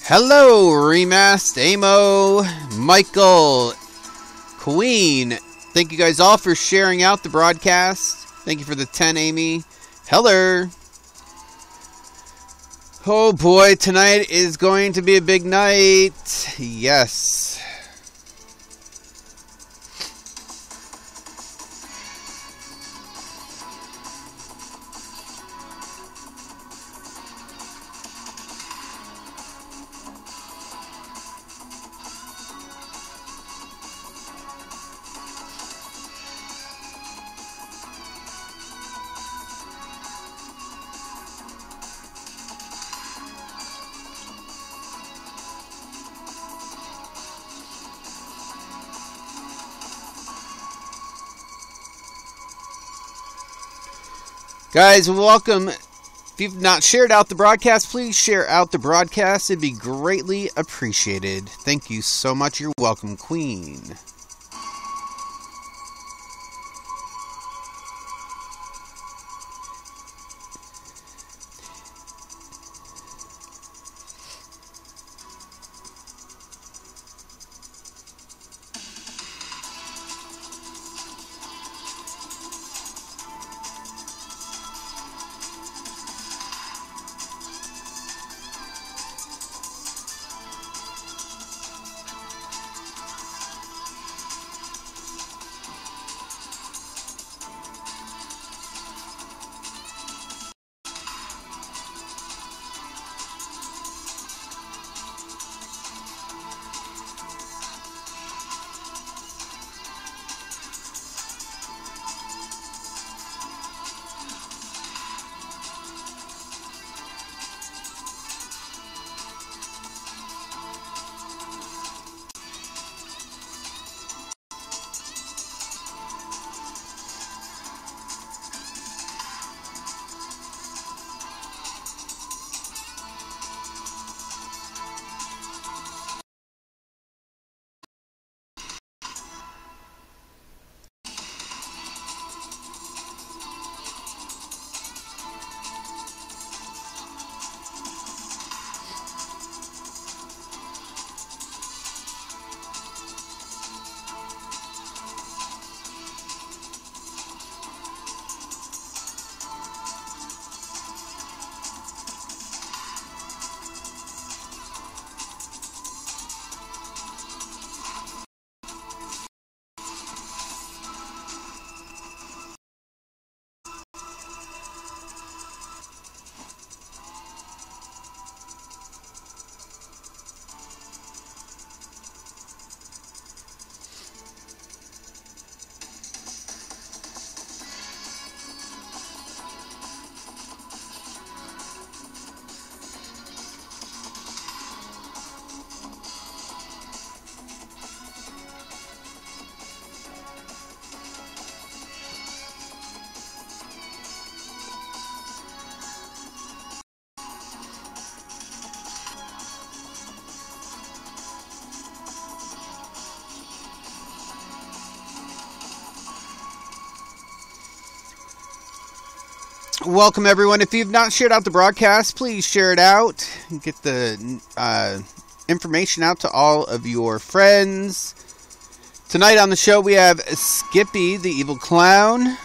Hello, Remasked, Amo, Michael, Queen. Thank you guys all for sharing out the broadcast. Thank you for the 10, Amy. Hello. Oh boy, tonight is going to be a big night. Yes. Guys, welcome. If you've not shared out the broadcast, please share out the broadcast. It'd be greatly appreciated. Thank you so much. You're welcome, Queen. Welcome, everyone. If you've not shared out the broadcast, please share it out. Get the information out to all of your friends. Tonight on the show, we have Skippy, the evil clown,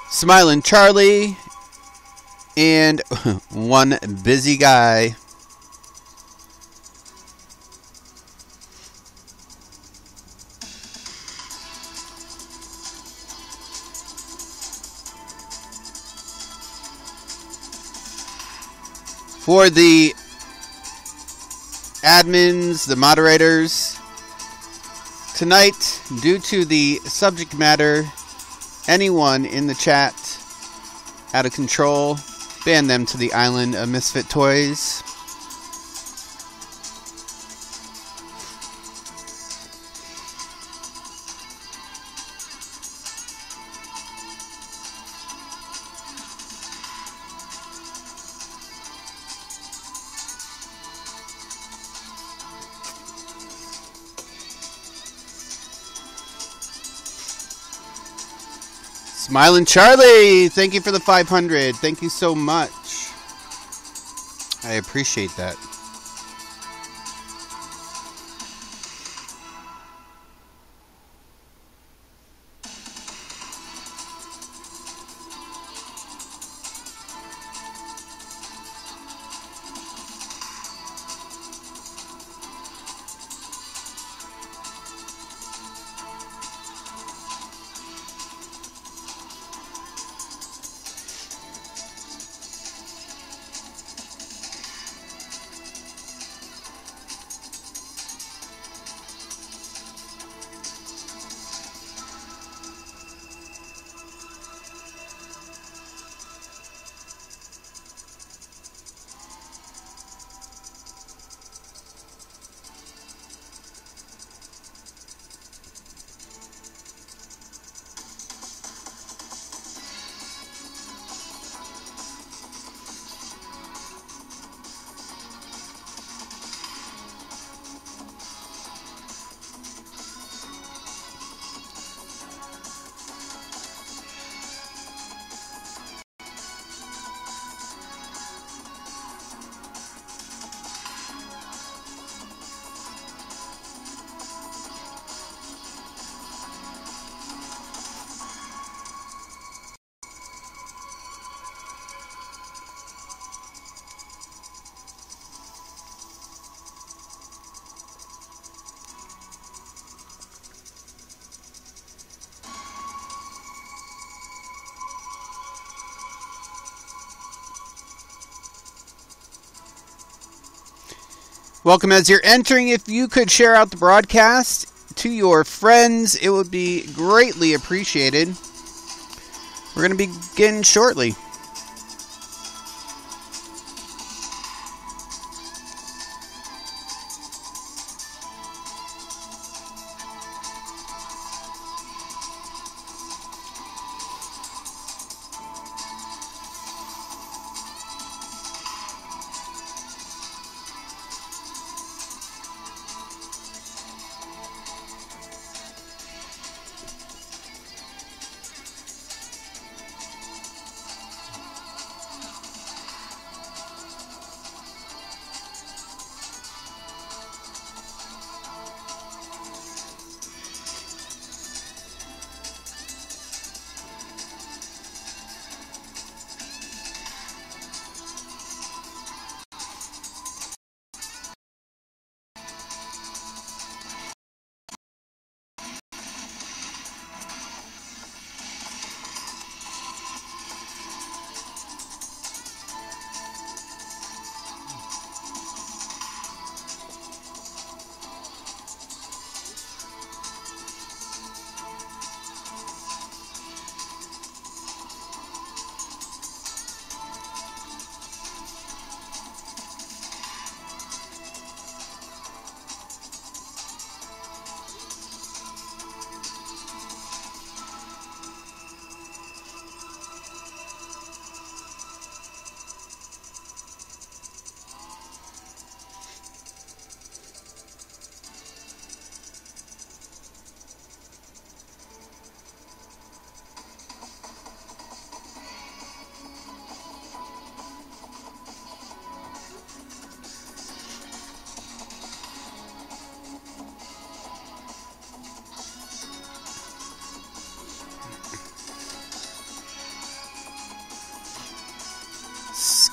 Smilin Charlie, and one busy guy. For the admins, the moderators, tonight, due to the subject matter, anyone in the chat out of control, ban them to the island of misfit toys. Smilin Charlie, thank you for the 500. Thank you so much. I appreciate that. Welcome as you're entering. If you could share out the broadcast to your friends, it would be greatly appreciated. We're going to begin shortly.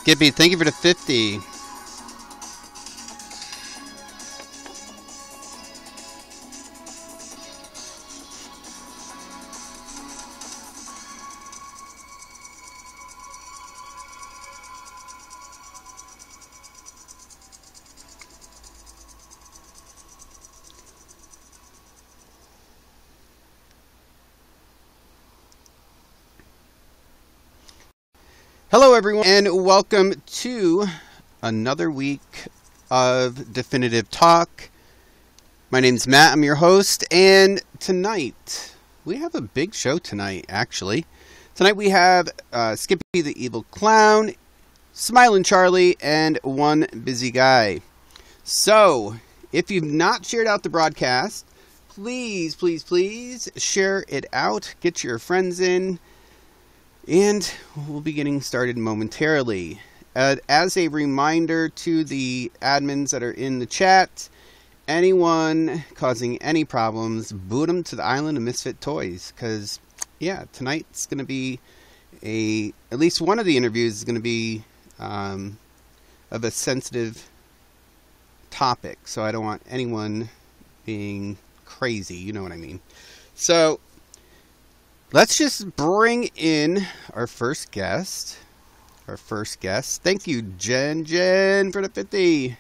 Skippy, thank you for the 50. Hello, everyone, and welcome to another week of Definitive Talk. My name's Matt. I'm your host, and tonight we have a big show tonight, actually. Tonight we have Skippy the Evil Clown, Smilin Charlie, and one busy guy. So, if you've not shared out the broadcast, please, please, please share it out. Get your friends in. And we'll be getting started momentarily. As a reminder to the admins that are in the chat, anyone causing any problems, boot them to the island of misfit toys. Because, yeah, tonight's going to be at least one of the interviews is going to be of a sensitive topic. So I don't want anyone being crazy, you know what I mean. So let's just bring in our first guest. Thank you, Jen, for the 50.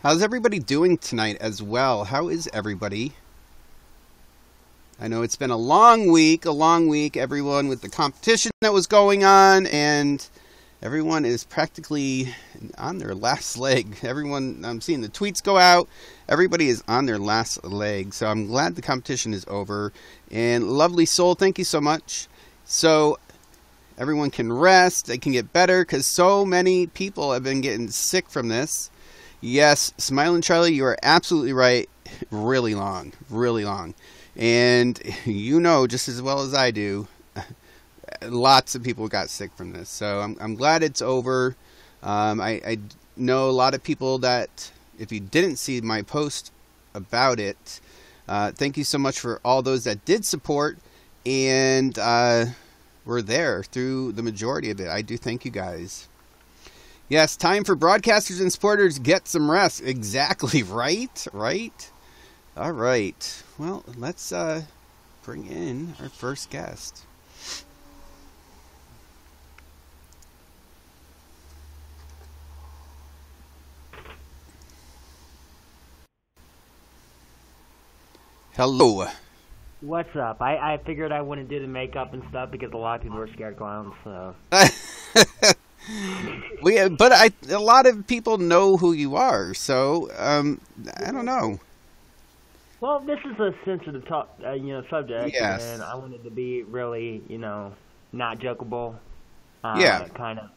How's everybody doing tonight as well? How is everybody? I know it's been a long week, everyone, with the competition that was going on, and everyone is practically on their last leg. Everyone, I'm seeing the tweets go out. Everybody is on their last leg. So I'm glad the competition is over. And lovely soul, thank you so much. So everyone can rest. They can get better because so many people have been getting sick from this. Yes, Smilin Charlie, you are absolutely right. Really long. And you know just as well as I do, lots of people got sick from this. So I'm glad it's over. I know a lot of people that, if you didn't see my post about it, thank you so much for all those that did support and were there through the majority of it. I do thank you guys. Yes, time for broadcasters and supporters get some rest. Exactly, right? All right. Well, let's bring in our first guest. Hello. What's up? I figured I wouldn't do the makeup and stuff because a lot of people are scared of clowns. So. A lot of people know who you are, so I don't know. Well, this is a sensitive subject, Yes. and I wanted to be really, not jokeable. Yeah. Kind of,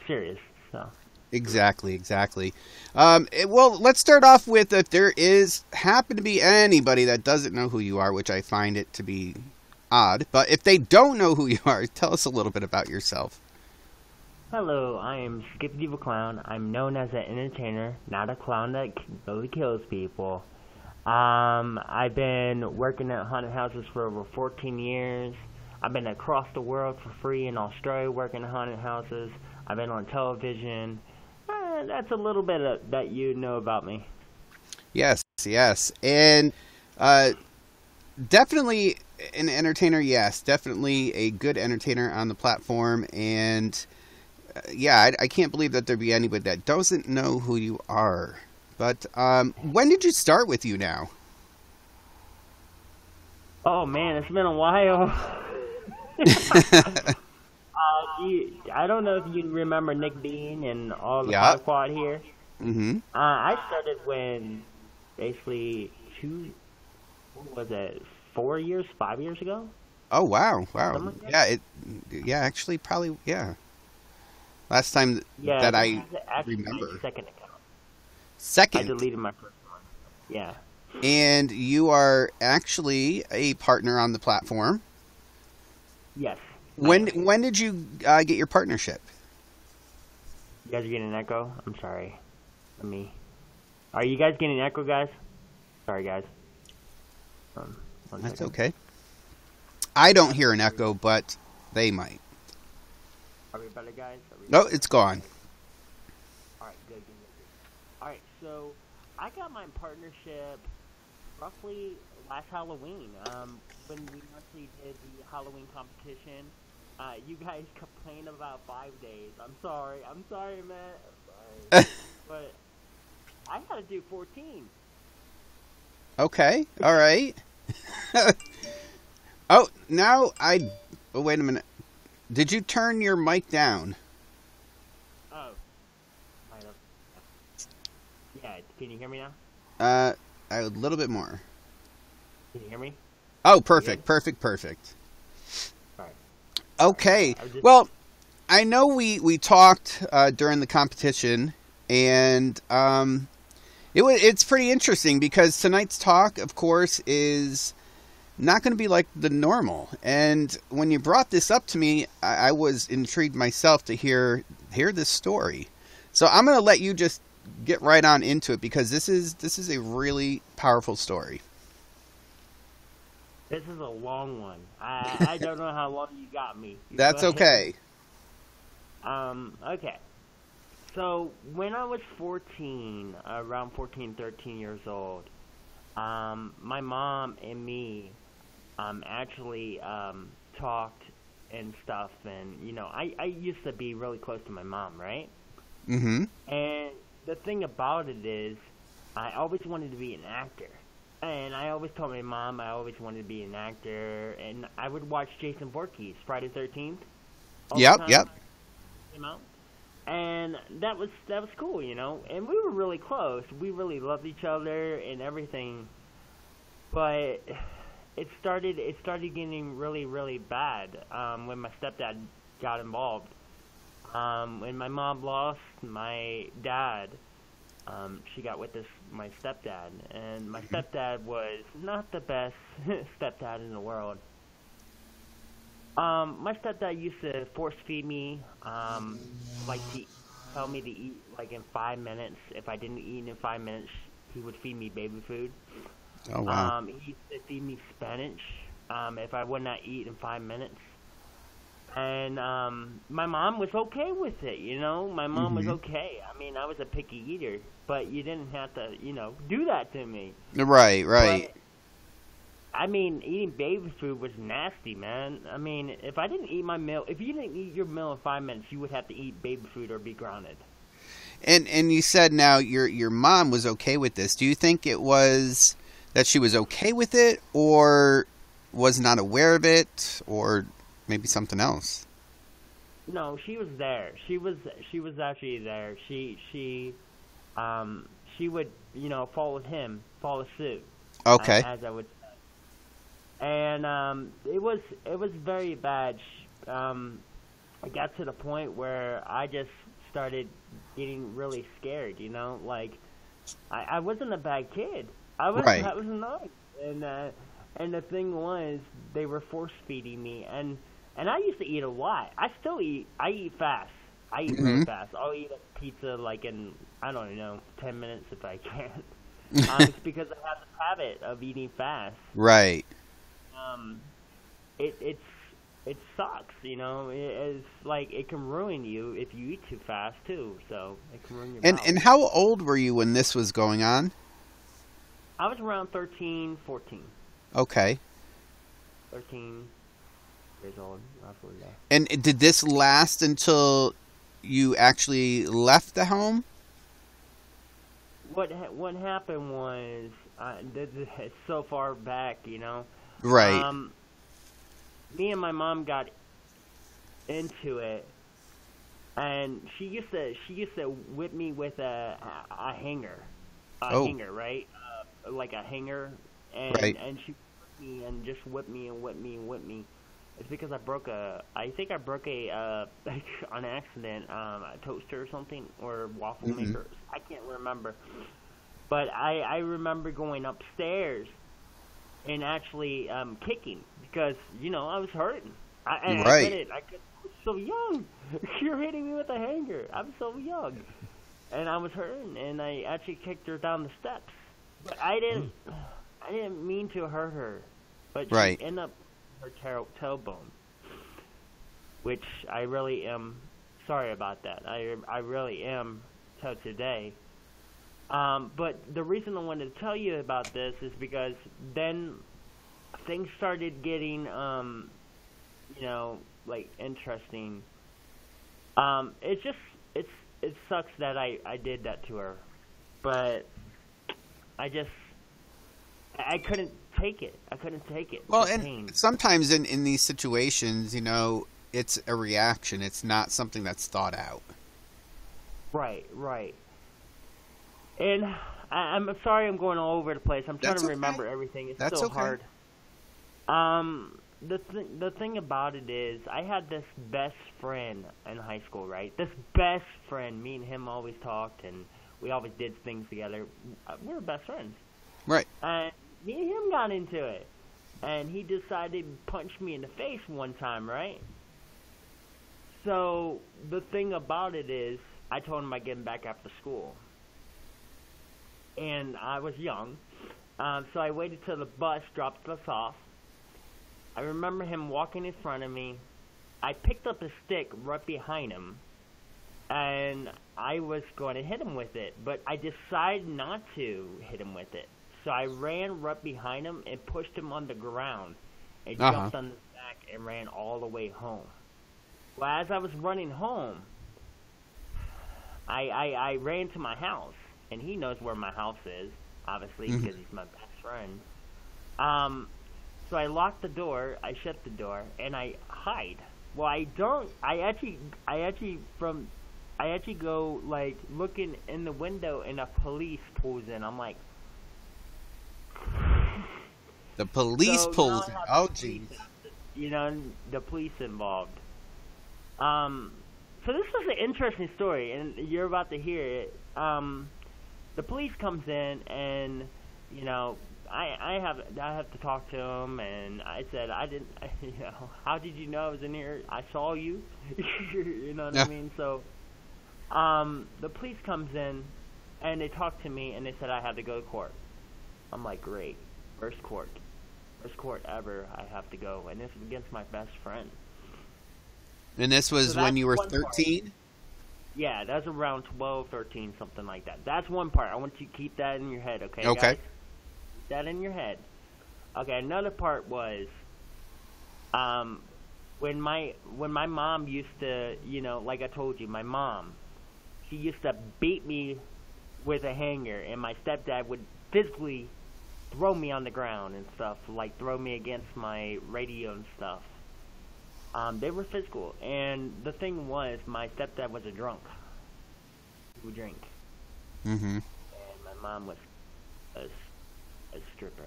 serious. So. Exactly. Well, let's start off with if there happen to be anybody that doesn't know who you are, which I find it to be odd. But if they don't know who you are, tell us a little bit about yourself. Hello, I am Skippy the Clown. I'm known as an entertainer, not a clown that really kills people. I've been working at haunted houses for over 14 years. I've been across the world for free in Australia working at haunted houses. I've been on television. That's a little bit that you know about me. Yes. And definitely an entertainer, yes. Definitely a good entertainer on the platform. And I can't believe that there'd be anybody that doesn't know who you are. But when did you start with YouNow? Oh, man, it's been a while. I don't know if you remember Nick Bean and all the pod squad here. Mm-hmm. I started when basically 5 years ago? Oh, wow. Like that? Actually, probably, last time that I remember. My second account. Second? I deleted my first one. Yeah. And you are actually a partner on the platform. Yes. When did you get your partnership? You guys are getting an echo? I'm sorry. Are you guys getting an echo, guys? Sorry, guys. That's okay. I don't hear an echo, but they might. Are we better, guys? No, it's gone. All right, good. All right, so I got my partnership roughly last Halloween. When we actually did the Halloween competition. You guys complained about 5 days. I'm sorry, man. But I had to do 14. Okay, all right. Wait a minute. Did you turn your mic down? Oh. Might have. Yeah, can you hear me now? A little bit more. Can you hear me? Oh, perfect. Okay. Well, I know we talked during the competition, and it's pretty interesting because tonight's talk, of course, is not going to be like the normal. And when you brought this up to me, I was intrigued myself to hear this story. So I'm going to let you just get right on into it because this is a really powerful story. This is a long one. I don't know how long you got me. That's okay. Okay. So, when I was 14, around 14, 13 years old, my mom and me actually talked and stuff. And, I used to be really close to my mom, right? Mm-hmm. And the thing about it is, I always wanted to be an actor. And I always told my mom I always wanted to be an actor, and I would watch Jason Voorhees, Friday the 13th. Yep. Came out. And that was cool, And we were really close. We really loved each other and everything. But it started getting really, really bad when my stepdad got involved. When my mom lost my dad, she got with my stepdad, and my stepdad was not the best stepdad in the world. My stepdad used to force feed me, to tell me to eat like in 5 minutes. If I didn't eat in 5 minutes, he would feed me baby food. Oh wow. He used to feed me spinach if I would not eat in 5 minutes. And my mom was okay with it, My mom was okay. I mean, I was a picky eater, but you didn't have to, do that to me. Right. But, I mean, eating baby food was nasty, man. I mean, if I didn't eat my meal, if you didn't eat your meal in 5 minutes, you would have to eat baby food or be grounded. And you said now your mom was okay with this. Do you think it was that she was okay with it, or was not aware of it, or maybe something else? No, she was there. She was actually there. She would, follow suit. Okay. As I would say. And it was very bad. I got to the point where I just started getting really scared, like I wasn't a bad kid. I was nice. And the thing was, they were force feeding me, and I used to eat a lot. I still eat. I eat fast. I eat really fast. I'll eat a pizza like in, I don't know, 10 minutes if I can. It's because I have the habit of eating fast. Right. It sucks, It's like it can ruin you if you eat too fast too. So it can ruin your body. And how old were you when this was going on? I was around 13, 14. Okay. 13 years old, roughly. Yeah. And did this last until you actually left the home? What happened was, it's so far back, Right. Me and my mom got into it, and she used to whip me with a hanger, hanger, right? Like a hanger, and right. And she whipped me and just whipped me and whipped me and whipped me. It's because I think I broke on accident, a toaster or something, or waffle maker. I can't remember. But I remember going upstairs and actually kicking because, I was hurting. Right. I was so young. You're hitting me with a hanger. I'm so young. And I was hurting, and I actually kicked her down the steps. But I didn't mean to hurt her. But she ended up her tailbone, which I really am sorry about that. I really am till today. But the reason I wanted to tell you about this is because then things started getting, like interesting. It sucks that I did that to her, but I couldn't take it. I couldn't take it. Well, the and pain. Sometimes in these situations, it's a reaction. It's not something that's thought out. Right. And I'm sorry I'm going all over the place. I'm trying to remember everything. It's so hard. The thing about it is, I had this best friend in high school, right? This best friend, me and him always talked, and we always did things together. We were best friends. Right. And me and him got into it. And he decided to punch me in the face one time, right? So the thing about it is, I told him I'd get him back after school. And I was young, so I waited till the bus dropped us off. I remember him walking in front of me. I picked up a stick right behind him, and I was going to hit him with it, but I decided not to hit him with it. So I ran right behind him and pushed him on the ground and jumped on his back and ran all the way home. Well, as I was running home, I ran to my house. And he knows where my house is, obviously, because he's my best friend. So I locked the door, I shut the door, and I hide. Well, I don't. I actually go like looking in the window, and a police pulls in. I'm like, the police pulls in. Oh, jeez. The police involved. So this was an interesting story, and you're about to hear it. The police comes in, and I have to talk to him, and I said how did you know I was in here? I saw you. You know what I mean? So the police comes in, and they talk to me, and they said I have to go to court. I'm like, great, first court ever I have to go, and this is against my best friend. And this was when you were 13? Yeah, that's around 12, 13, something like that. That's one part. I want you to keep that in your head, okay, Okay. guys? Keep that in your head. Okay, another part was when my mom used to, like I told you, my mom, she used to beat me with a hanger, and my stepdad would physically throw me on the ground and stuff, like throw me against my radio and stuff. They were physical, and the thing was, my stepdad was a drunk. He would drink. Mm-hmm. And my mom was a stripper.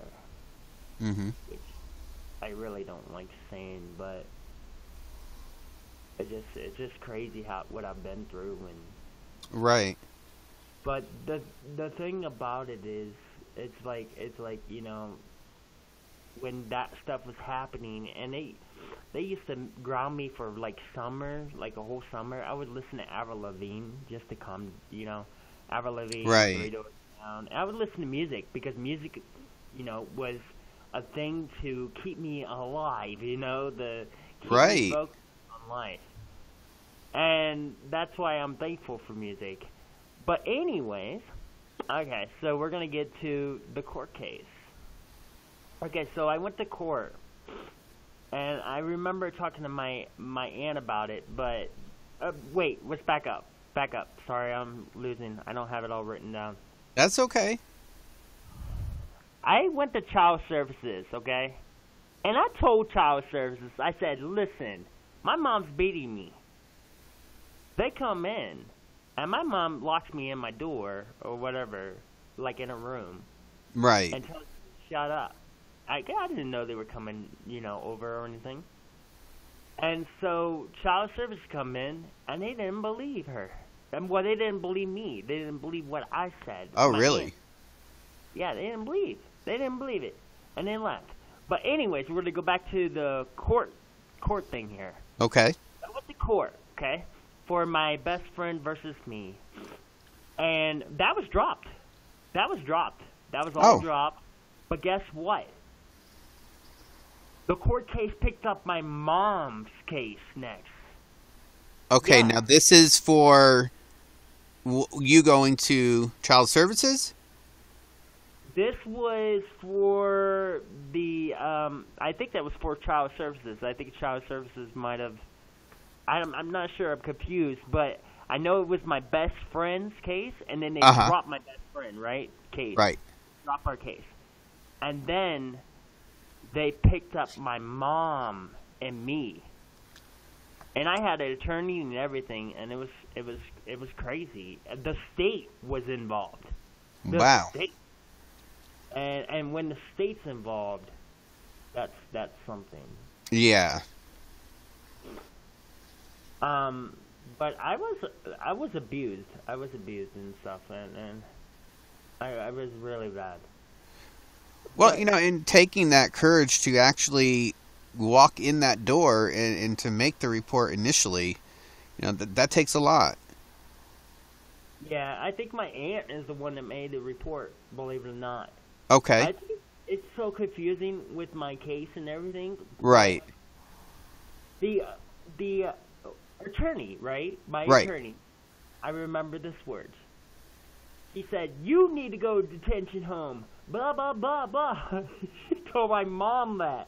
Mm-hmm. Which I really don't like saying, but it's just crazy what I've been through. And Right. but the thing about it is, it's like you know, when that stuff was happening, and they used to ground me for like summer, like a whole summer. I would listen to Avril Lavigne just to calm, you know, Avril Lavigne, Right. radio down. I would listen to music because music, you know, was a thing to keep me alive, you know, keep Right. me focused on life. And that's why I'm thankful for music. But anyways, okay, so we're going to get to the court case. Okay, so I went to court, and I remember talking to my aunt about it, but, wait, let's back up. Sorry, I'm losing. I don't have it all written down. That's okay. I went to child services, okay? And I told child services, I said, listen, my mom's beating me. They come in, and my mom locks me in my door, or whatever, like in a room. Right. And tells me to shut up. I didn't know they were coming, you know, over or anything. And so child services come in, and they didn't believe her. And well, they didn't believe me. They didn't believe what I said. Oh, My really? aunt. Yeah, they didn't believe. They didn't believe it, and they left. But anyways, we're gonna go back to the court thing here. Okay. I went to court, okay, for my best friend versus me, and that was dropped. That was all dropped. But guess what? The court case picked up my mom's case next. Okay, Yeah. now this is for you going to child services? This was for the, I think that was for child services. I think child services might have, I'm not sure, I'm confused, but I know it was my best friend's case, and then they dropped my best friend, right? Case. Right. Dropped our case. And then they picked up my mom and me. And I had an attorney and everything, and it was crazy. The state was involved. Wow. State. And when the state's involved, that's something. Yeah. But I was abused. I was abused and stuff, and I was really bad. Well, you know, in taking that courage to actually walk in that door and to make the report initially, you know, that takes a lot. Yeah, I think my aunt is the one that made the report, believe it or not. Okay. I think it's so confusing with my case and everything. Right. The attorney, right? My Right. attorney. I remember this words. He said, "You need to go to detention home." Blah blah blah blah. She told my mom that.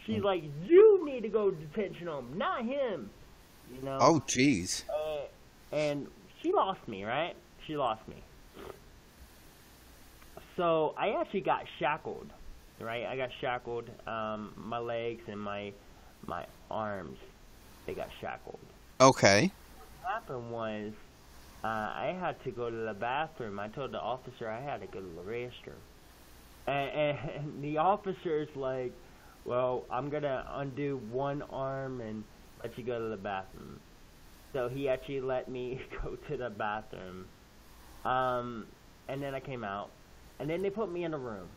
She's like, "You need to go to detention home, not him." You know. Oh, jeez. And she lost me, right? She lost me. So I actually got shackled, right? I got shackled. My legs and my arms, they got shackled. Okay. What happened was, I had to go to the bathroom. I told the officer I had to go to the restroom. And the officer's like, "Well, I'm going to undo one arm and let you go to the bathroom." So he actually let me go to the bathroom. And then I came out. And then they put me in a room.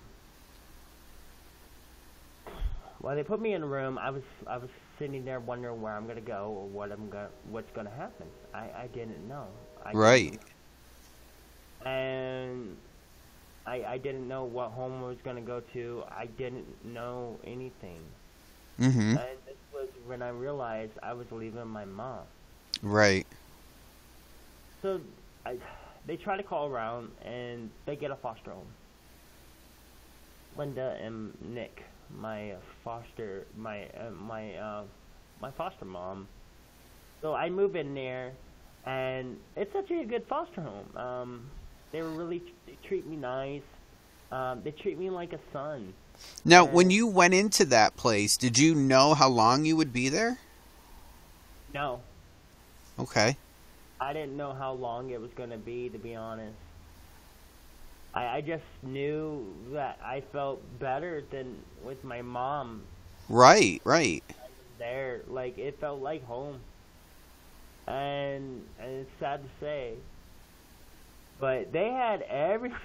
While they put me in a room, I was sitting there wondering where I'm gonna go or what's gonna happen. I didn't know. Right. And I didn't know what home I was gonna go to. I didn't know anything. Mm-hmm. And this was when I realized I was leaving my mom. Right. So they try to call around, and they get a foster home. Linda and Nick, my foster mom. So I move in there, and it's actually a good foster home. They treat me nice. They treat me like a son. Now, when you went into that place, did you know how long you would be there? No. Okay. I didn't know how long it was going to be honest. I just knew that I felt better than with my mom. Right. There, like, it felt like home. And it's sad to say. But they had everything.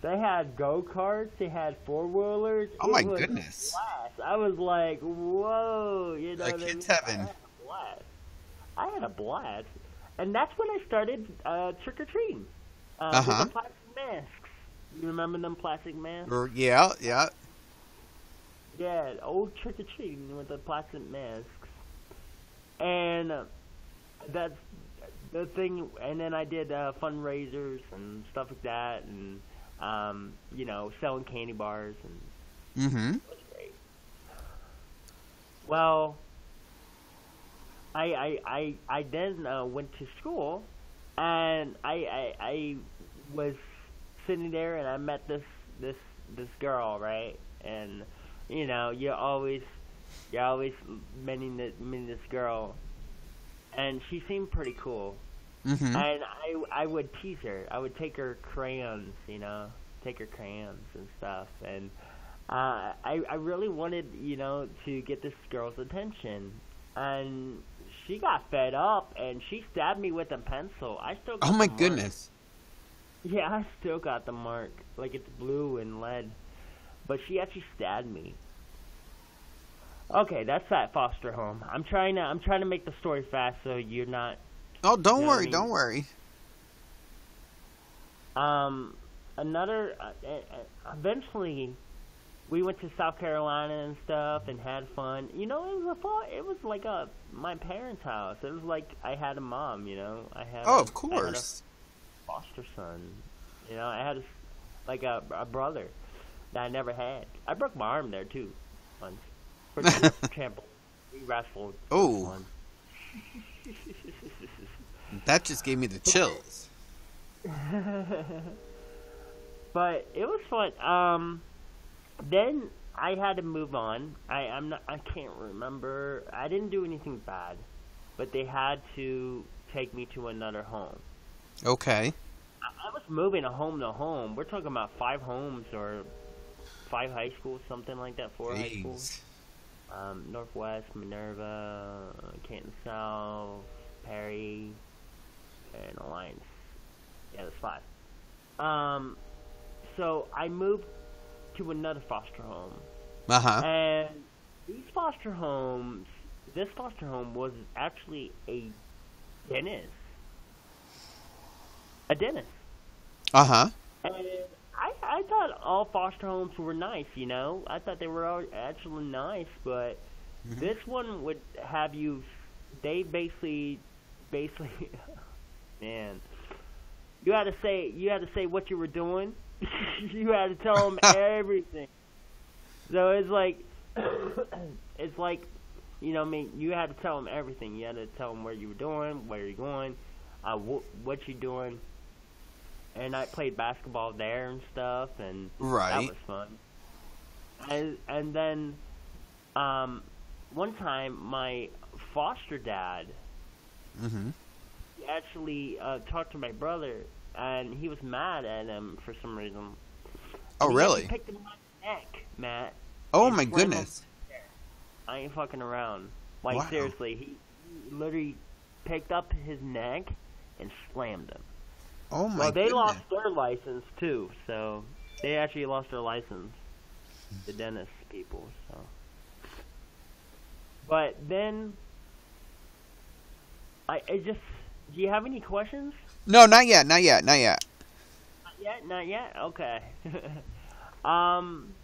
They had go-karts, they had four-wheelers. Oh, my goodness. Blast. I was like, whoa, you know. Like kids heaven. I had a blast. And that's when I started trick-or-treating. With the plastic masks. You remember them plastic masks? Yeah. Yeah, old trick-or-treating with the plastic masks. And that's the thing. And then I did fundraisers and stuff like that. And selling candy bars and it was great. Well, I then went to school, and I was sitting there, and I met this girl, right? And you're always meeting this girl, and she seemed pretty cool. And I would tease her. I would take her crayons, and stuff. And I really wanted, to get this girl's attention. And she got fed up, and she stabbed me with a pencil. I still got Oh, my the mark. goodness. Yeah, I still got the mark. Like, it's blue and lead. But she actually stabbed me. Okay, that's that foster home. I'm trying to make the story fast so you're not... Oh, don't worry, I mean? don't worry. Eventually, we went to South Carolina and stuff and had fun. It was like my parents' house. It was like I had a mom, I had. Oh, of course. I had a foster son. I had a brother that I never had. I broke my arm there too, once. For trample. We wrestled. Oh. That just gave me the chills. But it was fun. Then I had to move on. I can't remember. I didn't do anything bad, but they had to take me to another home. Okay. I was moving a home to home. We're talking about 5 homes or 5 high schools, something like that. 4 high schools. Northwest, Minerva, Canton South, Perry, and Alliance. Yeah, that's 5. So I moved to another foster home. And this foster home was actually a dentist. And I thought all foster homes were nice, I thought they were all actually nice, but this one would have you, they basically, man, you had to say what you were doing. You had to tell them everything. So it's like, you had to tell them everything. You had to tell them where you were doing, where you're going, what you're doing. And I played basketball there and stuff, and that was fun. And then, one time, my foster dad, he actually talked to my brother, and he was mad at him for some reason. Oh, really? He picked him on the neck, Matt. Oh, my goodness. I ain't fucking around. Like, wow. Seriously, he literally picked up his neck and slammed him. Oh, my Well, they goodness. lost their license, too, so they actually lost their license, the dentist people, so. But then, do you have any questions? No, not yet. Not yet? Okay. I'm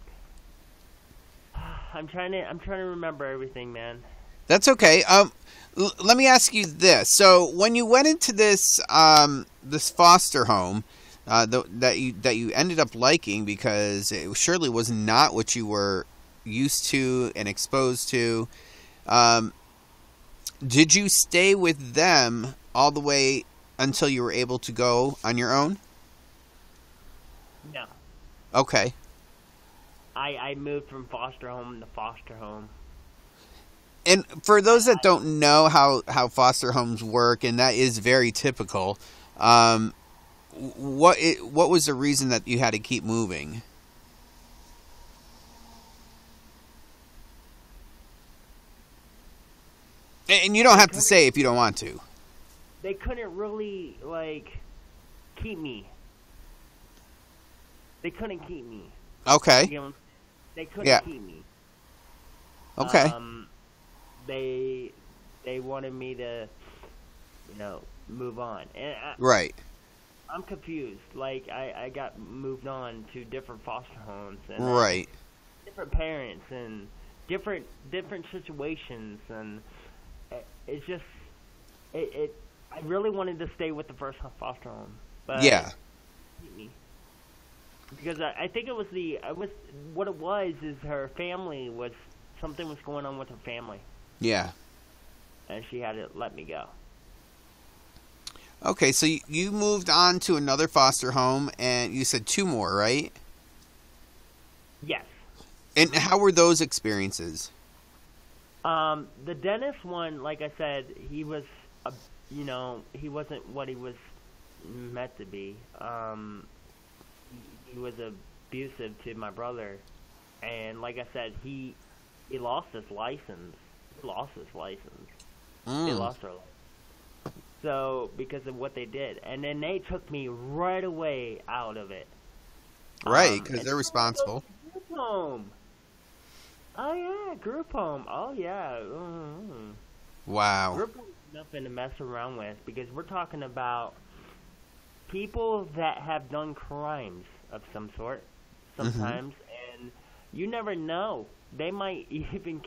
trying to remember everything, man. That's okay. Let me ask you this. So, when you went into this this foster home that you ended up liking, because it surely was not what you were used to and exposed to, did you stay with them all the way until you were able to go on your own? No. Okay. I moved from foster home to foster home. And for those that don't know how foster homes work, and that is very typical, what was the reason that you had to keep moving? And you don't have to say if you don't want to. They couldn't really, like, keep me. They couldn't keep me. Okay. You know, they couldn't keep me. Okay. They wanted me to, move on. And Right. I'm confused. Like, I got moved on to different foster homes. And right. Different parents and different situations. And it's just, I really wanted to stay with the first foster home. But yeah. Because I think what it was is her family something was going on with her family. Yeah. And she had to let me go. Okay, so you moved on to another foster home, and you said 2 more, right? Yes. And how were those experiences? The dentist one, like I said, he was, he wasn't what he was meant to be. He was abusive to my brother, and like I said, he lost his license. He lost his license. They lost her license. So, because of what they did. And then they took me right away out of it. Right, because they're responsible. Group home. Oh, yeah, group home. Oh, yeah. Mm-hmm. Wow. Group home is nothing to mess around with, because we're talking about people that have done crimes of some sort sometimes, and you never know. They might even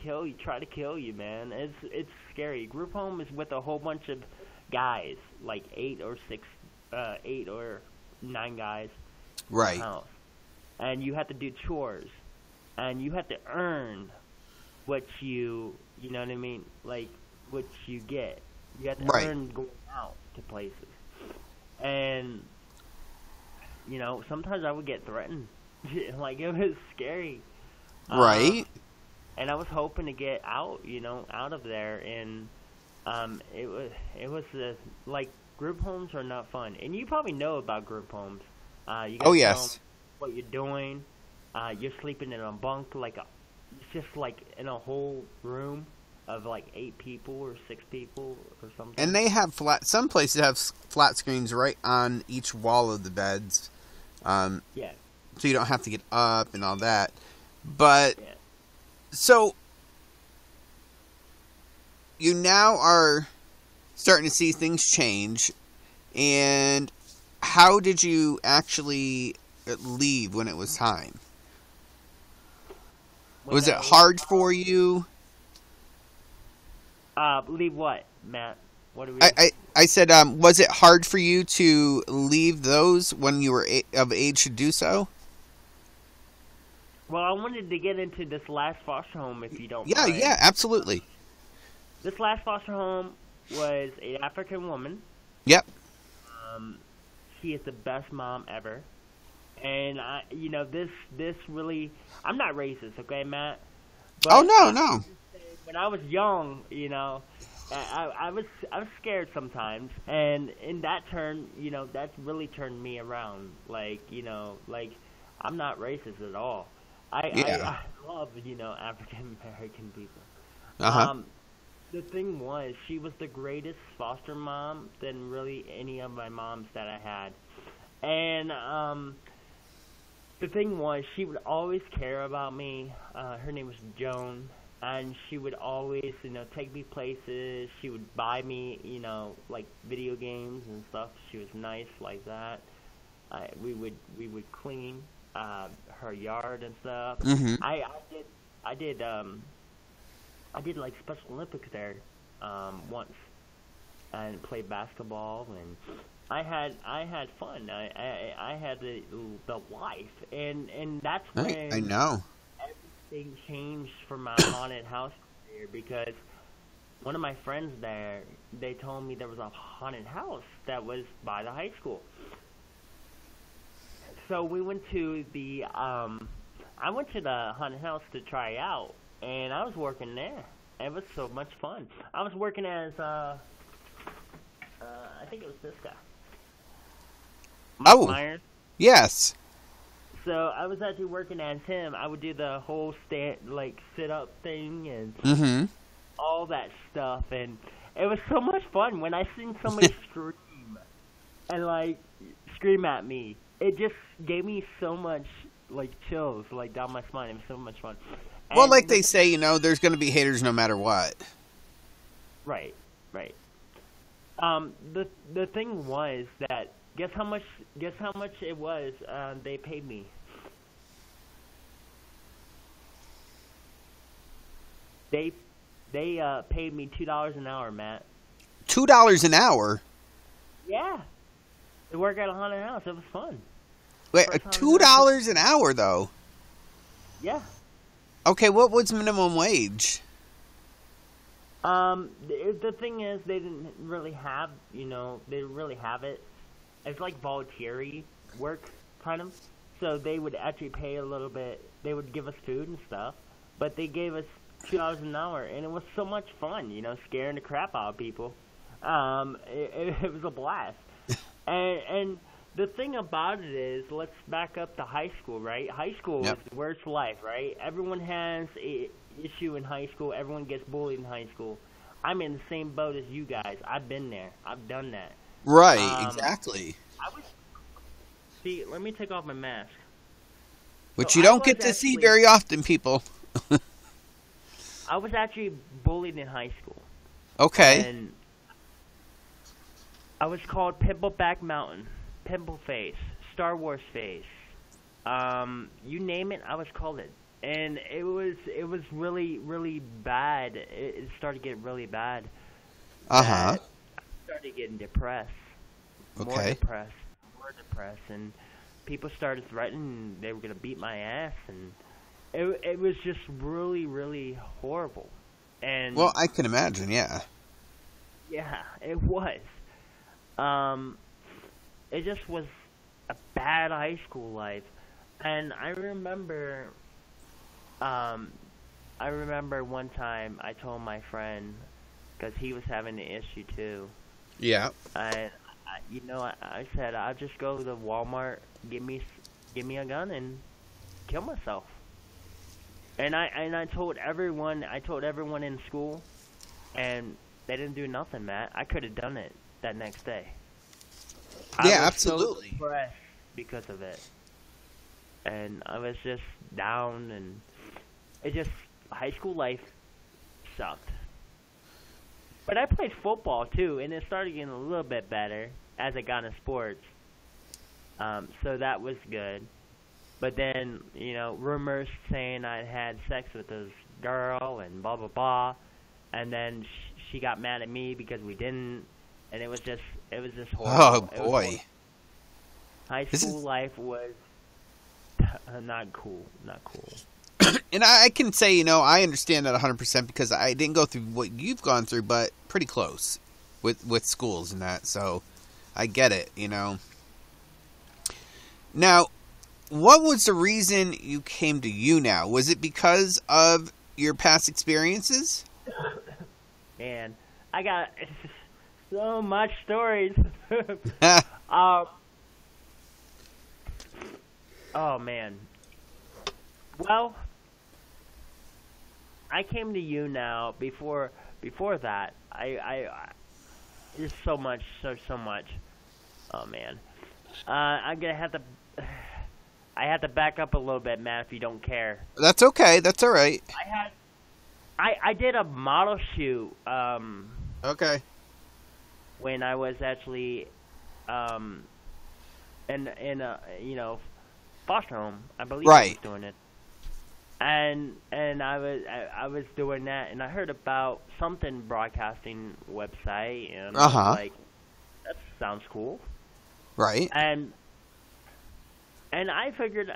try to kill you, man. It's scary. Group home is with a whole bunch of guys, like 8 or 9 guys. Right. In the house. And you have to do chores, and you have to earn what you know what I mean? Like, what you get. You have to earn going out to places. And, sometimes I would get threatened. Like, it was scary. Right. And I was hoping to get out, out of there. And it was like, group homes are not fun. And you probably know about group homes. You gotta tell them what you're doing. You're sleeping in a bunk, it's just like in a whole room of like 8 people or 6 people or something. And they have some places have flat screens right on each wall of the beds. Yeah. So you don't have to get up and all that. But, so, you now are starting to see things change. And how did you actually leave when it was time? Was it hard for you? Leave what, Matt? What do we? I said, was it hard for you to leave those when you were of age to do so? Well, I wanted to get into this last foster home, if you don't mind. Yeah, absolutely. This last foster home was an African woman. Yep. She is the best mom ever. And, this really... I'm not racist, okay, Matt? But no. When I was young, I was scared sometimes. And in that turn, that's really turned me around. Like, I'm not racist at all. I love, African American people. The thing was, she was the greatest foster mom than really any of my moms that I had. And the thing was, she would always care about me. Her name was Joan. And she would always, take me places. She would buy me, like video games and stuff. She was nice like that. We would clean her yard and stuff. Mm-hmm. I did like Special Olympics there once, and played basketball, and I had fun. I had the life, and that's when I know everything changed for my haunted house career, because one of my friends there, they told me there was a haunted house that was by the high school. so we went to the I went to the haunted house to try out, and I was working there. It was so much fun. I was working as I think it was this guy. Oh, Myers. yes. So I was actually working as him. I would do the whole sit up thing and all that stuff, and it was so much fun when I seen somebody scream and scream at me. It just gave me so much chills down my spine. It was so much fun. Well, like they say, there's going to be haters no matter what. Right. The thing was that guess how much it was they paid me. They paid me $2 an hour, Matt. $2 an hour? Yeah. To work at a haunted house. It was fun. Wait, $2 an hour though? Yeah. Okay, what was minimum wage? The thing is, they didn't really have, they didn't really have it. It's like voluntary work, kind of. So they would actually pay a little bit. They would give us food and stuff, but they gave us $2 an hour, and it was so much fun, scaring the crap out of people. It was a blast. and the thing about it is, let's back up to high school, right? High school is the worst life, right? Everyone has a issue in high school. Everyone gets bullied in high school. I'm in the same boat as you guys. I've been there. I've done that. Right, exactly. See, let me take off my mask. Which you don't get to see very often, people. I was actually bullied in high school. Okay. And I was called Pimpleback Mountain, Pimple Face, Star Wars Face. You name it, I was called it. And it was really, really bad. It started getting really bad. Uh-huh. I started getting depressed. Okay. More depressed. And people started threatening they were going to beat my ass. And it was just really, really horrible. And well, I can imagine, yeah. Yeah, it was. It just was a bad high school life. And I remember one time I told my friend, because he was having the issue too. Yeah. I said, I'll just go to Walmart, give me a gun and kill myself. And I told everyone in school, and they didn't do nothing, Matt. I could have done it that next day. Yeah, I was absolutely. So depressed because of it. And I was just down, and high school life sucked. But I played football too, and it started getting a little bit better as I got into sports. So that was good. But then, rumors saying I had sex with this girl and blah, blah, blah. And then she got mad at me because we didn't. And it was just horrible. Oh, boy. High school life was not cool. And I can say, I understand that 100% because I didn't go through what you've gone through, but pretty close with schools and that. So I get it, Now, what was the reason you came to YouNow? Was it because of your past experiences? Man, I got so much stories. Oh, man. Well, I came to YouNow before that. I there's so much. Oh, man. I'm gonna have to. I have to back up a little bit, Matt, if you don't care. That's okay. That's all right. I did a model shoot. Okay. When I was actually, in a foster home, I believe I was doing it. And I was doing that, and I heard about something broadcasting website, and I was like, that sounds cool. Right. And I figured,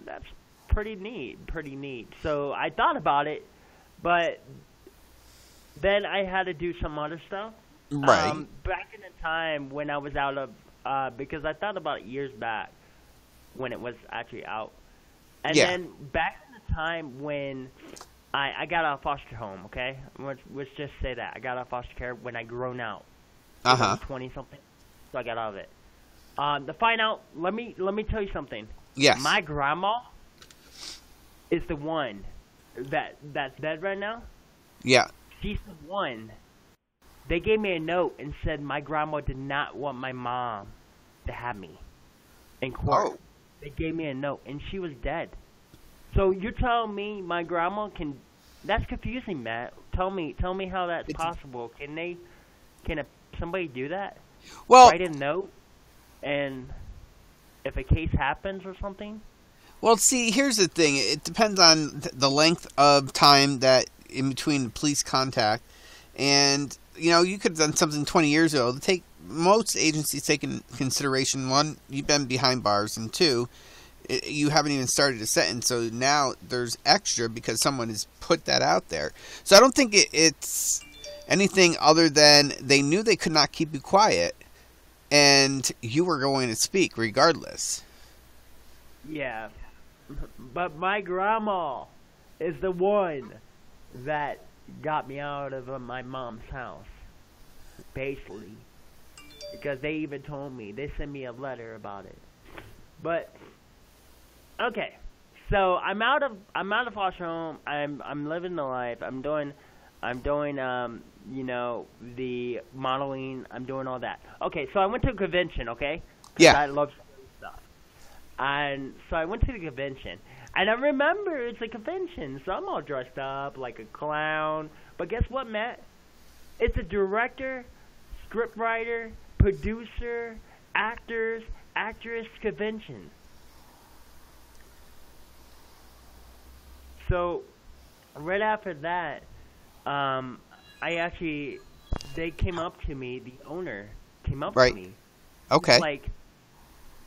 that's pretty neat. So I thought about it, but then I had to do some other stuff. Right. Back in the time when I was out of, because I thought about it years back, when it was actually out. And Yeah. then back in the time when I got out of foster home, okay? Let's just say that. I got out of foster care when I grown out. Uh-huh. 20-something. So I got out of it. To find out, let me tell you something. Yes. My grandma is the one that's dead right now. Yeah. She's the one. They gave me a note and said my grandma did not want my mom to have me in court. Oh. They gave me a note, and she was dead. So you're telling me my grandma can? That's confusing, Matt. Tell me how that's possible. Can somebody do that? Well, Write a note, and if a case happens or something. Well, see, here's the thing. It depends on the length of time that in between the police contact, and you could have done something 20 years ago. Most agencies take in consideration, one, you've been behind bars, and two, you haven't even started a sentence. So now there's extra because someone has put that out there. So I don't think it's anything other than they knew they could not keep you quiet, and you were going to speak regardless. Yeah, but my grandma is the one that got me out of my mom's house, basically, because they even told me, they sent me a letter about it. But okay, so I'm out of foster home. I'm living the life. I'm doing the modeling. I'm doing all that. Okay, so I went to a convention. Okay, Yeah. I love stuff, and so I went to the convention. And I remember it's a convention, so I'm all dressed up like a clown. But guess what, Matt? It's a director, scriptwriter, producer, actors, actress convention. So, right after that, they came up to me, the owner came up Right. to me. Okay. He's like,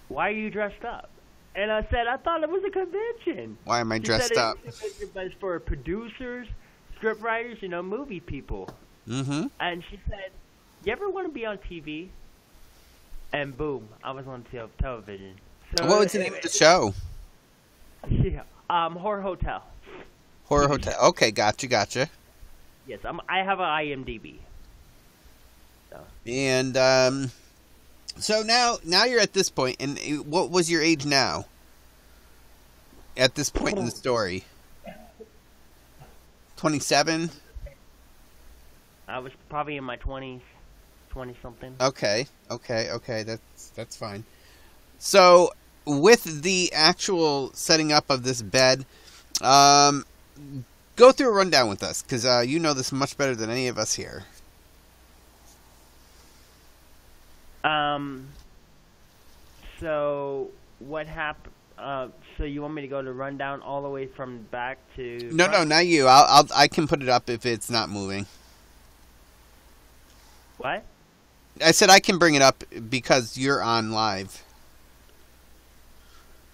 why are you dressed up? And I said, I thought it was a convention. Why am I dressed up? It was for producers, scriptwriters, movie people. Mm-hmm. And she said, you ever want to be on TV? And boom, I was on television. So What was the name of the show? Yeah, Horror Hotel. Horror Hotel. Okay, gotcha. Yes, I have an IMDb. So. And so now you're at this point, and what was your age now? At this point in the story, 27. I was probably in my 20s, 20-something. Okay, that's fine. So with the actual setting up of this bed, go through a rundown with us, because you know this much better than any of us here. So what happened? So you want me to go to rundown all the way from back to? No, not you. I can put it up if it's not moving. What? I said I can bring it up because you're on live.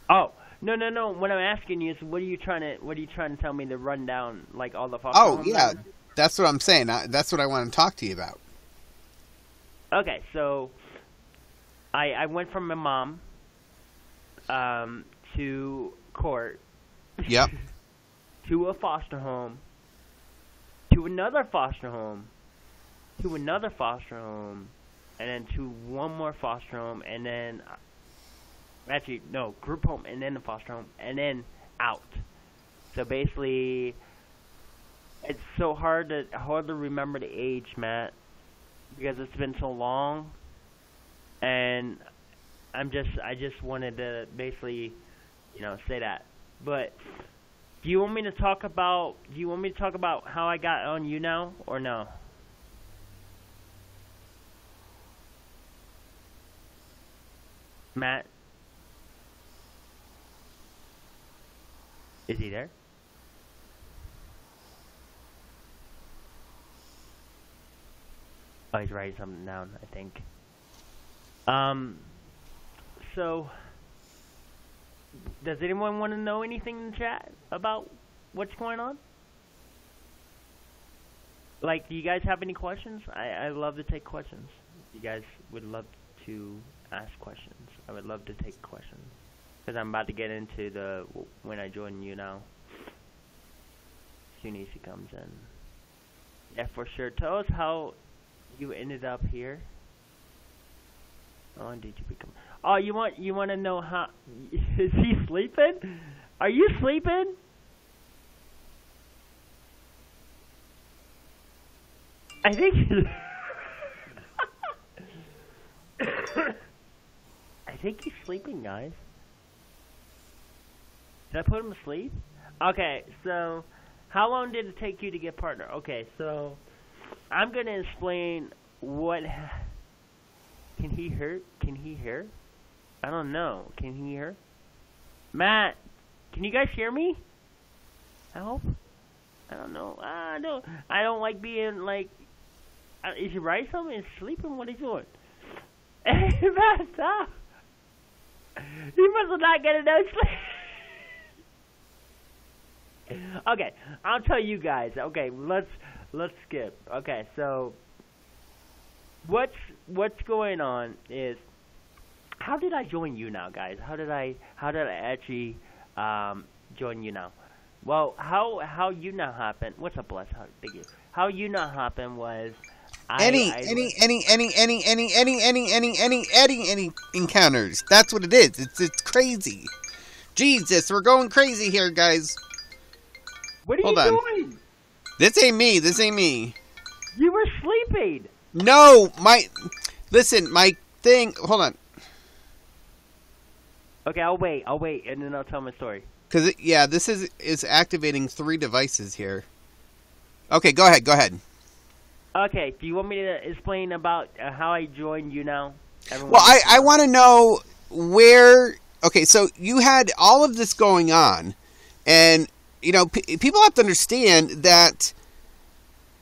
Oh, no. What I'm asking you is, what are you trying to tell me to run down, like all the foster Oh, homes? yeah. That's what I'm saying. That's what I want to talk to you about. Okay, so I went from my mom to court. Yep. To a foster home. To another foster home. To another foster home. And then to one more foster home. And then... Actually, no, group home, and then the foster home, and then out. So basically, it's so hard to remember the age, Matt, because it's been so long, and I just wanted to basically, say that. But do you want me to talk about how I got on YouNow or no? Matt? Is he there? Oh, he's writing something down, I think. So, does anyone want to know anything in the chat about what's going on? Like, do you guys have any questions? I love to take questions. You guys would love to ask questions. I would love to take questions. Because I'm about to get into the when I join YouNow. As soon as he comes in. Yeah, for sure. Tell us how you ended up here. Oh, did you become? Oh, you want to know how? Is he sleeping? Are you sleeping? I think. I think he's sleeping, guys. Did I put him to sleep? Okay, so how long did it take you to get partner? Okay, so I'm gonna explain what. Can he hear? Can he hear? I don't know. Can he hear? Matt, can you guys hear me? Help? I don't know. I don't like being like. Is he writing something? Is he sleeping? What is he doing? Matt, stop! He must have not getting no sleep. Okay, I'll tell you guys. Okay, let's skip. Okay, so what's going on is, how did I join YouNow, guys? How did I actually join YouNow? Well, how YouNow happened? What's up, Bless? Thank you. How YouNow happened was any encounters. That's what it is. It's crazy. Jesus, we're going crazy here, guys. What are Hold you on. doing? This ain't me. You were sleeping. No, my thing. Hold on. Okay, I'll wait, and then I'll tell my story. Because this is activating 3 devices here. Okay, go ahead. Okay, do you want me to explain about how I joined YouNow? Well, I want to know where. Okay, so you had all of this going on, and people have to understand that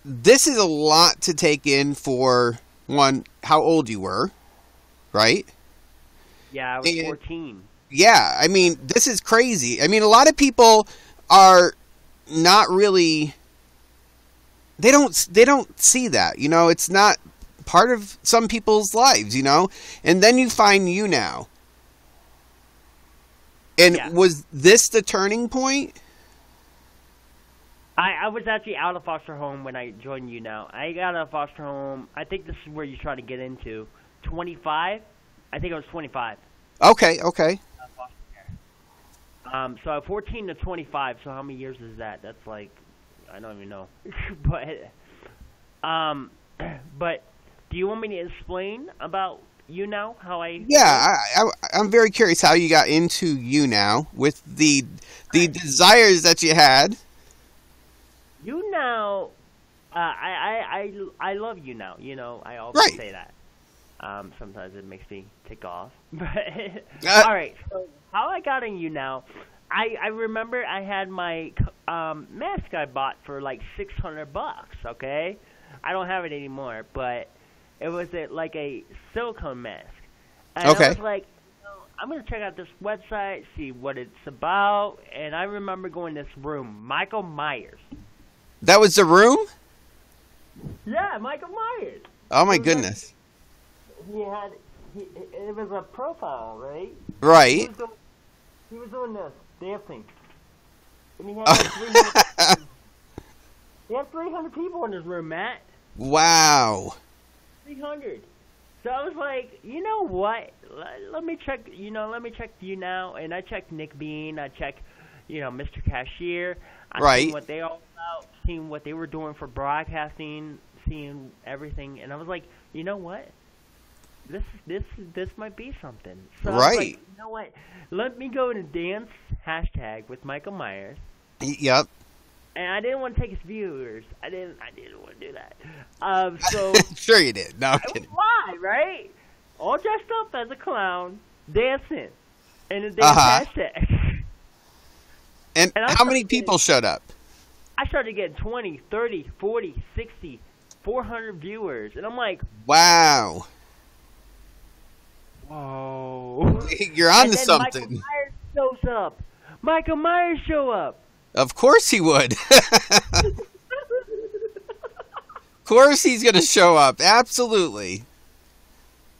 this is a lot to take in for one. How old you were, right? Yeah, I was 14. Yeah, I mean, this is crazy. I mean, a lot of people are not really. They don't see that, it's not part of some people's lives, and then you find YouNow. And was this the turning point? I was actually out of foster home when I joined YouNow. I got out of foster home. I think this is where you try to get into 25. I think I was 25. Okay. So 14 to 25. So how many years is that? That's like, I don't even know. But do you want me to explain about YouNow, how I? Yeah, I'm very curious how you got into YouNow with the desires that you had. YouNow, I love YouNow. I always say that. Sometimes it makes me tick off. But all right, so how I got in YouNow, I remember I had my mask I bought for like $600. Okay, I don't have it anymore, but it was like a silicone mask. And I was like, I'm gonna check out this website, see what it's about. And I remember going to this room, Michael Myers. That was the room? Yeah, Michael Myers. Oh my goodness. It was a profile, right? Right. He was doing this, dancing. And he had like 300 people in his room, Matt. Wow. 300. So I was like, you know what? Let me check, let me check YouNow. And I checked Nick Bean. I checked, Mr. Cashier. I seen what they all about, seeing what they were doing for broadcasting, seeing everything. And I was like, you know what? This might be something. So I was like, you know what? Let me go and dance hashtag with Michael Myers. Yep. And I didn't want to take his viewers. I didn't want to do that. So sure you did. No, I'm kidding. Why, right? All dressed up as a clown, dancing, and a dance hashtag. And how many people showed up? I started getting 20, 30, 40, 60, 400 viewers, and I'm like, wow. Whoa. You're on to something. Michael Myers shows up. Michael Myers show up. Of course he would. Of course he's going to show up. Absolutely.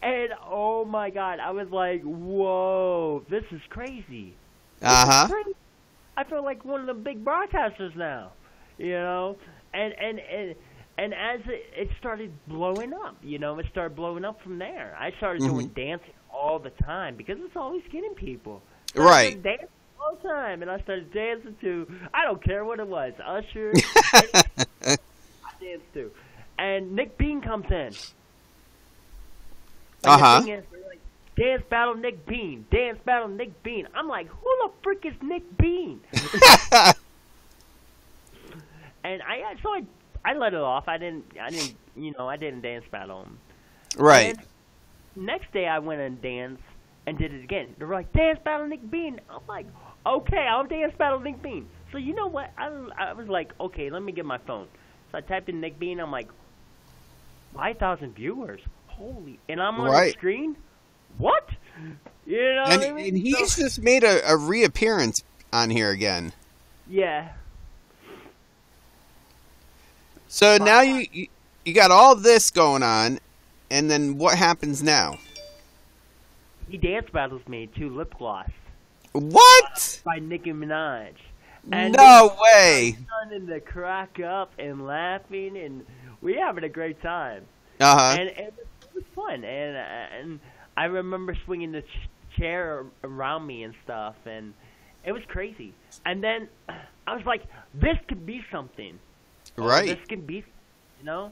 And oh my God, I was like, whoa, this is crazy. Uh-huh. I feel like one of the big broadcasters now, you know? And as it started blowing up, you know, it started blowing up from there. I started doing dancing all the time because it's always getting people. So Right. I started dancing all the time, and I started dancing to, I don't care what it was, Usher, I danced to. And Nick Bean comes in. Uh-huh. The thing is, they're like, dance battle Nick Bean, dance battle Nick Bean. I'm like, who the frick is Nick Bean? And I let it off. I didn't dance battle him. Right. And next day I went and danced and did it again. They were like, dance battle Nick Bean. I'm like, okay, I'll dance battle Nick Bean. So you know what? I was like, okay, let me get my phone. So I typed in Nick Bean. I'm like, 5,000 viewers. Holy, and I'm on the screen. What? You know what I mean? And he's just made a reappearance on here again. Yeah. So now you got all this going on, and then what happens now? He dance battles me to Lip Gloss. What? By Nicki Minaj. And no way. Starting to crack up and laughing, and we having a great time. Uh-huh. And it was fun, and I remember swinging the chair around me and stuff, and it was crazy. And then I was like, this could be something. Right. This could be, you know?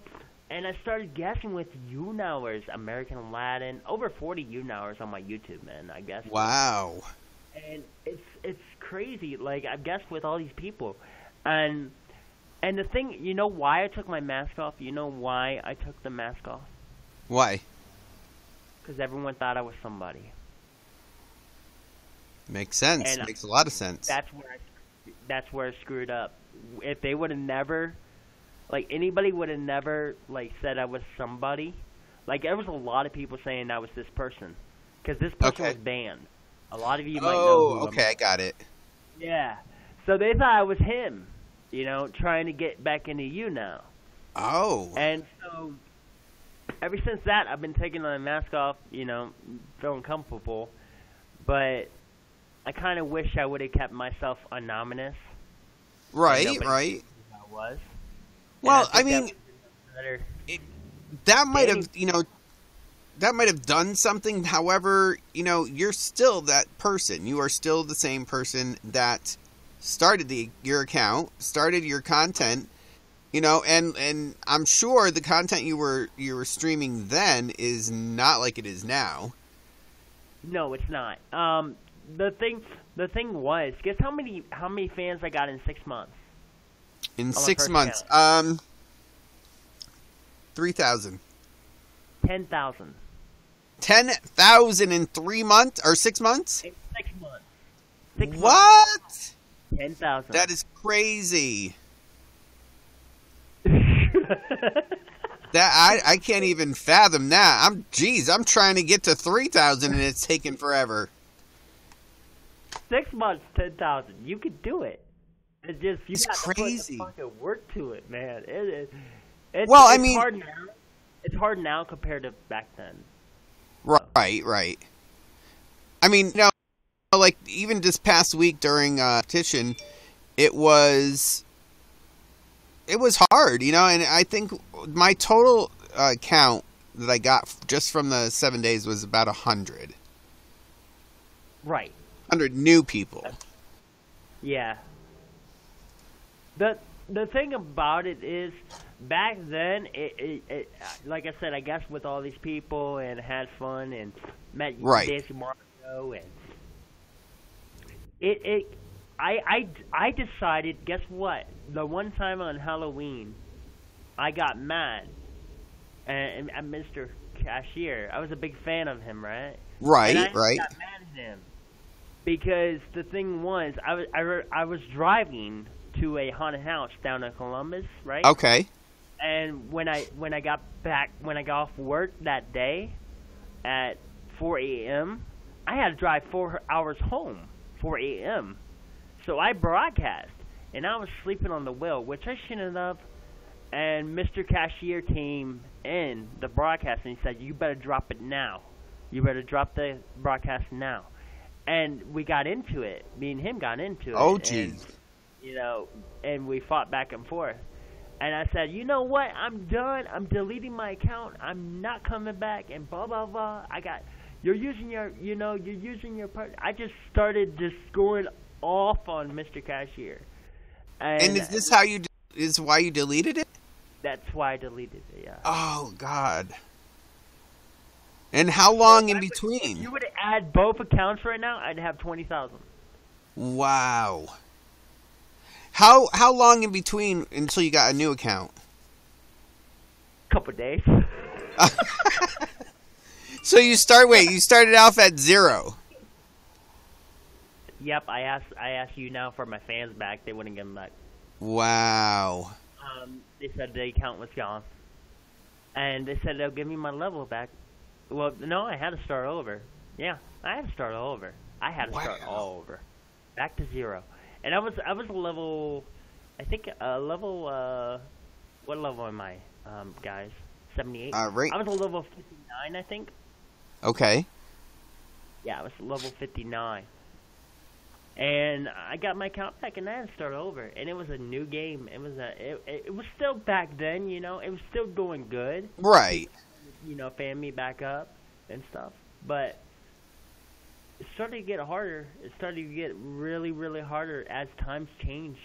And I started guessing with YouNowers, American Aladdin, over 40 YouNowers on my YouTube, man, I guess. Wow. And it's crazy. Like, I've guessed with all these people. And the thing, you know why I took my mask off? You know why I took the mask off? Why? Because everyone thought I was somebody. Makes sense. And makes a lot of sense. That's where I screwed up. If they would have never, like, anybody would have never, like, said I was somebody. Like, there was a lot of people saying I was this person. Because this person was banned. A lot of you might know who okay, I got it. Yeah. So they thought I was him, you know, trying to get back into YouNow. Oh. And so ever since that, I've been taking my mask off, you know, feeling comfortable. But I kind of wish I would have kept myself anonymous. Right, right. I was. Well, I mean, that might have, you know, that might have done something. However, you know, you're still that person. You are still the same person that started your account, started your content, you know, and I'm sure the content you were streaming then is not like it is now. No, it's not. The thing was, guess how many fans I got in 6 months? In 6 months, 3,000. 10,000. 10,000 in 3 months or 6 months? In 6 months. 6 what? Months. 10,000. That is crazy. I can't even fathom that. I'm trying to get to 3,000 and it's taking forever. 6 months, 10,000. You could do it. It's just you got crazy. to put the fucking work to it, man. It's hard now. It's hard now compared to back then. Right. I mean, you know, like even this past week during petition, it was hard, you know, and I think my total count that I got just from the 7 days was about 100. Right. 100 new people. Yeah. The thing about it is, back then, it like I said, I guess with all these people and had fun and met Daisy Marco and I decided, guess what? The one time on Halloween, I got mad at Mr. Cashier. I was a big fan of him, right? Right. I got mad at him because the thing was, I was driving to a haunted house down in Columbus, right? Okay. And when I got off work that day at 4 a.m., I had to drive 4 hours home, 4 a.m. So I broadcast, and I was sleeping on the wheel, which I shouldn't have. And Mr. Cashier came in the broadcast and he said, "You better drop it now. You better drop the broadcast now." And we got into it. Me and him got into it. Oh, geez. And, and we fought back and forth. And I said, "You know what? I'm done. I'm deleting my account. I'm not coming back." And blah blah blah. You're using your part. I just started just going off on Mr. Cashier. And is this is why you deleted it? That's why I deleted it, yeah. Oh, God. And how long in between? If you would add both accounts right now, I'd have 20,000. Wow. How long in between until you got a new account? Couple days. So you started off at 0. Yep, I asked YouNow for my fans back. They wouldn't give them back. Wow. They said the account was gone. And they said they'll give me my level back. Well, no, I had to start over. Yeah, I had to start all over. I had to start all over. Back to 0. And I was a level, I think, what level am I, guys? 78? Right. I was a level 59, I think. Okay. Yeah, I was level 59. And I got my account back, and I had to start over. And it was a new game. It was still back then, it was still doing good. Right. Fan me back up and stuff. But it started to get harder. It started to get really, really harder as times change.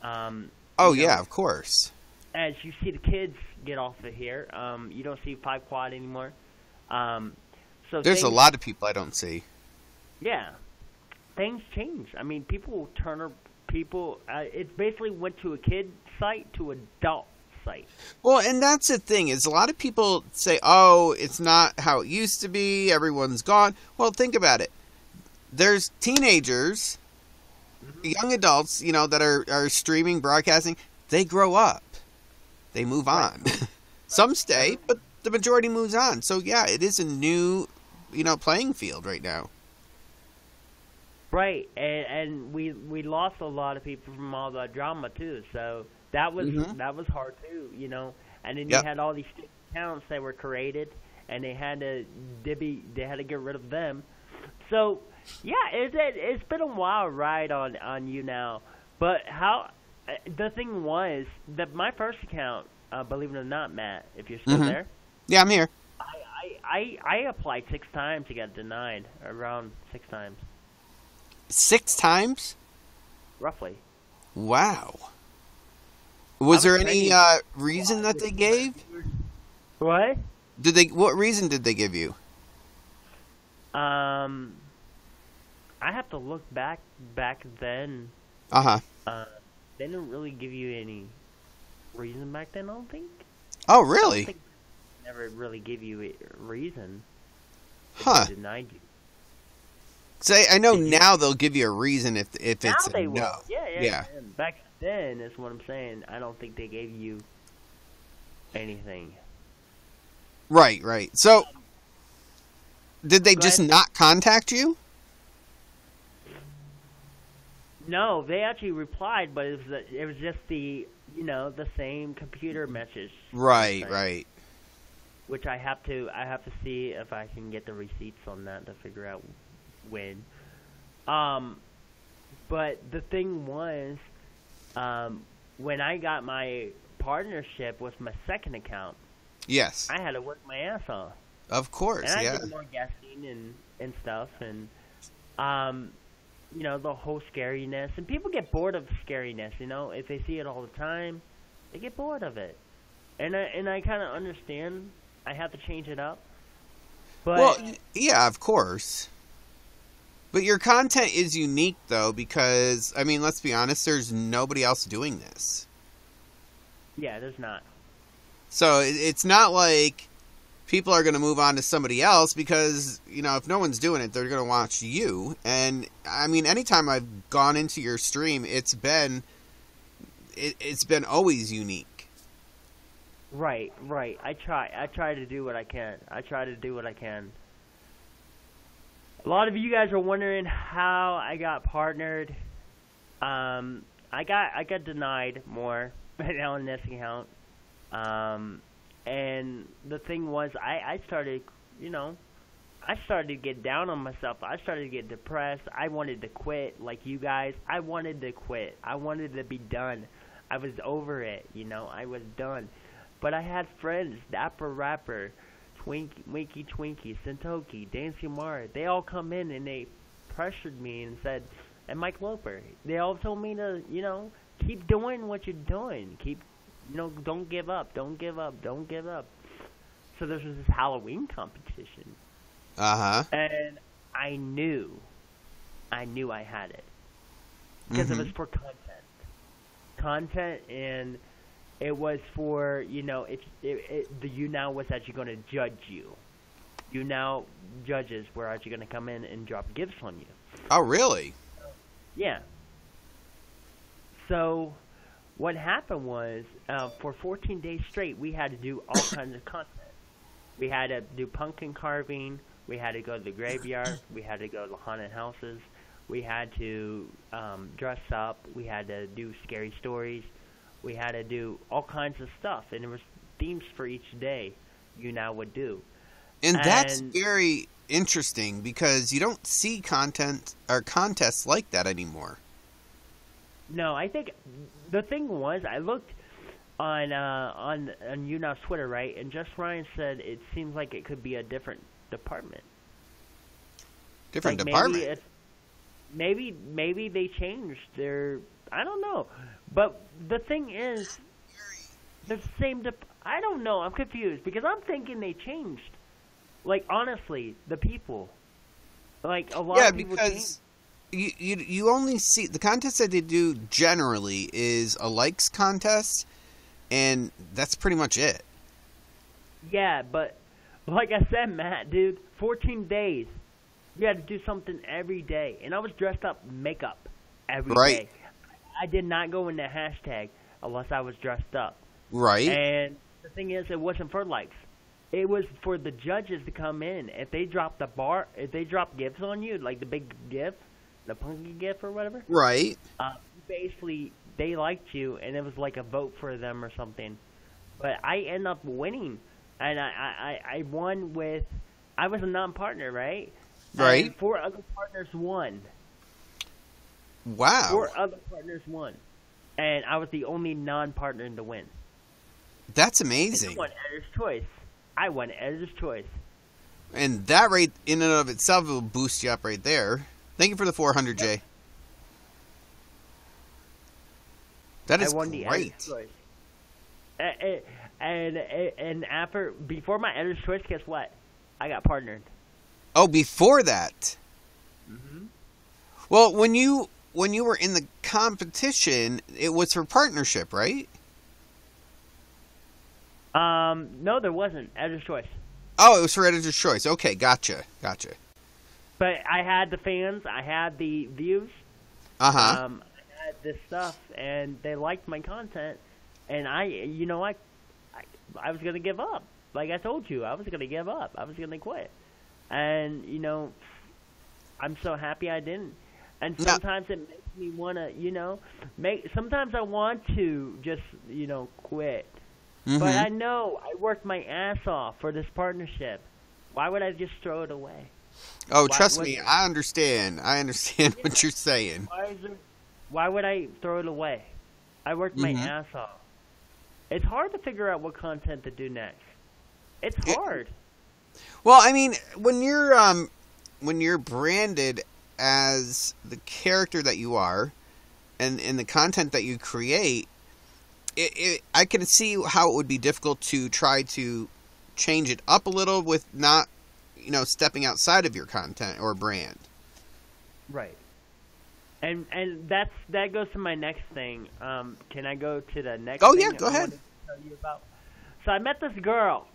Yeah, of course. As you see the kids get off of here, you don't see 5 quad anymore. So there's a lot of people I don't see. Yeah. Things change. I mean, people turn it basically went to a kid site to adult site. Well, and that's the thing is a lot of people say, "Oh, it's not how it used to be. Everyone's gone." Well, think about it. There's teenagers, young adults, that are streaming, broadcasting. They grow up. They move on. Some stay, but the majority moves on. So yeah, it is a new, playing field right now. Right, and we lost a lot of people from all the drama too. So that was hard too, And then you had all these accounts that were created, and they had to get rid of them. So yeah, it's been a wild ride on YouNow. But the thing was that my first account, believe it or not, Matt, if you're still there. Yeah, I'm here. I applied 6 times to get denied, around 6 times. 6 times? Roughly. Wow. Was there any reason that they gave? What? What reason did they give you? I have to look back then. Uh-huh. They didn't really give you any reason back then, I don't think. Oh, really? They never really give you a reason. Huh. They denied you. Say, I know now they'll give you a reason if it's now they a no. will. Yeah. Back then, is what I'm saying. I don't think they gave you anything. Right. So, did they just not contact you? No, they actually replied, but it was just the same computer message. Right. Which I have to see if I can get the receipts on that to figure out when. But the thing was, when I got my partnership with my second account, yes, I had to work my ass off. Of course, and I did more guessing and stuff, and the whole scariness, and people get bored of scariness. If they see it all the time, they get bored of it, and I kind of understand. I have to change it up. But well, yeah, of course. But your content is unique, though, because, I mean, let's be honest, there's nobody else doing this. Yeah, there's not. So it's not like people are going to move on to somebody else because, if no one's doing it, they're going to watch you. And, I mean, anytime I've gone into your stream, it's been always unique. Right. I try to do what I can. A lot of you guys are wondering how I got partnered. I got denied more on this account. And the thing was, I started, I started to get down on myself. I started to get depressed. I wanted to quit, like you guys. I wanted to quit. I wanted to be done. I was over it, I was done. But I had friends, Dapper Rapper, Winky Twinkie, Sentoki, Dancing Mara. They all come in and they pressured me and said, and Mike Loper, they all told me to, keep doing what you're doing. Keep, don't give up, don't give up, don't give up. So there was this Halloween competition. Uh-huh. And I knew I had it. Because it was for content. Content, and it was for, the YouNow was actually going to judge you. YouNow judges were actually going to come in and drop gifts on you. Oh, really? Yeah. So what happened was, for 14 days straight, we had to do all kinds of content. We had to do pumpkin carving. We had to go to the graveyard. We had to go to the haunted houses. We had to dress up. We had to do scary stories. We had to do all kinds of stuff. And there was themes for each day YouNow would do. And that's very interesting because you don't see content or contests like that anymore. No, I think the thing was, I looked on YouNow's Twitter, right? And Just Ryan said it seems like it could be a different department. Different department? Maybe they changed their... I don't know. But the thing is, the same... I don't know. I'm confused because I'm thinking they changed. Like, honestly, the people. Like, a lot of people changed. You only see... The contest that they do generally is a likes contest, and that's pretty much it. Yeah, but like I said, Matt, dude, 14 days. You had to do something every day. And I was dressed up makeup every day. I did not go into hashtag unless I was dressed up. Right. And the thing is, it wasn't for likes. It was for the judges to come in. If they drop if they drop gifts on you, like the big gift, the pumpkin gift or whatever. Right. Basically, they liked you, and it was like a vote for them or something. But I ended up winning. And I won with... I was a non-partner, right? Right. And 4 other partners won. Wow. 4 other partners won. And I was the only non-partner to win. That's amazing. I won Editor's Choice. I won Editor's Choice. And that rate in and of itself will boost you up right there. Thank you for the 400, Jay. That is I won the great. Editor's Choice. And after, before my Editor's Choice, guess what? I got partnered. Oh, before that. Mm-hmm. Well, when you were in the competition, it was for partnership, right? No, there wasn't. Editor's Choice. Oh, it was for Editor's Choice. Okay, gotcha. But I had the fans. I had the views. Uh-huh. I had this stuff, and they liked my content. And I was going to give up. Like I told you, I was going to give up. I was going to quit. And, I'm so happy I didn't. And sometimes it makes me want to, sometimes I want to just, quit. Mm-hmm. But I know I worked my ass off for this partnership. Why would I just throw it away? Oh, trust me, I understand. I understand what you're saying. Why would I throw it away? I worked my ass off. It's hard to figure out what content to do next. It's hard. Well, I mean, when you're branded as the character that you are, and the content that you create, I can see how it would be difficult to try to change it up a little with not, stepping outside of your content or brand. Right. And that goes to my next thing. Can I go to the next? Oh thing yeah, go ahead. To tell you about? So I met this girl,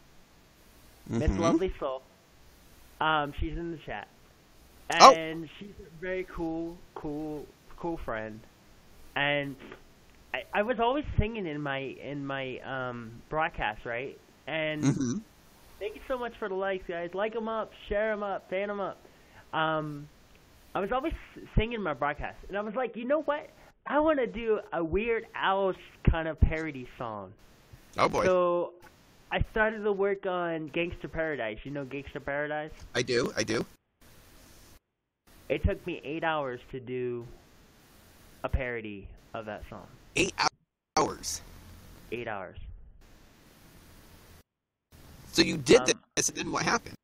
Miss Lovely Soul. She's in the chat, and she's a very cool friend. And I was always singing in my broadcast, right? And thank you so much for the likes, guys. Like them up, share them up, fan them up. I was always singing in my broadcast, and I was like, you know what? I want to do a Weird Al kind of parody song. Oh boy. So I started to work on Gangster Paradise. You know Gangster Paradise? I do. It took me 8 hours to do a parody of that song. 8 hours. 8 hours. So you did this, and then what happened?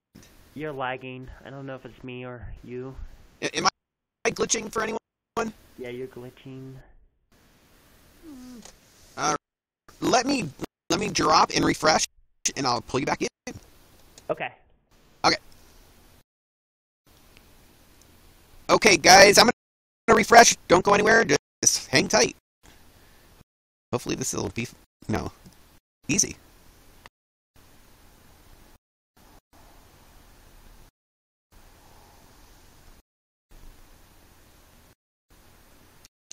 You're lagging. I don't know if it's me or you. Am I glitching for anyone? Yeah, you're glitching. Let me drop and refresh, and I'll pull you back in. Okay. Okay, guys, I'm gonna refresh. Don't go anywhere. Just hang tight. Hopefully, this will be easy.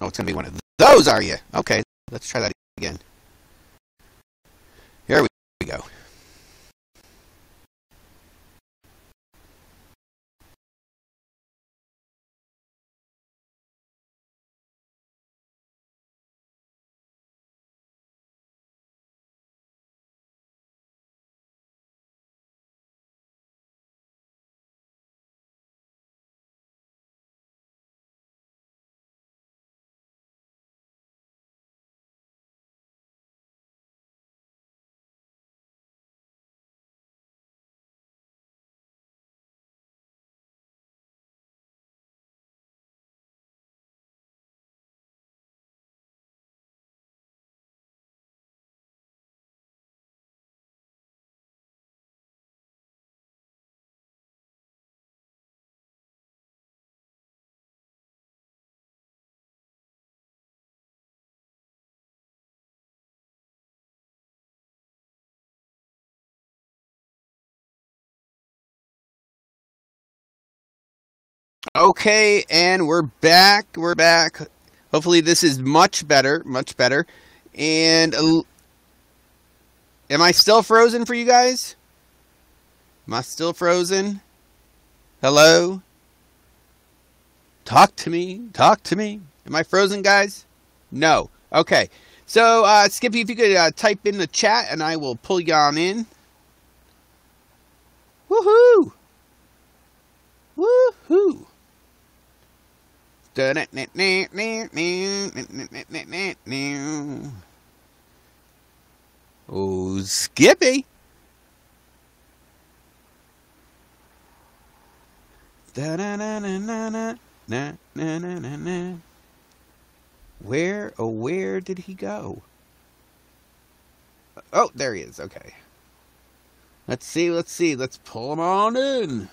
Oh, it's gonna be one of those, are you? Okay, let's try that again. Here we go. Okay, and we're back. Hopefully this is much better. And am I still frozen for you guys? Am I still frozen? Hello? Talk to me. Am I frozen, guys? No. Okay. So, Skippy, if you could type in the chat, and I will pull you on in. Woohoo! Oh, Skippy! Where did he go? Oh, there he is. Okay. Let's see. Let's pull him on in.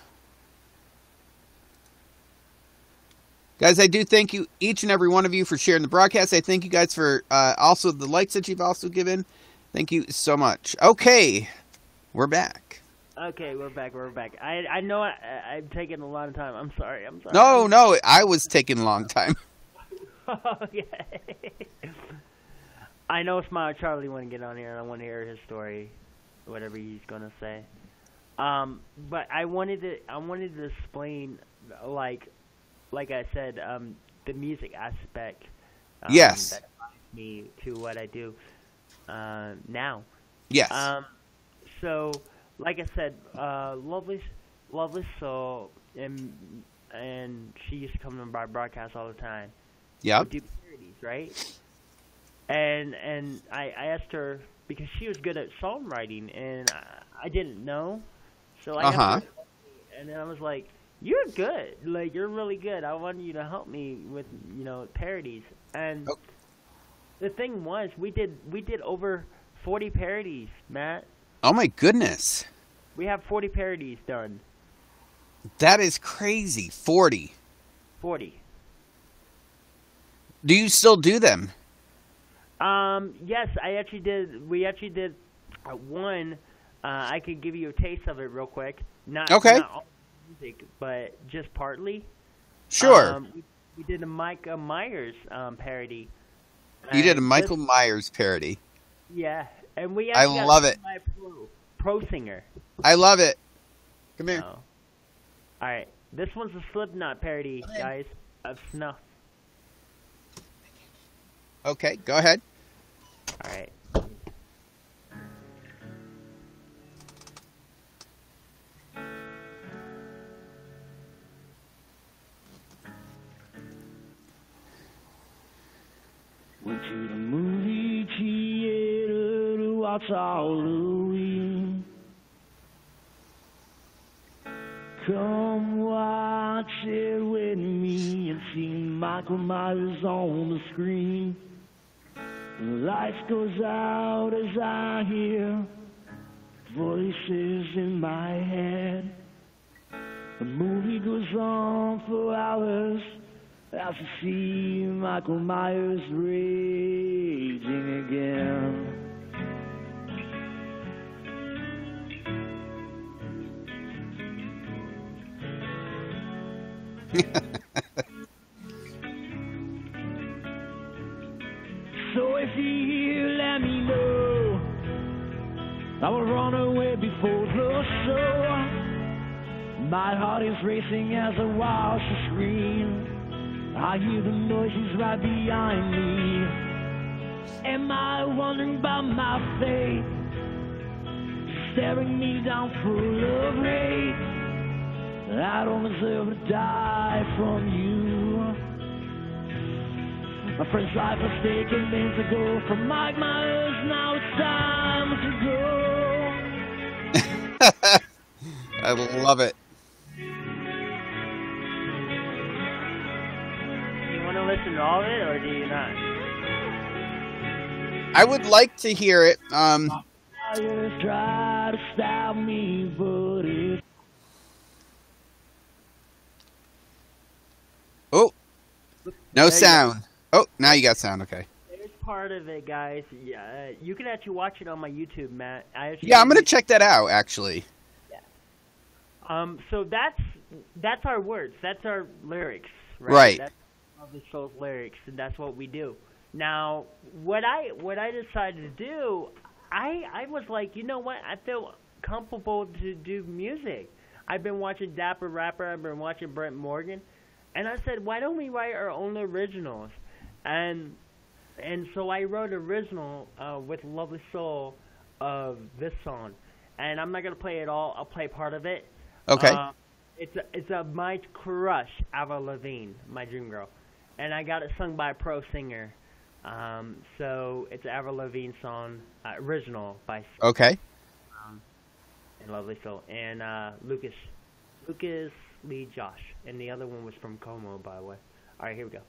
Guys, I do thank you, each and every one of you, for sharing the broadcast. I thank you guys for also the likes that you've also given. Thank you so much. Okay, we're back. Okay, we're back. I know I'm taking a lot of time. I'm sorry. No, I was taking a long time. Okay. I know Smilin Charlie want to get on here, and I want to hear his story, whatever he's gonna say. But I wanted to explain, like I said, the music aspect. Yes. That applies me to what I do now. Yes. So, like I said, lovely soul, and she used to come to my broadcast all the time. Yep. Do parodies, right? And I asked her, because she was good at songwriting, and I didn't know, so I asked her, and then I was like, "You're good, like you're really good. I want you to help me with parodies." And the thing was, we did over 40 parodies, Matt. Oh my goodness. We have 40 parodies done. That is crazy. 40. 40. Do you still do them? Yes, we actually did one. I could give you a taste of it real quick. Not all music, but just partly. Sure. We did a Micah Myers parody. You did a Michael Myers parody. Yeah, and we I love it. By pro singer. I love it. Come here. Oh. All right, this one's a Slipknot parody, guys, of Snuff. Okay, go ahead. All right. Went to the movie theater to watch Halloween. Come watch it with me and see Michael Myers on the screen. The lights goes out as I hear voices in my head. The movie goes on for hours as I see Michael Myers raging again. So if you're here, let me know. I will run away before the show. My heart is racing as I watch the screen. I hear the noises right behind me. Am I wondering about my fate? Staring me down full of hate. I don't deserve to die from you. My friend's life was taken minutes ago from Mike Myers. Now it's time to go. I love it. Listen to all of it, or do you not? I would like to hear it. Try to stop me, but Oh, no sound. Oh, now you got sound. Okay. There's part of it, guys. Yeah, you can actually watch it on my YouTube, Matt. Yeah, I'm gonna check that out. Actually. Yeah. So that's our words. That's our lyrics. Right. That's the soul's lyrics, and that's what we do. Now, what I decided to do, I was like, you know what? I feel comfortable to do music. I've been watching Dapper Rapper. I've been watching Brent Morgan, and I said, why don't we write our own originals? And so I wrote an original with Lovely Soul of this song, and I'm not gonna play it all. I'll play part of it. Okay. It's a my crush, Avril Lavigne, my dream girl. And I got it sung by a pro singer. So it's an Avril Lavigne song, original by Okay. And Lovely Soul. And Lucas Lee Josh. And the other one was from Como, by the way. All right, here we go.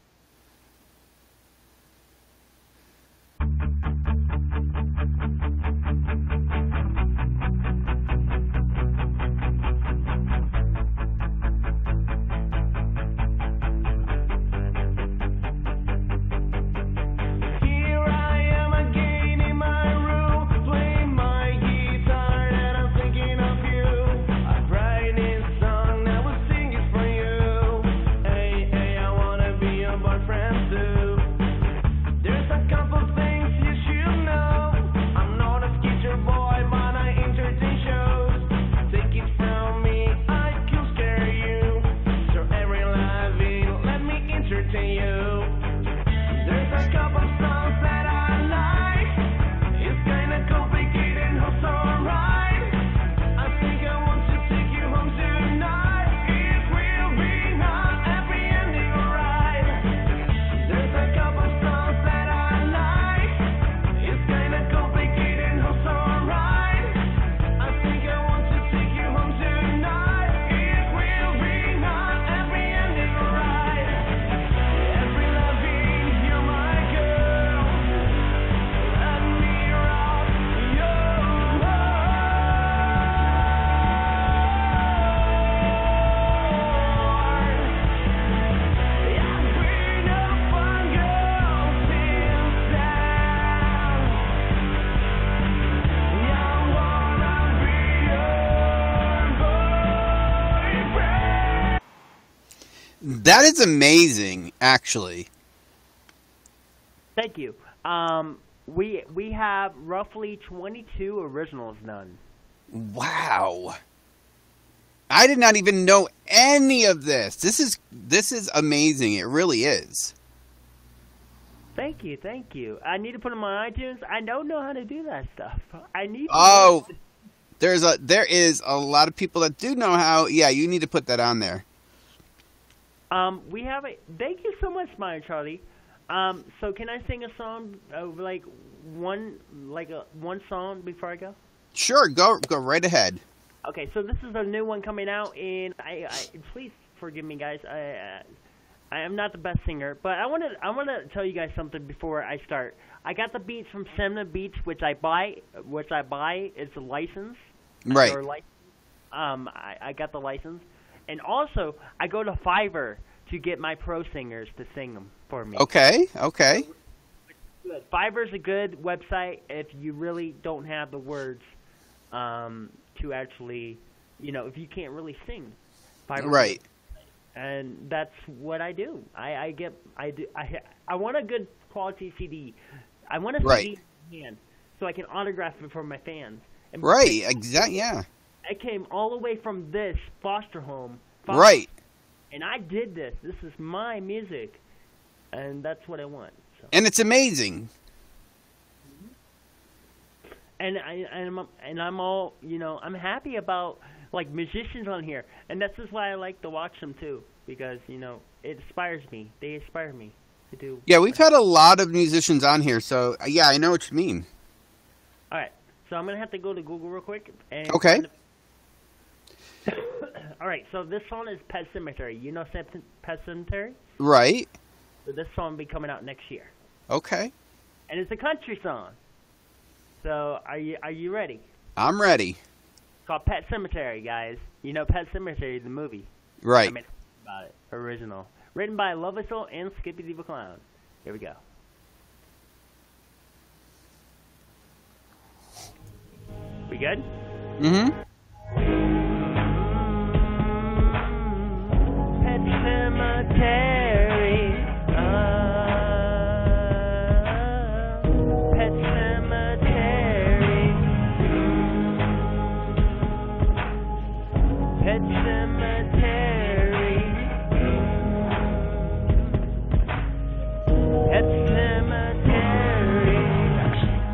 That is amazing, actually. Thank you. We have roughly 22 originals done. Wow. I did not even know any of this. This is amazing. It really is. Thank you. I need to put them on iTunes. I don't know how to do that stuff. I need to there is a lot of people that do know how. Yeah, you need to put that on there. We have thank you so much, Smilin Charlie. So can I sing a song, one song before I go? Sure, go right ahead. Okay, so this is a new one coming out, and I please forgive me, guys. I am not the best singer, but I want to tell you guys something before I start. I got the beats from Semna Beats, which I buy. It's a license. Right. I got the license, and also I go to Fiverr to get my pro singers to sing them for me. Okay. Fiverr's a good website if you really don't have the words to actually, if you can't really sing. Fiverr. Right. And that's what I do. I want a good quality CD. I want a CD in hand so I can autograph it for my fans. And right. Exactly. Yeah. I came all the way from this foster home. Right. And I did this. This is my music, and that's what I want. So. And it's amazing. And I'm all, I'm happy about musicians on here, and that's just why I like to watch them too, because it inspires me. They inspire me to do. Yeah, we've had a lot of musicians on here, so yeah, I know what you mean. All right, so I'm gonna have to go to Google real quick. And okay. All right, so this song is Pet Sematary. You know Pet Sematary? Right. So this song will be coming out next year. Okay. And it's a country song. So are you ready? I'm ready. It's called Pet Sematary, guys. You know Pet Sematary, the movie. Right. I mean, about it. Original. Written by Love Whistle and Skippy the Clown. Here we go. We good? Mm-hmm. Pet Sematary. Pet Sematary. Pet Sematary. Pet Sematary.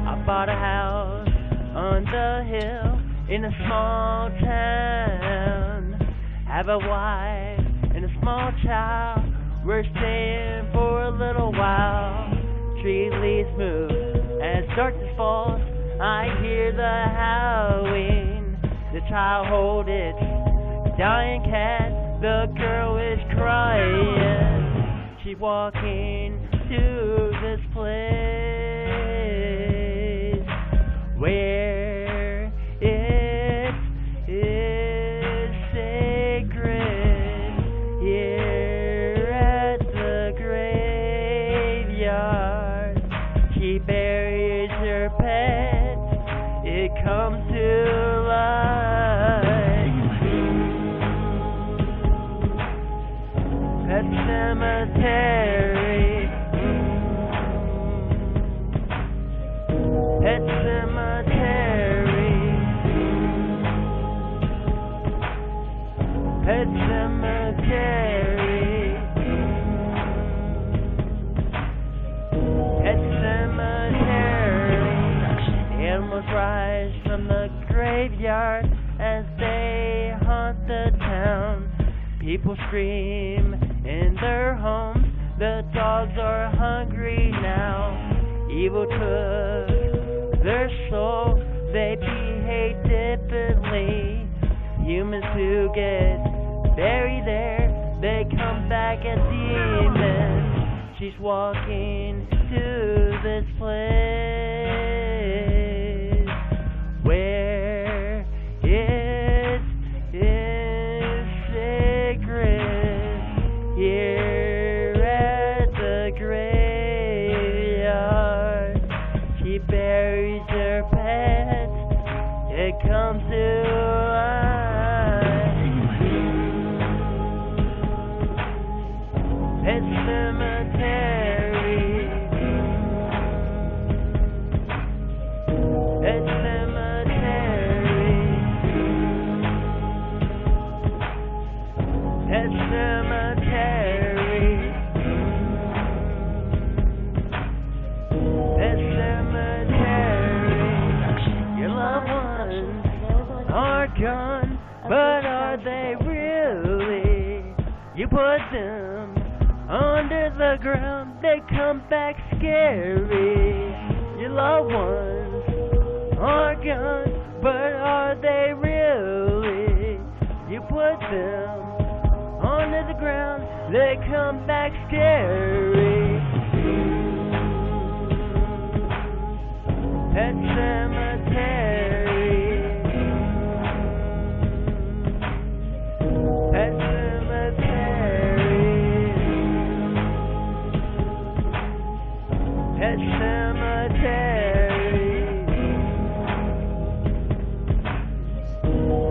I bought a house on the hill in a small town. Have a wife and a small child. We're staying for a little while. Tree leaves move as darkness falls. I hear the howling. The child holds its dying cat. The girl is crying. She's walking to this place where it is sacred. Here at the graveyard, she buries her pet. It comes to life. Pet Sematary. Pet Sematary. Pet Sematary. Pet Sematary. Animals rise from the graveyard as they haunt the town. People scream in their homes. The dogs are hungry now. Evil took their soul. They behave differently. Humans who get buried there, they come back as demons. She's walking to this place where it is sacred. Here at the graveyard, she buries her pet. It comes to life. Pet Sematary. Pet Sematary. Pet Sematary. Pet Sematary. Your loved ones are gone, but are they really? You put them Under the ground, they come back scary. Your loved ones are gone, but are they really? You put them under the ground, they come back scary. Pet Sematary. Pet Sematary. Pet Sematary.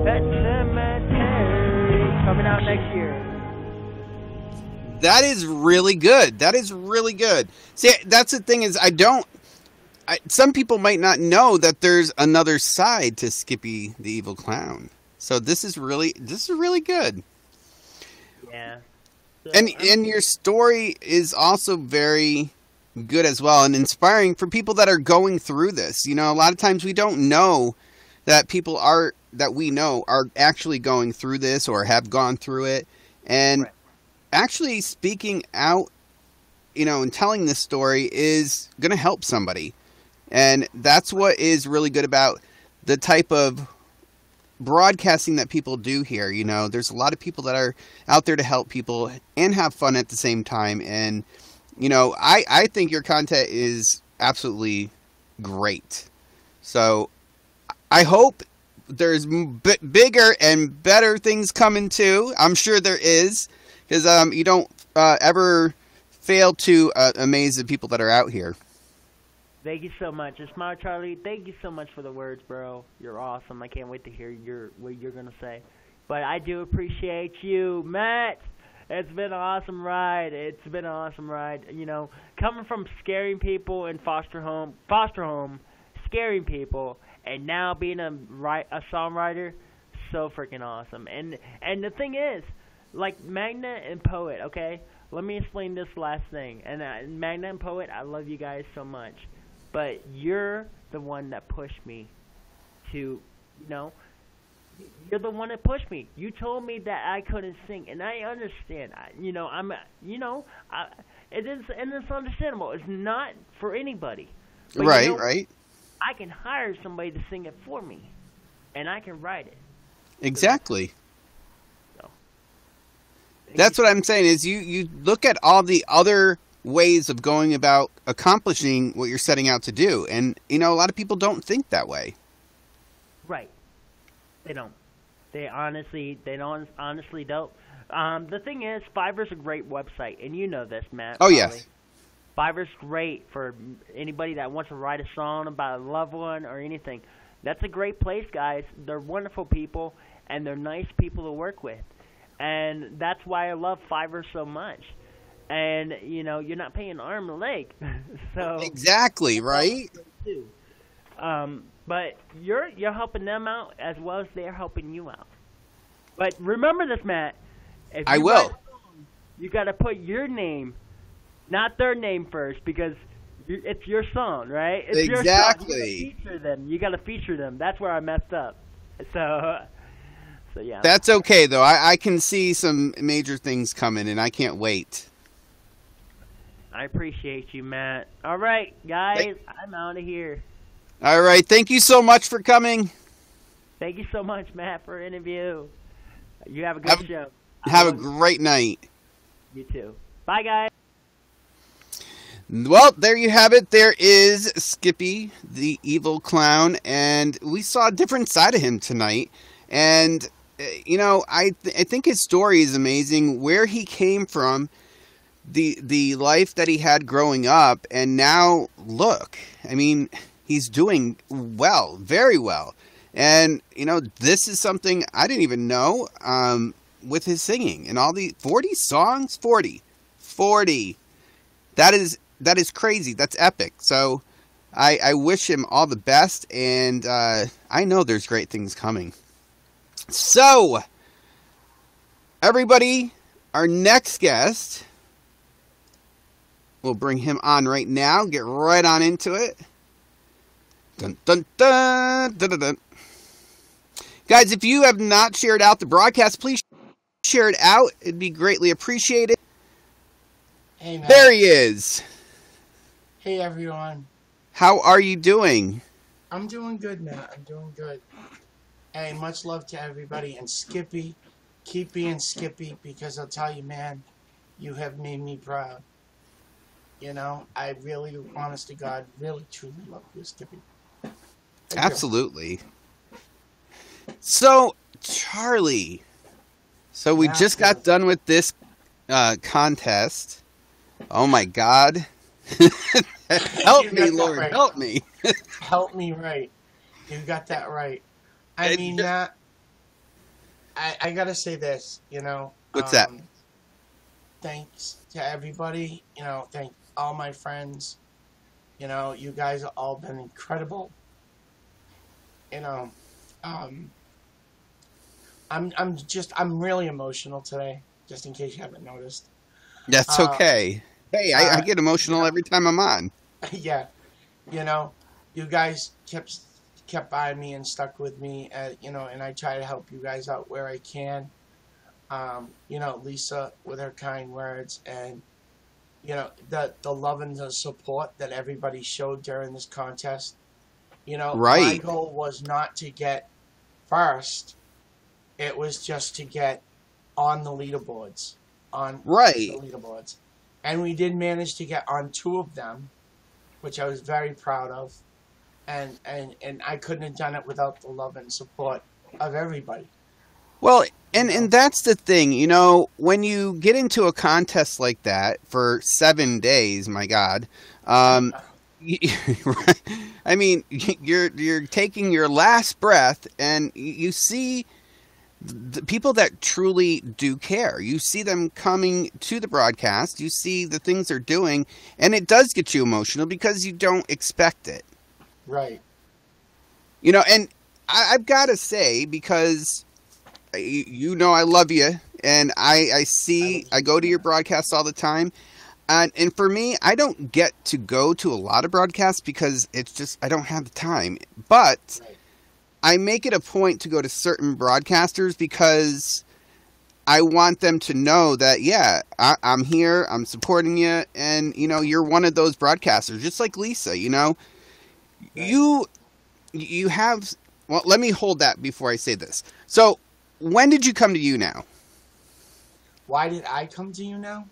Pet Sematary. Coming out next year. That is really good. That is really good. See, that's the thing is some people might not know that there's another side to Skippy the Evil Clown. So this is really good. Yeah. So, And your story is also very good as well and inspiring for people that are going through this. You know, a lot of times we don't know that people that we know are actually going through this or have gone through it. And right. Actually speaking out, you know, and telling this story is going to help somebody. And that's what is really good about the type of broadcasting that people do here. You know, there's a lot of people that are out there to help people and have fun at the same time. And, you know, I think your content is absolutely great. So I hope there's bigger and better things coming too. I'm sure there is, because you don't ever fail to amaze the people that are out here. Thank you so much. Smilin Charlie, thank you so much for the words, bro. You're awesome. I can't wait to hear what you're going to say. But I do appreciate you, Matt. It's been an awesome ride. You know, coming from scaring people in foster home, scaring people, and now being a songwriter, so freaking awesome. And the thing is, like Magna and Poet, okay? Let me explain this last thing. And Magna and Poet, I love you guys so much. But you're the one that pushed me to, you know, you're the one that pushed me. You told me that I couldn't sing, and I understand. It's understandable. It's not for anybody. But right, you know, right. I can hire somebody to sing it for me, and I can write it. Exactly. So, that's what I'm saying is you look at all the other ways of going about accomplishing what you're setting out to do. And, you know, a lot of people don't think that way. Right. They don't. They honestly don't. The thing is, Fiverr's a great website, and you know this, Matt. Oh, probably. yes. Fiverr's great for anybody that wants to write a song about a loved one or anything. That's a great place, guys. They're wonderful people, and they're nice people to work with. And that's why I love Fiverr so much. And, you know, you're not paying arm and leg. So exactly, right? But you're helping them out as well as they're helping you out. But remember this, Matt. If I you will. write a song, you got to put your name, not their name first, because it's your song, right? It's exactly. your song. You got to feature them. That's where I messed up. So yeah. That's okay, though. I can see some major things coming, and I can't wait. I appreciate you, Matt. All right, guys, I'm out of here. All right, thank you so much for coming. Thank you so much, Matt, for the interview. You have a good show. Have a great night. You too. Bye, guys. Well, there you have it. There is Skippy, the evil clown, and we saw a different side of him tonight. And, you know, I think his story is amazing, where he came from, the life that he had growing up, and now look, I mean, he's doing well, very well. And, you know, this is something I didn't even know with his singing and all the 40 songs, 40. That is crazy. That's epic. So I wish him all the best, and I know there's great things coming. So, everybody, our next guest, we'll bring him on right now. Get right on into it. Dun, dun, dun, dun, dun, dun. Guys, if you have not shared out the broadcast, please share it out. It'd be greatly appreciated. Hey, Matt. There he is. Hey, everyone. How are you doing? I'm doing good, Matt. I'm doing good. Hey, much love to everybody. And Skippy, keep being Skippy, because I'll tell you, man, you have made me proud. You know, I really, honest to God, really, truly love you, Skippy. Absolutely. So, Charlie, we just got done with this contest. Oh, my God. Help me, Lord. Right. Help me. Help me right. You got that right. I mean, Matt, I got to say this, you know. What's that? Thanks to everybody. You know, thank all my friends. You know, you guys have all been incredible. You know, I'm really emotional today, just in case you haven't noticed. That's okay. Hey, I get emotional every time I'm on. Yeah, you know, you guys kept by me and stuck with me, you know, and I try to help you guys out where I can. You know, Lisa with her kind words, and you know the love and the support that everybody showed during this contest. You know, my goal was not to get first; it was just to get on the leaderboards, the leaderboards, and we did manage to get on 2 of them, which I was very proud of, and I couldn't have done it without the love and support of everybody. Well, and that's the thing, you know, when you get into a contest like that for 7 days, my God, I mean, you're taking your last breath, and you see the people that truly do care. You see them coming to the broadcast. You see the things they're doing, and it does get you emotional because you don't expect it. Right. You know, and I've got to say, because you know I love you, and I go to your broadcasts all the time, and for me, I don't get to go to a lot of broadcasts because it's just I don't have the time. But I make it a point to go to certain broadcasters because I want them to know that, yeah, I'm here, I'm supporting you, and, you know, you're one of those broadcasters, just like Lisa, you know. Right. You have... Well, let me hold that before I say this. So, when did you come to YouNow? Why did I come to YouNow?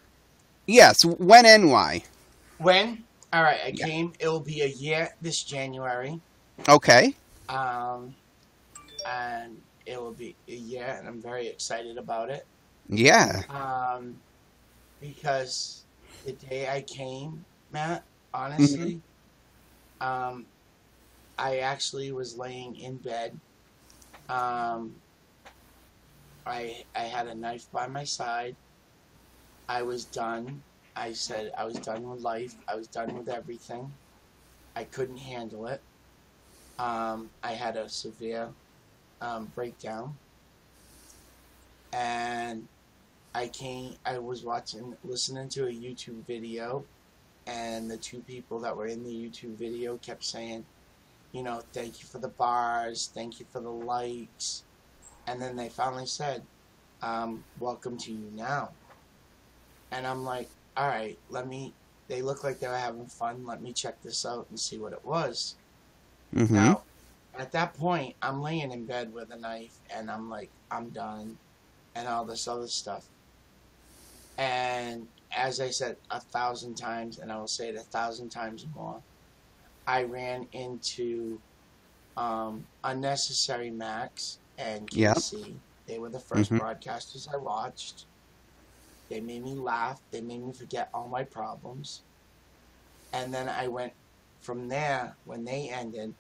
Yes, when and why? When? All right, I came. It will be a year this January. Okay. And it will be a year, and I'm very excited about it. Yeah. Because the day I came, Matt, honestly, I actually was laying in bed. I had a knife by my side. I was done. I said I was done with life. I was done with everything. I couldn't handle it. I had a severe breakdown, and I was listening to a YouTube video, and the 2 people that were in the YouTube video kept saying, you know, thank you for the bars, thank you for the likes, and then they finally said, welcome to YouNow. And I'm like, all right, they look like they were having fun, let me check this out and see what it was. Now, at that point, I'm laying in bed with a knife, and I'm like, I'm done, and all this other stuff. And as I said 1,000 times, and I will say it 1,000 times more, I ran into Unnecessary Max and Casey. They were the first broadcasters I watched. They made me laugh. They made me forget all my problems. And then I went from there, when they ended,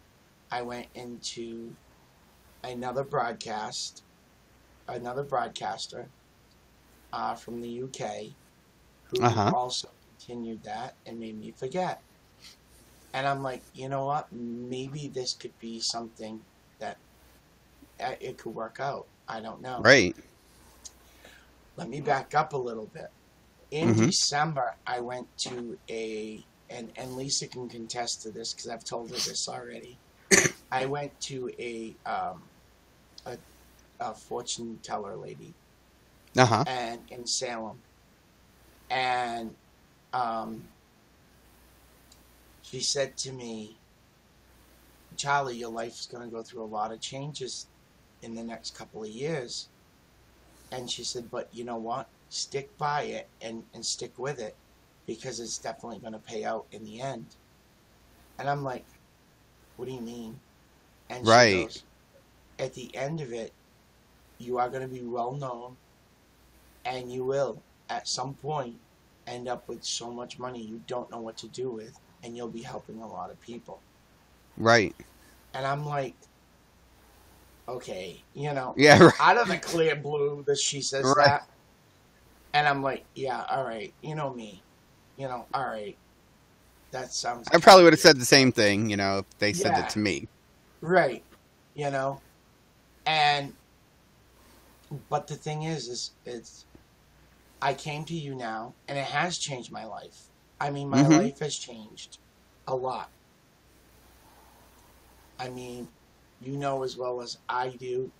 I went into another broadcaster from the UK who also continued that and made me forget. And I'm like, you know what? Maybe this could be something that it could work out. I don't know. Right. Let me back up a little bit. In December, I went to and Lisa can contest to this because I've told her this already. I went to a fortune teller lady, and in Salem, and um, she said to me, Charlie, your life's going to go through a lot of changes in the next couple of years. And she said, but you know what? Stick by it and stick with it, because it's definitely going to pay out in the end. And I'm like, what do you mean? And she Right. goes, at the end of it, you are going to be well known, and you will, at some point, end up with so much money you don't know what to do with, and you'll be helping a lot of people. Right. And I'm like, okay, you know, Yeah. Right. out of the clear blue that she says Right. that. And I'm like, yeah, all right, you know me, you know, all right. That sounds I probably would have said the same thing, you know, if they said Yeah. it to me. right, you know. And but the thing is it's I came to you now, and it has changed my life. I mean, my life has changed a lot. I mean, you know as well as I do,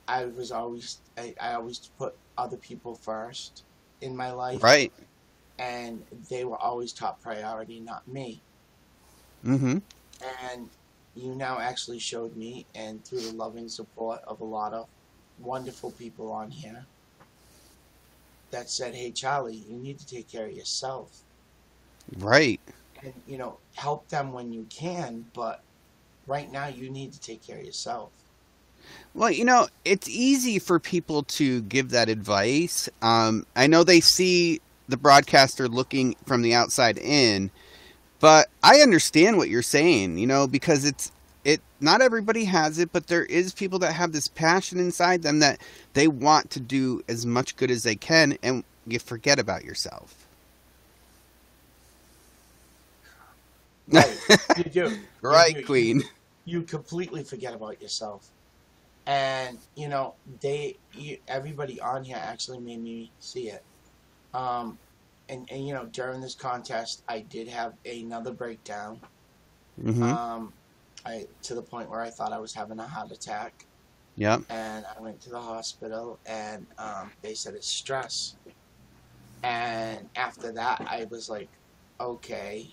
I always put other people first in my life, Right. and they were always top priority, not me. Mm-hmm. And you now actually showed me, and through the loving support of a lot of wonderful people on here, that said, hey, Charlie, you need to take care of yourself. Right. And, you know, help them when you can, but right now you need to take care of yourself. Well, you know, it's easy for people to give that advice. I know they see the broadcaster looking from the outside in, but I understand what you're saying, you know, because not everybody has it, but there is people that have this passion inside them that they want to do as much good as they can, and you forget about yourself. Right, you do. Right, You do. Queen. You completely forget about yourself. And, you know, everybody on here actually made me see it. And you know, during this contest, I did have another breakdown. Mm-hmm. To the point where I thought I was having a heart attack. Yep. And I went to the hospital, and they said it's stress. And after that, I was like, okay.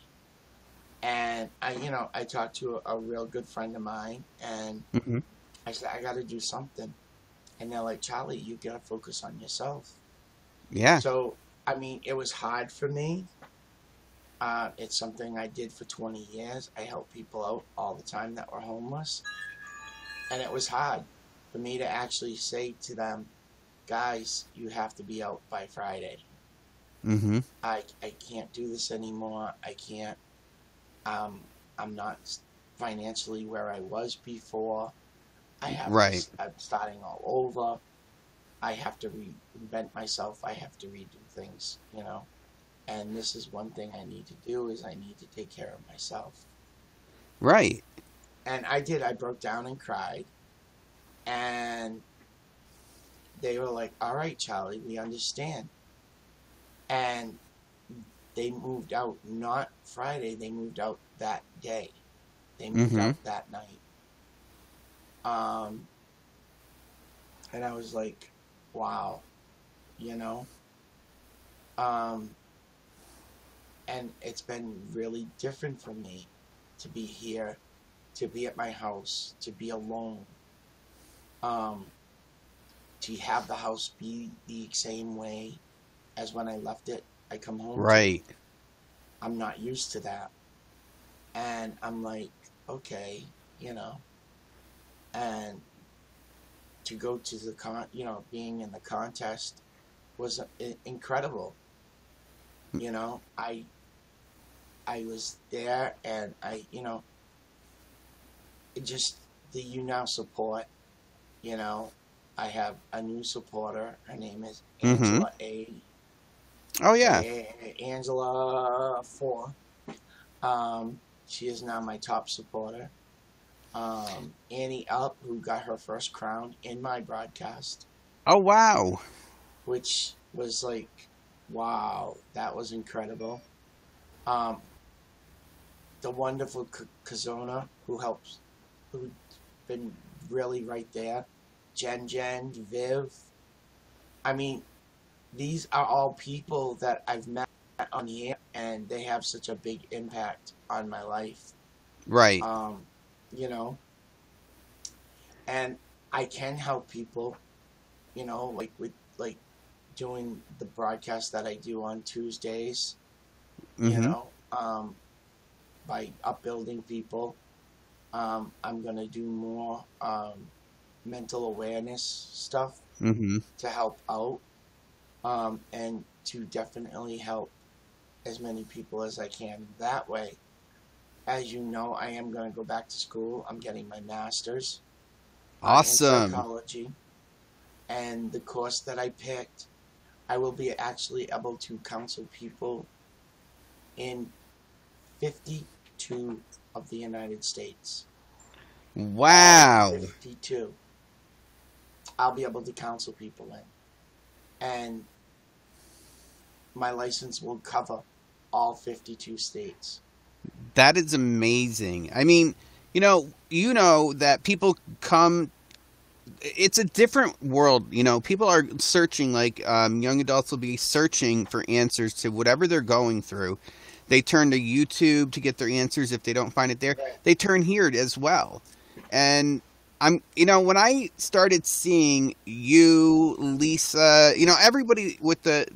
And I talked to a real good friend of mine, and Mm-hmm. I said, I got to do something. And they're like, Charlie, you got to focus on yourself. Yeah. So, I mean, it was hard for me. It's something I did for 20 years. I helped people out all the time that were homeless. And it was hard for me to actually say to them, guys, you have to be out by Friday. Mm-hmm. I can't do this anymore. I can't. I'm not financially where I was before. Right. I'm starting all over. I have to reinvent myself. I have to redo things, you know. And this is one thing I need to do, is I need to take care of myself. Right. And I did. I broke down and cried. And they were like, all right, Charlie, we understand. And they moved out, not Friday, they moved out that day. They moved out that night. And I was like, wow, you know? And it's been really different for me to be here, to be at my house, to be alone, to have the house be the same way as when I left it. I come home. Right. I'm not used to that. And I'm like, okay, you know. And to go to the being in the contest was incredible. You know, I was there, and just the YouNow support, you know. I have a new supporter. Her name is Angela A. Oh, yeah. Angela 4. She is now my top supporter. Annie Up, who got her first crown in my broadcast. Oh, wow. Which was like, wow, that was incredible. The wonderful Kazona, who's been really right there. Jen, Viv. I mean, these are all people that I've met on the air, and they have such a big impact on my life. Right. You know, and I can help people, you know, like with like doing the broadcast that I do on Tuesdays, you Mm-hmm. know, by upbuilding people. I'm gonna do more mental awareness stuff Mm-hmm. to help out, and to definitely help as many people as I can that way. As you know, I am going to go back to school. I'm getting my master's in Awesome. psychology, and the course that I picked, I will be actually able to counsel people in 52 of the United States. All Wow. 52. I'll be able to counsel people in. And my license will cover all 52 states. That is amazing. I mean, you know that people come. It's a different world. People are searching. Like young adults will be searching for answers to whatever they're going through. They turn to YouTube to get their answers. If they don't find it there, Right. they turn here as well. And when I started seeing you, Lisa, everybody with the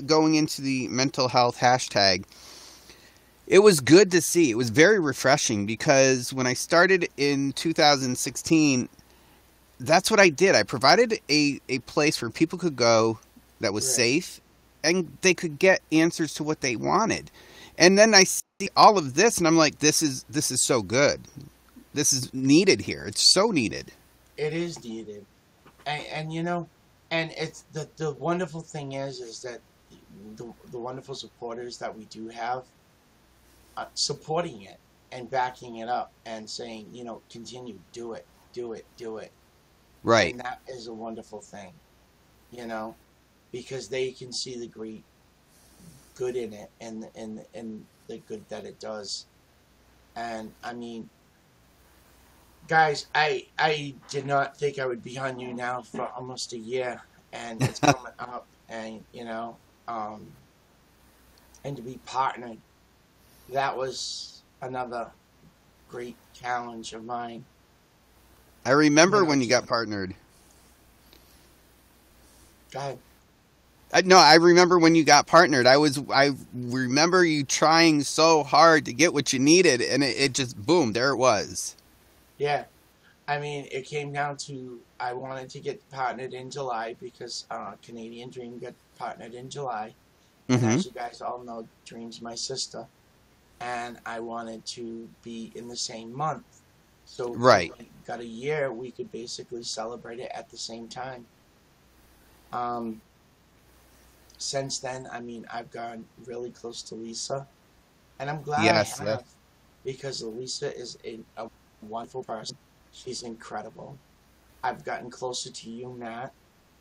going into the mental health hashtag, it was good to see. It was very refreshing because when I started in 2016, that's what I did. I provided a place where people could go that was Right. safe and they could get answers to what they wanted. And then I see all of this and I'm like, this is so good. This is needed here. It's so needed. It is needed. And you know, and it's the wonderful thing is that the wonderful supporters that we do have, supporting it and backing it up and saying, continue, do it, do it, do it. Right. And that is a wonderful thing, you know, because they can see the great good in it and the good that it does. And I mean, guys, I did not think I would be on you now for almost a year, and it's coming up, and and to be partnered, that was another great challenge of mine. I remember when you To got partnered. go ahead. No, I remember when you got partnered. I remember you trying so hard to get what you needed, and it just boom, there it was. Yeah, I mean, it came down to I wanted to get partnered in July because Canadian Dream got partnered in July, and Mm-hmm. as you guys all know, Dream's my sister, and I wanted to be in the same month. So Right. we got a year, we could basically celebrate it at the same time. Um, since then, I mean, I've gotten really close to Lisa, and I'm glad I Yes. Yes. have because Lisa is a wonderful person. She's incredible. I've gotten closer to you, Matt,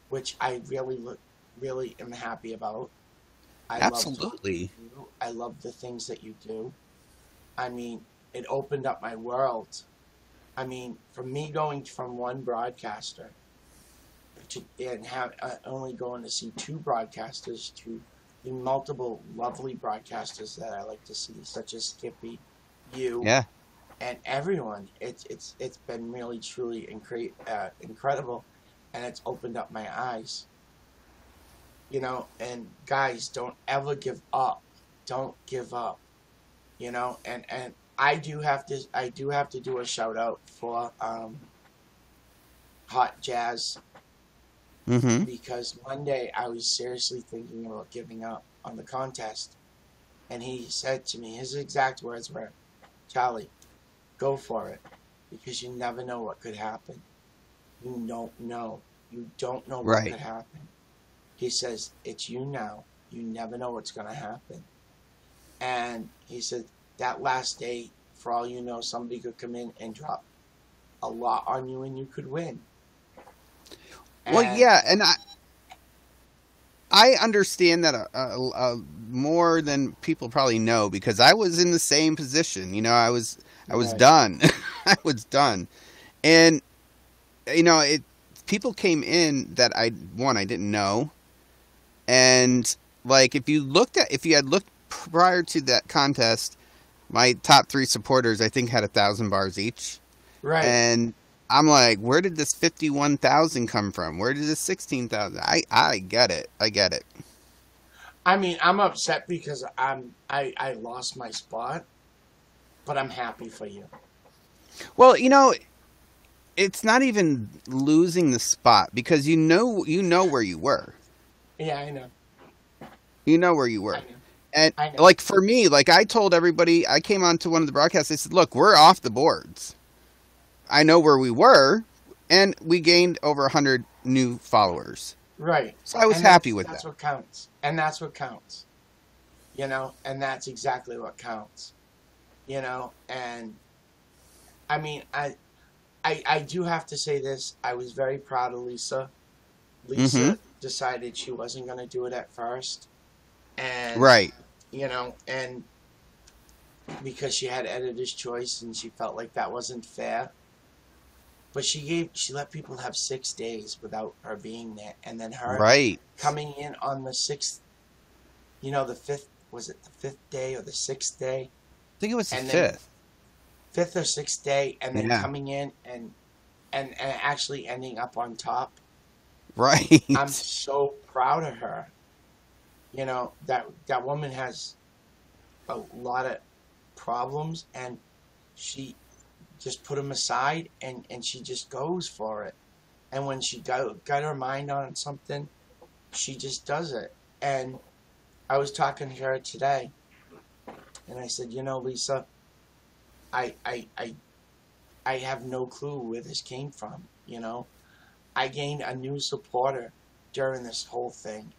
which I really am happy about. I love talking Absolutely. to you. I love the things that you do. I mean, it opened up my world. I mean, from me going from one broadcaster to and have only going to see two broadcasters to the multiple lovely broadcasters that I like to see, such as Skippy, you, Yeah. and everyone. It's been really truly incredible, and it's opened up my eyes. And guys, don't ever give up. Don't give up. And I do have to do a shout out for Hot Jazz Mm-hmm. because Monday I was seriously thinking about giving up on the contest, and he said to me, his exact words were, "Charlie, go for it, because you never know what could happen. You don't know. You don't know what Right. could happen." He says, "It's you now. You never know what's going to happen." And he said, that last day, for all you know, somebody could come in and drop a lot on you and you could win. Well, And yeah, and I understand that more than people probably know because I was in the same position. I was right, done. I was done, and it people came in that I didn't know, and like if you had looked prior to that contest, my top 3 supporters I think had 1,000 bars each. Right. And I'm like, where did this 51,000 come from? Where did this 16,000? I get it. I get it. I mean, I'm upset because I lost my spot, but I'm happy for you. Well, it's not even losing the spot because you know where you were. Yeah, I know. You know where you were. I know. And I know. like for me, like I told everybody, I came on to one of the broadcasts, I said, look, we're off the boards. I know where we were, and we gained over 100 new followers. Right. So I was happy with that. That's what counts. And that's what counts. And that's exactly what counts. And I mean, I do have to say this. I was very proud of Lisa. Lisa decided she wasn't going to do it at first. And, right. And because she had editor's choice and she felt like that wasn't fair. But she let people have 6 days without her being there. And then her coming in on the 6th, the 5th, was it the 5th day or the 6th day? I think it was the 5th. 5th or 6th day, and then coming in and actually ending up on top. Right. I'm so proud of her. That woman has a lot of problems, and she just put them aside, and she just goes for it. And when she got her mind on something, she just does it. And I was talking to her today, and I said, Lisa, I have no clue where this came from. I gained a new supporter during this whole thing.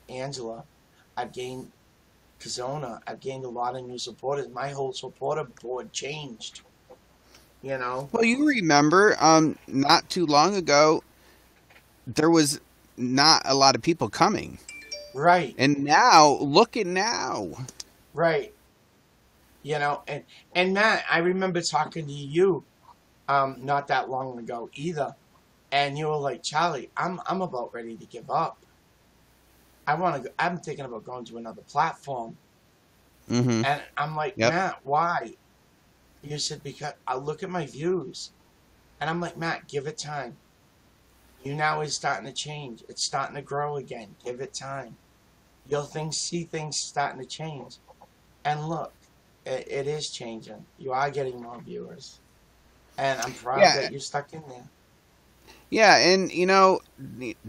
Angela, I've gained Kazona. I've gained a lot of new supporters. My whole supporter board changed. Well, you remember, not too long ago, there was not a lot of people coming. Right. And now, look at now. Right. And Matt, I remember talking to you, not that long ago either, and you were like, Charlie, I'm about ready to give up. I'm thinking about going to another platform. And I'm like, Matt, why? You said, because I look at my views. And I'm like, Matt, give it time. YouNow is starting to change. It's starting to grow again. Give it time. You'll see things starting to change. And look, it is changing. You are getting more viewers. And I'm proud that you're stuck in there. Yeah, and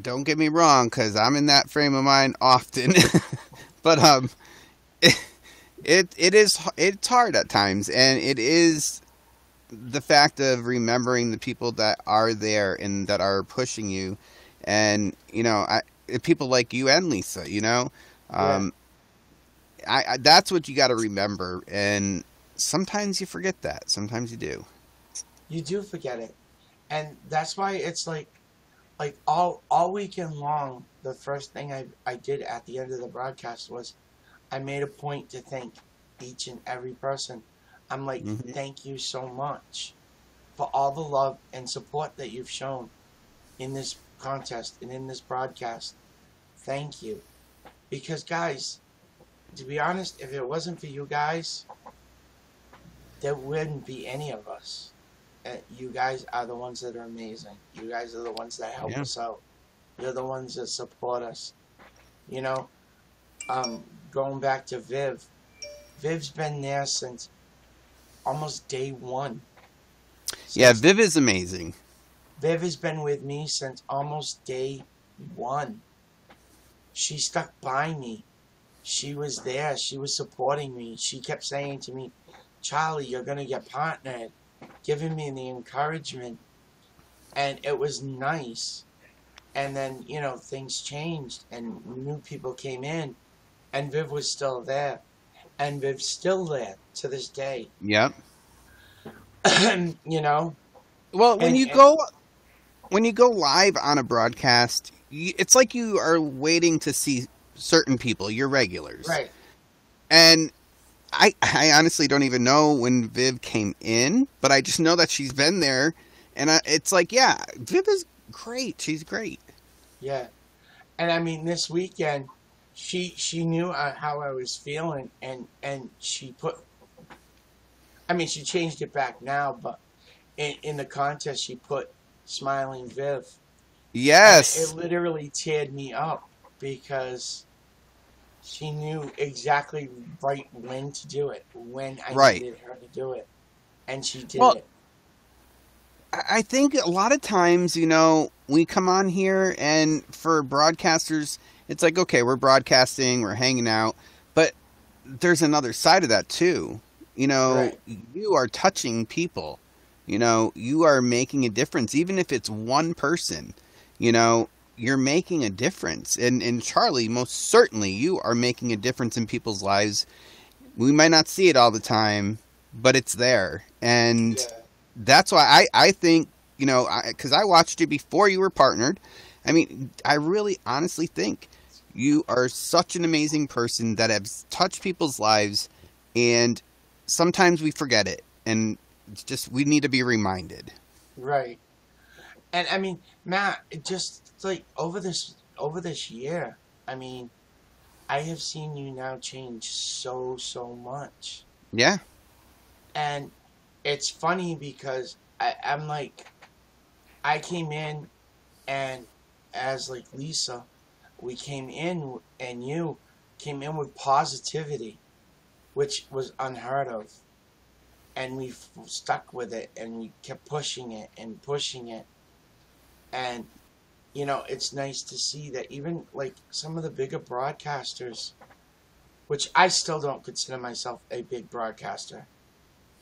don't get me wrong, because I'm in that frame of mind often. But it's hard at times, and it is the fact of remembering the people that are there and that are pushing you, and people like you and Lisa. That's what you got to remember, and sometimes you forget that. Sometimes you do. You do forget it. And that's why it's like all weekend long, the first thing I did at the end of the broadcast was I made a point to thank each and every person. I'm like, thank you so much for all the love and support that you've shown in this contest and in this broadcast. Thank you. Because, guys, to be honest, if it wasn't for you guys, there wouldn't be any of us. You guys are the ones that are amazing. You guys are the ones that help us out. You're the ones that support us. Going back to Viv. Viv's been there since almost day one. Yeah, Viv is amazing. Viv has been with me since almost day one. She stuck by me. She was there. She was supporting me. She kept saying to me, Charlie, you're going to get partnered. Giving me the encouragement. And it was nice. And then, things changed and new people came in. And Viv was still there. And Viv's still there to this day. Yep. Well, when you go live on a broadcast, it's like you are waiting to see certain people, your regulars. Right. And I honestly don't even know when Viv came in, but I just know that she's been there. And it's like, yeah, Viv is great. She's great. Yeah. And I mean, this weekend, she knew how I was feeling, and she put. I mean, she changed it back now, but in the contest, she put Smiling Viv, and it Yes. literally teared me up because she knew exactly right when to do it, when I Right. needed her to do it, and she did Well, it. I think a lot of times, we come on here and for broadcasters, it's like, okay, we're broadcasting, we're hanging out, but there's another side of that too. Right, You are touching people. You are making a difference, even if it's one person. You know, you're making a difference. And Charlie, most certainly, you are making a difference in people's lives. We might not see it all the time, but it's there. And yeah, that's why I think, because I watched you before you were partnered. I mean, I really honestly think you are such an amazing person that has touched people's lives, and sometimes we forget it, and it's just we need to be reminded. right. And I mean, Matt, it just like over this year, I mean, I have seen you now change so much. Yeah. And it's funny because I'm like, I came in, and as like Lisa, we came in, and you came in with positivity, which was unheard of. And we stuck with it, and we kept pushing it and pushing it. And, it's nice to see that even like some of the bigger broadcasters, which I still don't consider myself a big broadcaster,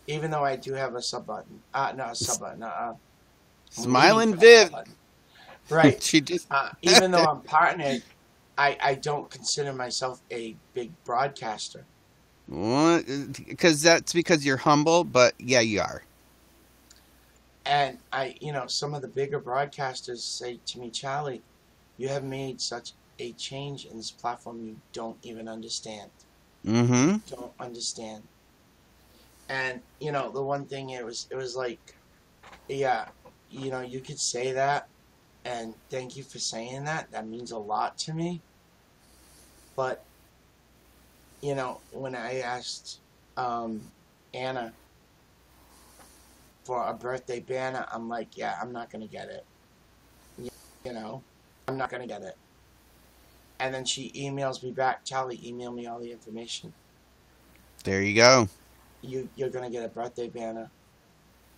even though I do have a sub button. Not a sub button. I'm waiting Smiling for that sub Viv. button. Right. She just. Even though I'm partnered, I don't consider myself a big broadcaster. Because that's because you're humble, but yeah, you are. And some of the bigger broadcasters say to me, Charlie, you have made such a change in this platform you don't even understand. Mm-hmm. Don't understand. And the one thing, it was like, yeah, you could say that, and thank you for saying that. That means a lot to me. But when I asked Anna for a birthday banner, I'm like, yeah, I'm not gonna get it. You know, I'm not gonna get it. And then she emails me back, Charlie, email me all the information. There you go. You're gonna get a birthday banner.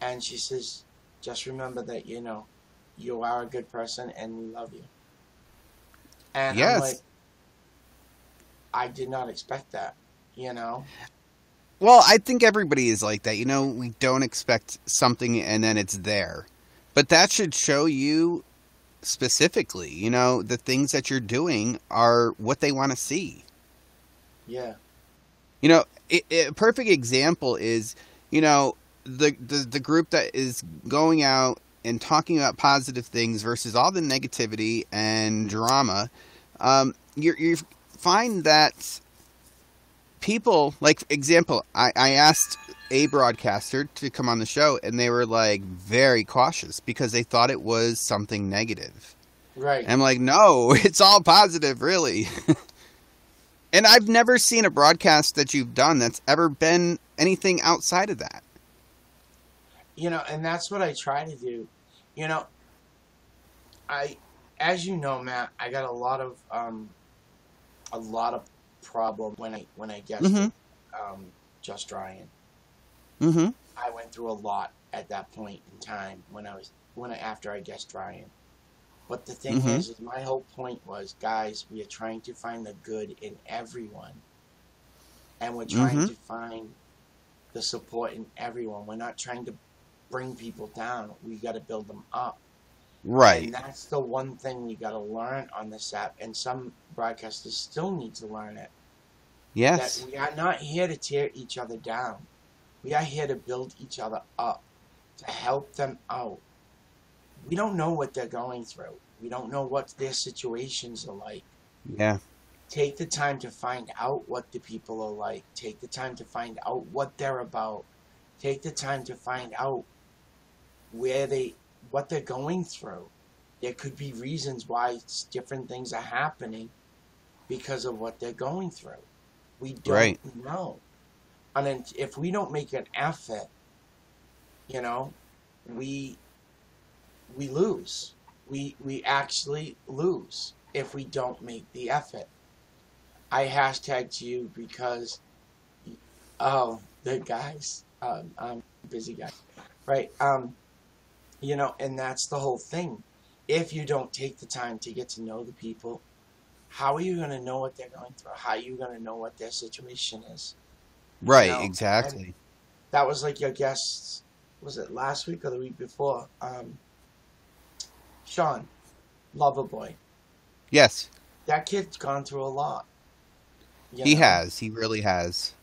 And she says, just remember that you are a good person and we love you. And I'm like, Yes. I did not expect that. Well, I think everybody is like that. We don't expect something and then it's there. But that should show you specifically, the things that you're doing are what they want to see. Yeah. A perfect example is, the group that is going out and talking about positive things versus all the negativity and drama. You find that people, like, example, I asked a broadcaster to come on the show, and they were like very cautious because they thought it was something negative. Right. And I'm like, no, it's all positive, really. And I've never seen a broadcast that you've done that's ever been anything outside of that. And that's what I try to do. I, as you know, Matt, I got a lot of problem when I guested Just Ryan. Mm-hmm. I went through a lot at that point in time after I guessed Ryan. But the thing is my whole point was, guys, we are trying to find the good in everyone. And we're trying to find the support in everyone. We're not trying to bring people down. We got to build them up. Right. And that's the one thing we got to learn on this app. And some broadcasters still need to learn it. Yes. That we are not here to tear each other down. We are here to build each other up, to help them out. We don't know what they're going through. We don't know what their situations are like. Yeah. Take the time to find out what the people are like. Take the time to find out what they're about. Take the time to find out what they're going through. There could be reasons why different things are happening because of what they're going through. We don't know. And if we don't make an effort, you know, we lose. We actually lose if we don't make the effort. I hashtagged you because, oh, the guys, I'm a busy guy, right? You know, and that's the whole thing. If you don't take the time to get to know the people, how are you going to know what they're going through? How are you going to know what their situation is? Right, You know? exactly. And that was like your guest, was it last week or the week before? Sean, Loverboy. Yes. That kid's gone through a lot. He has. He really has.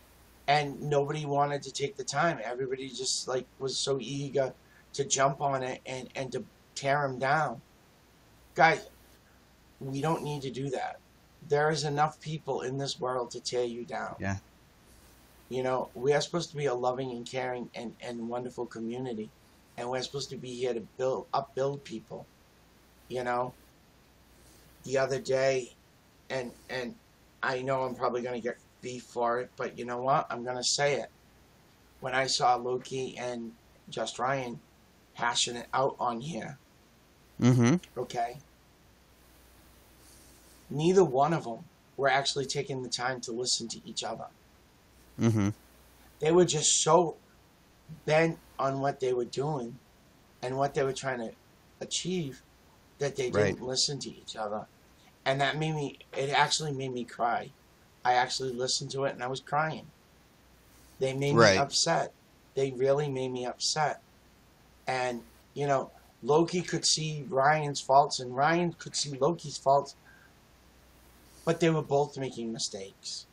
And nobody wanted to take the time. Everybody just like was so eager to jump on it and to tear him down. Guys, we don't need to do that. There is enough people in this world to tear you down. Yeah. You know, we are supposed to be a loving and caring and wonderful community. And we're supposed to be here to upbuild people. You know, the other day, and I know I'm probably going to get beef for it, but you know what? I'm going to say it. When I saw Loki and Just Ryan hashing it out on here, okay, neither one of them were actually taking the time to listen to each other. They were just so bent on what they were doing and what they were trying to achieve that they didn't listen to each other. And that it actually made me cry. I actually listened to it and I was crying. They made me upset. They really made me upset. And, you know, Loki could see Ryan's faults and Ryan could see Loki's faults, but they were both making mistakes.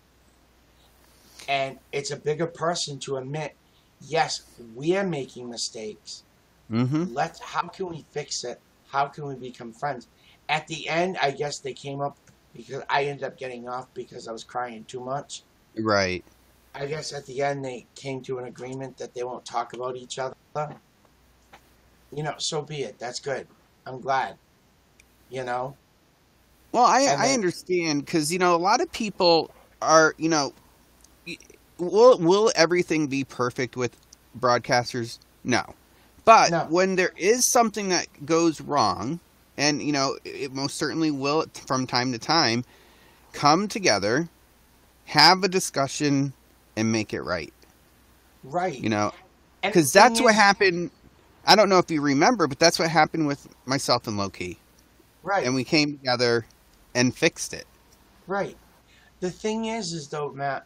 And it's a bigger person to admit, yes, we are making mistakes. How can we fix it? How can we become friends? At the end, I guess they came up, because I ended up getting off because I was crying too much. Right. I guess at the end they came to an agreement that they won't talk about each other. You know, so be it. That's good. I'm glad. You know? Well, I understand, because, you know, a lot of people are, you know, will everything be perfect with broadcasters? No. But when there is something that goes wrong, and, you know, it most certainly will from time to time, come together, have a discussion, and make it right. Right. You know, because that's what happened. I don't know if you remember, but that's what happened with myself and Loki. Right. And we came together and fixed it. Right. The thing is though, Matt,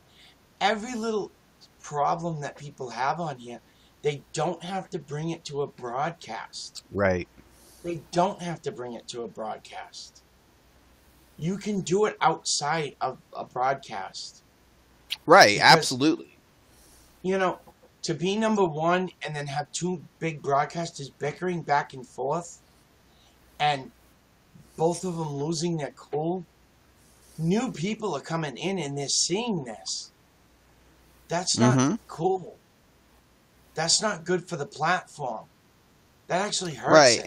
every little problem that people have on here, they don't have to bring it to a broadcast. Right. They don't have to bring it to a broadcast. You can do it outside of a broadcast. Right, because, absolutely. You know, to be number one and then have two big broadcasters bickering back and forth and both of them losing their cool, new people are coming in and they're seeing this. That's not cool. That's not good for the platform. That actually hurts it.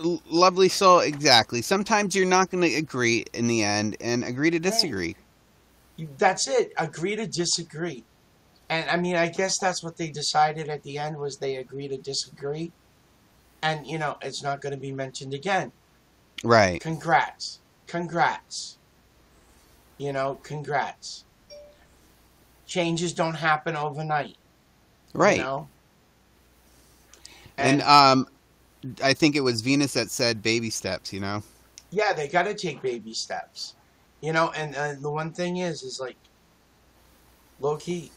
And lovely soul, exactly. Sometimes you're not going to agree in the end and agree to disagree. That's it. Agree to disagree. And I mean, I guess that's what they decided at the end, was they agree to disagree. And, you know, it's not going to be mentioned again. Right. Congrats. Congrats. You know, congrats. Changes don't happen overnight. Right. You know? And I think it was Venus that said baby steps, you know? Yeah, they got to take baby steps. You know, and the one thing is like, Loki,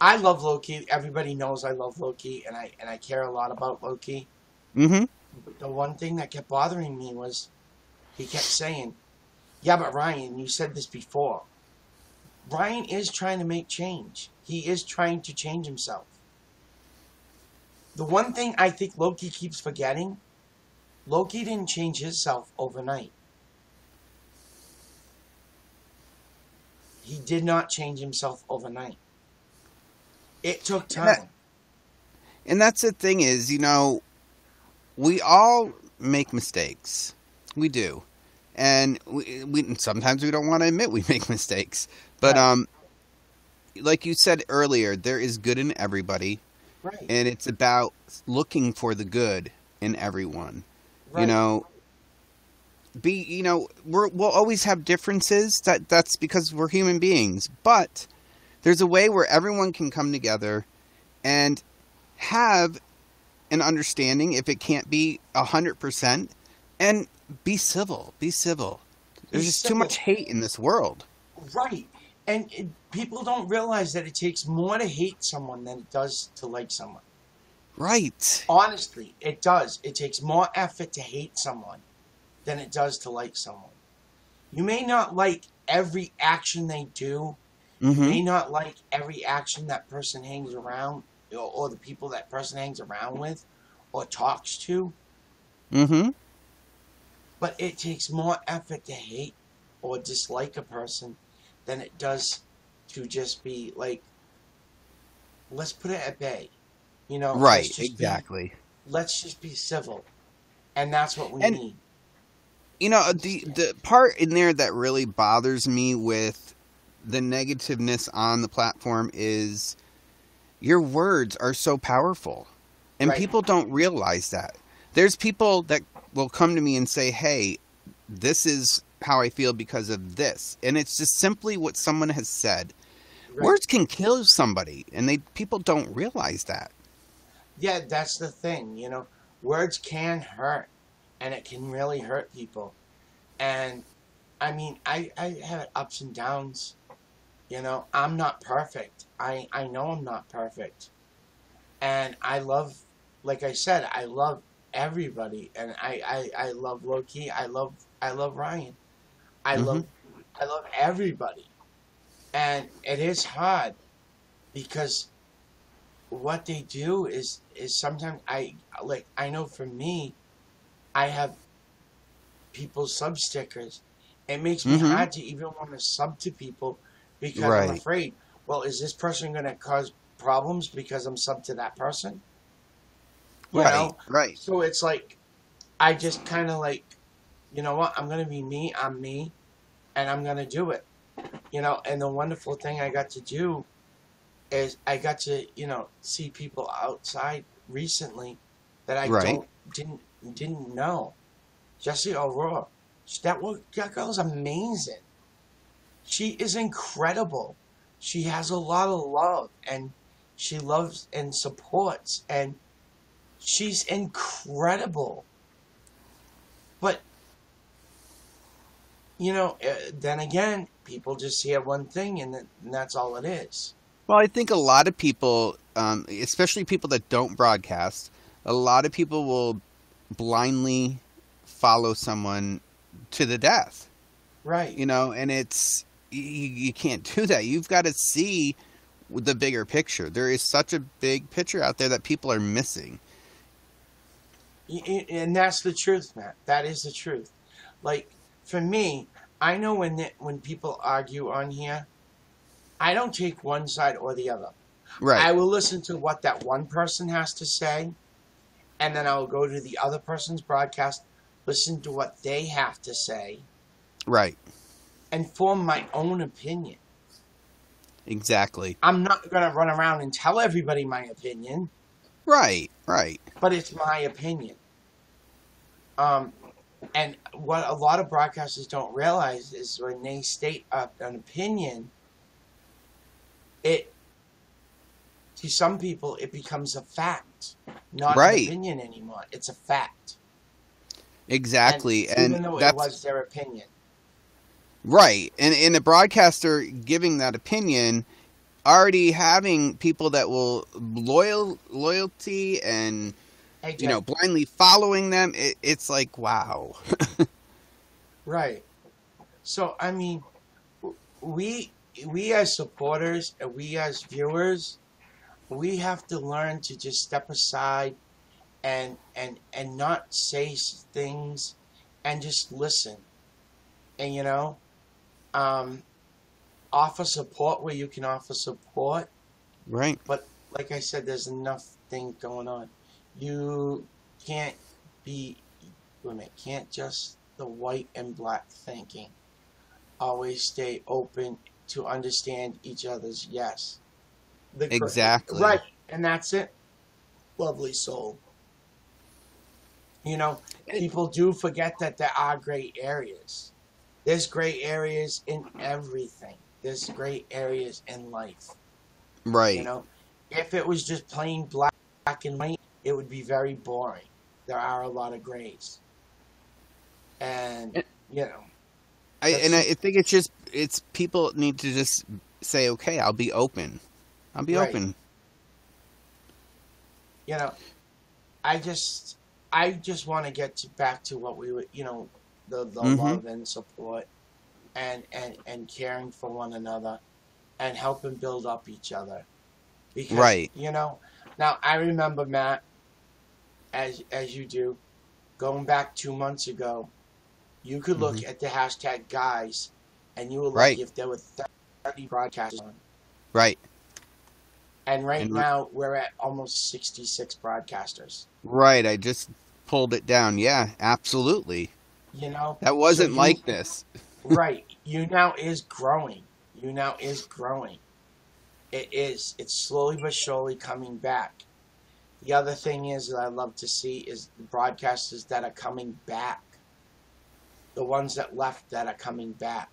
I love Loki. Everybody knows I love Loki, and I care a lot about Loki. But the one thing that kept bothering me was he kept saying, yeah, but Ryan, you said this before. Ryan is trying to make change. He is trying to change himself. The one thing I think Loki keeps forgetting, Loki didn't change himself overnight. He did not change himself overnight. It took time. And that's the thing is, you know, we all make mistakes. We do. And we sometimes we don't want to admit we make mistakes. But Right. like you said earlier, there is good in everybody. Right. And it's about looking for the good in everyone. Right. You know, we'll always have differences. That's because we're human beings. But there's a way where everyone can come together and have an understanding, if it can't be 100%, and be civil. Be civil. There's just too much hate in this world. Right. And people don't realize that it takes more to hate someone than it does to like someone. Right. Honestly, it does. It takes more effort to hate someone than it does to like someone. You may not like every action they do. You may not like every action that person hangs around, or the people that person hangs around with or talks to. But it takes more effort to hate or dislike a person than it does to just be like, let's put it at bay. You know, Right, exactly. Let's just be civil. And that's what we need. You know, the part in there that really bothers me with the negativeness on the platform is your words are so powerful. And people don't realize that. There's people that will come to me and say, hey, this is how I feel because of this. And it's just simply what someone has said. Right. Words can kill somebody, and people don't realize that. Yeah, that's the thing. You know, words can hurt, and it can really hurt people. And, I mean, I have ups and downs. You know, I'm not perfect. I know I'm not perfect. And I love, like I said, I love everybody. And I love Loki. I love Ryan. I love everybody. And it is hard because what they do is sometimes I know for me, I have people's sub stickers. It makes me hard to even want to sub to people because I'm afraid, well, is this person going to cause problems because I'm sub to that person? You know? Right. So it's like, I just kind of like, you know what, I'm going to be me, I'm me, and I'm going to do it. You know, and the wonderful thing I got to do is I got to, you know, see people outside recently that I didn't know. Jessie Aurora, that girl's amazing. She is incredible. She has a lot of love, and she loves and supports, and she's incredible. But, you know, then again, people just hear one thing, and that's all it is. Well, I think a lot of people, especially people that don't broadcast, a lot of people will blindly follow someone to the death. Right. You know, and it's, you can't do that. You've got to see the bigger picture. There is such a big picture out there that people are missing. And that's the truth, Matt. That is the truth. Like, for me, I know when people argue on here, I don't take one side or the other. Right. I will listen to what that one person has to say, and then I will go to the other person's broadcast, listen to what they have to say. Right. And form my own opinion. Exactly. I'm not going to run around and tell everybody my opinion. Right, right. But it's my opinion. And what a lot of broadcasters don't realize is when they state an opinion, to some people, it becomes a fact, not an opinion anymore. It's a fact. Exactly. And even though it was their opinion. Right. And the broadcaster giving that opinion, already having people that will loyalty and, you know, blindly following them, it's like, wow. Right. So, I mean, we as supporters, and we as viewers, we have to learn to just step aside and not say things and just listen. And, you know, offer support where you can offer support. Right. But like I said, there's enough things going on. You can't be limit. Can't just the white and black thinking. Always stay open to understand each other's yes. Exactly. Right, and that's it. Lovely soul. People do forget that there are gray areas. There's gray areas in everything. There's gray areas in life. Right. If it was just plain black and white, it would be very boring. There are a lot of grays. And, I think it's people need to just say, okay, I'll be open. I'll be open. I just want to get back to what we were, the love and support and caring for one another and helping build up each other. Because, now I remember, Matt, as you do, going back 2 months ago, you could look at the hashtag guys and you were lucky if there were 30 broadcasters on. Right. And now we're at almost 66 broadcasters. Right. I just pulled it down. Yeah, absolutely. That wasn't like this. Right. YouNow is growing. YouNow is growing. It is. It's slowly but surely coming back. The other thing is that I love to see is the broadcasters that are coming back. The ones that left that are coming back.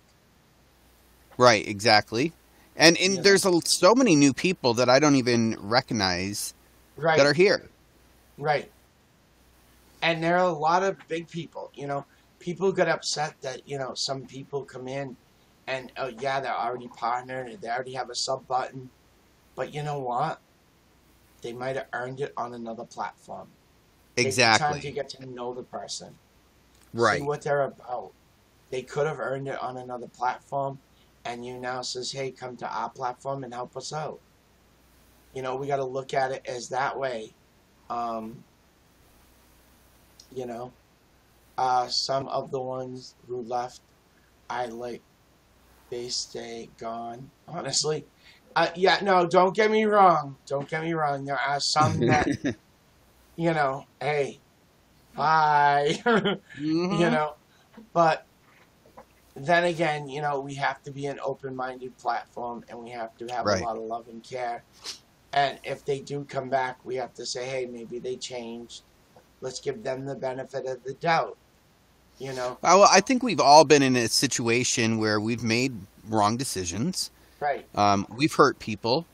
Right, exactly. And there's so many new people that I don't even recognize that are here. Right. And there are a lot of big people. People get upset that, some people come in and, they're already partnered and they already have a sub button. But you know what? They might have earned it on another platform. Exactly. Take the time to get to know the person. Right. See what they're about. They could have earned it on another platform. And YouNow says, hey, come to our platform and help us out. We got to look at it as that way. Some of the ones who left, they stay gone, honestly. Don't get me wrong. Don't get me wrong. There are some that, hey, bye. But then again, we have to be an open-minded platform and we have to have a lot of love and care. And if they do come back, we have to say, hey, maybe they changed. Let's give them the benefit of the doubt. Well, I think we've all been in a situation where we've made wrong decisions. Right. We've hurt people,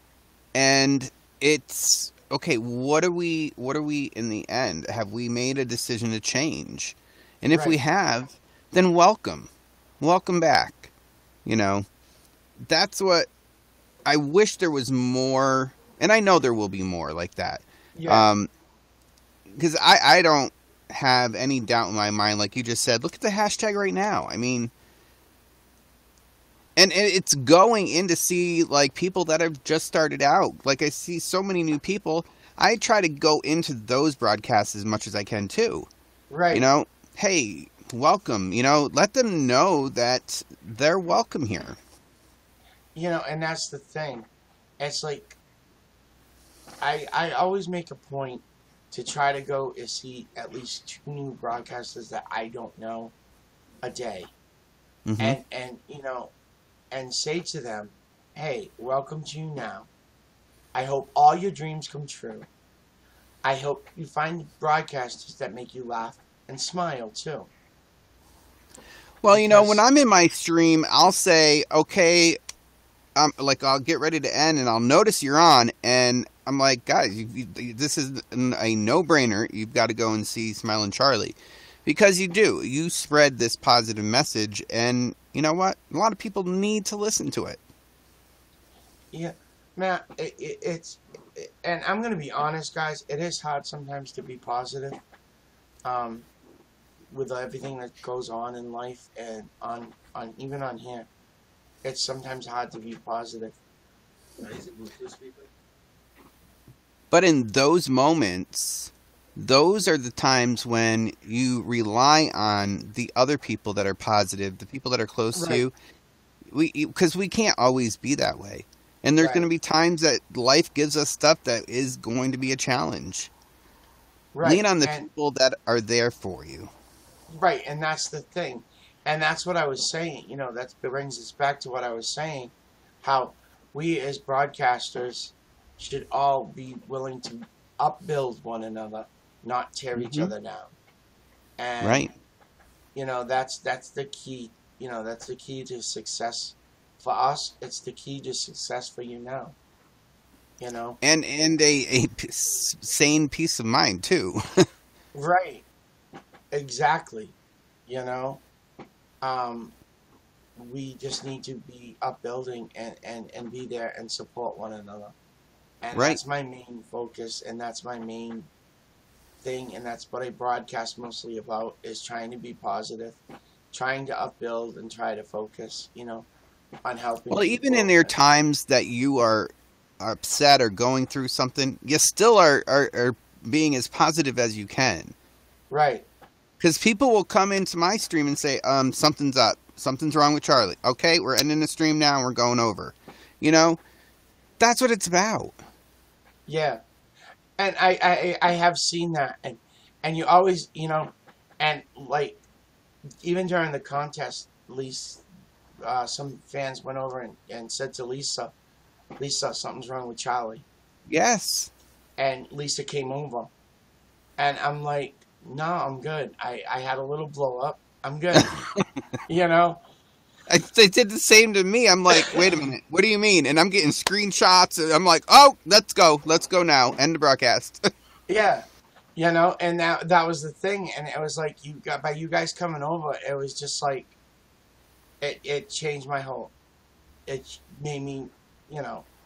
and it's okay. What are we in the end? Have we made a decision to change? And if we have, then welcome back. That's what I wish there was more, and I know there will be more like that. Yeah. Because I don't have any doubt in my mind, like you just said. Look at the hashtag right now. I mean. And it's going in to see, people that have just started out. I see so many new people. I try to go into those broadcasts as much as I can, too. Right. Hey, welcome. Let them know that they're welcome here. And that's the thing. It's I always make a point to try to go and see at least 2 new broadcasters that I don't know a day. And and say to them, hey, welcome to YouNow. I hope all your dreams come true. I hope you find broadcasters that make you laugh and smile, too. Well, when I'm in my stream, I'll say, okay, I'll get ready to end, and I'll notice you're on, and I'm like, guys, this is a no-brainer. You've got to go and see Smilin Charlie. Because you spread this positive message, and you know what? A lot of people need to listen to it. Yeah, Matt, and I'm going to be honest, guys, it is hard sometimes to be positive with everything that goes on in life and even on here. It's sometimes hard to be positive. But in those moments, those are the times when you rely on the other people that are positive, the people that are close to you. Because we can't always be that way. And there's going to be times that life gives us stuff that is going to be a challenge. Lean on the people that are there for you. Right, and that's the thing. And that's what I was saying. That brings us back to what I was saying, how we as broadcasters should all be willing to upbuild one another, not tear each Hmm. other down. And Right. that's the key. That's the key to success for us. It's the key to success for you now. You know, And sane peace of mind too. right? Exactly. You know, um, we just need to be upbuilding and be there and support one another. And Right. that's my main focus, and that's my main thing, and that's what I broadcast mostly about, is trying to be positive, trying to upbuild and try to focus, on helping Well, even in people. their times that you are upset or going through something, you still are being as positive as you can. Right. Because people will come into my stream and say, something's up. Something's wrong with Charlie. Okay, we're ending the stream now and we're going over. You know, that's what it's about. Yeah. And I have seen that, and you always, and like, even during the contest, some fans went over and said to Lisa, something's wrong with Charlie. Yes. And Lisa came over. And I'm like, no, I'm good. I had a little blow up. I'm good. you know? They did the same to me. I'm like, wait a minute. What do you mean? And I'm getting screenshots. And I'm like, oh, let's go. Let's go now. End the broadcast. Yeah. And that was the thing. And it was like, by you guys coming over, it was just like, it changed my whole, it made me,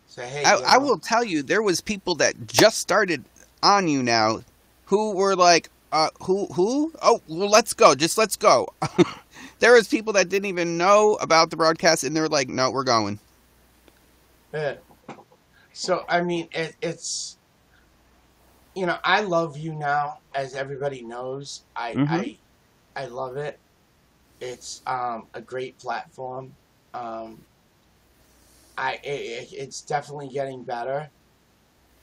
say, hey, I will tell you, there was people that just started on you now who were like, who? Oh, well, let's go. Just let's go. There was people that didn't even know about the broadcast, and they were like, no, we're going. yeah. So, I mean, it's, I love you now, as everybody knows. Mm-hmm. I love it. It's a great platform. Um, it's definitely getting better,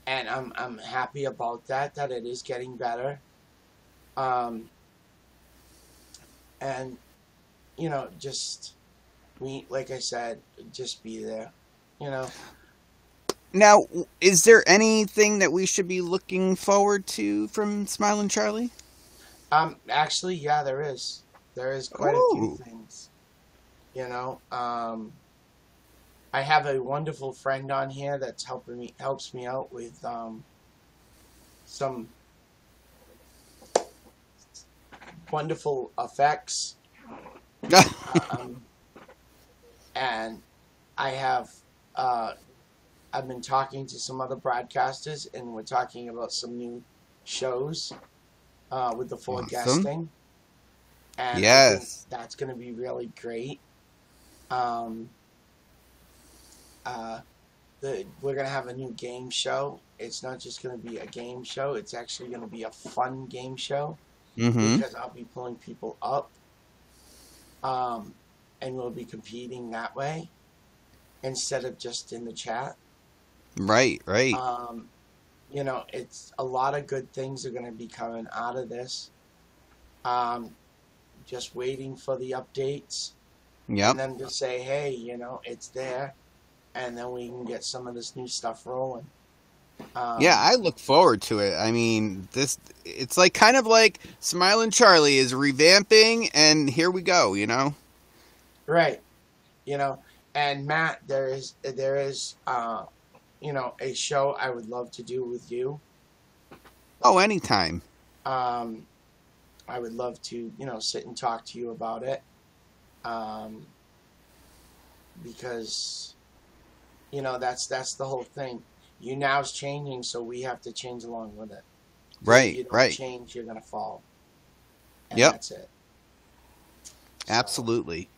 and I'm happy about that it is getting better. Um, and just, like I said, just be there. You know. Now, is there anything that we should be looking forward to from Smilin Charlie? Actually, yeah, there is. There is quite a few Oh, things. I have a wonderful friend on here that's helps me out with some wonderful effects. Um, and I have I've been talking to some other broadcasters, and we're talking about some new shows with the awesome. forecasting, and I think Yes. that's going to be really great. Um, uh, we're going to have a new game show. It's not just going to be a game show. It's actually going to be a fun game show, Mm-hmm. because I'll be pulling people up, um, and we'll be competing that way instead of just in the chat. Right, right. Um, it's a lot of good things are going to be coming out of this. Um, just waiting for the updates Yep. and then to say, hey, it's there, and then we can get some of this new stuff rolling. Yeah, Um, I look forward to it. I mean, it's like kind of like Smilin Charlie is revamping, and here we go, you know? right, you know, and Matt, there is a show I would love to do with you. Oh, anytime. Um, I would love to, sit and talk to you about it. Um, because that's the whole thing. You now's changing, so we have to change along with it. Because if Right, you don't right. change, you're gonna fall, and Yep, that's it. So absolutely.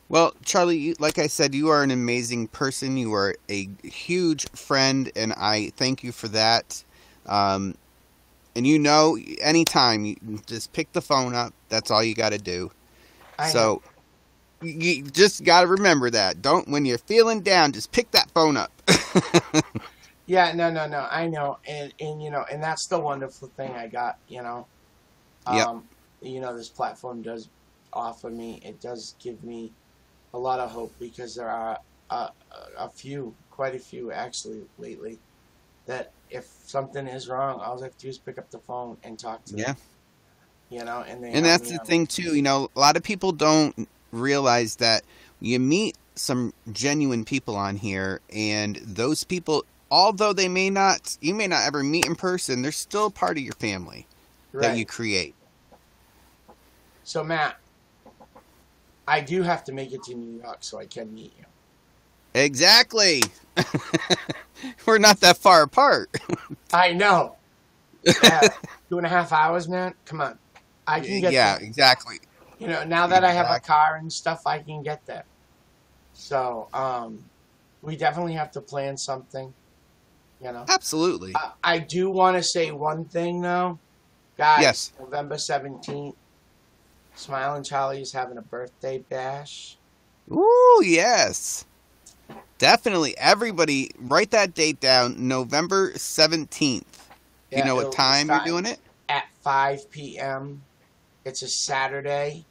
Well, Charlie, like I said, you are an amazing person. You are a huge friend, and I thank you for that. Um, and anytime you just pick the phone up, that's all you got to do. I know. So you just got to remember that. Don't when you're feeling down, just pick that phone up. Yeah, no, no, no. I know, and and that's the wonderful thing I got. Yep. Um, this platform does offer me, it does give me a lot of hope, because there are quite a few actually lately, that if something is wrong, all I have to do is pick up the phone and talk to them. And that's the thing too, a lot of people don't realize that you meet some genuine people on here, and those people, although you may not ever meet in person, they're still part of your family that you create. So Matt, I do have to make it to New York so I can meet you. Exactly. We're not that far apart. I know. 2.5 hours, man. Come on. I can get there. Yeah, exactly. Now that I have a car and stuff, I can get there. So, we definitely have to plan something, Absolutely. I do want to say one thing, though. Guys, yes. November 17th, Smilin Charlie is having a birthday bash. Ooh, yes. Definitely. Everybody, write that date down. November 17th. You know what time you're doing it? At 5 p.m. It's a Saturday.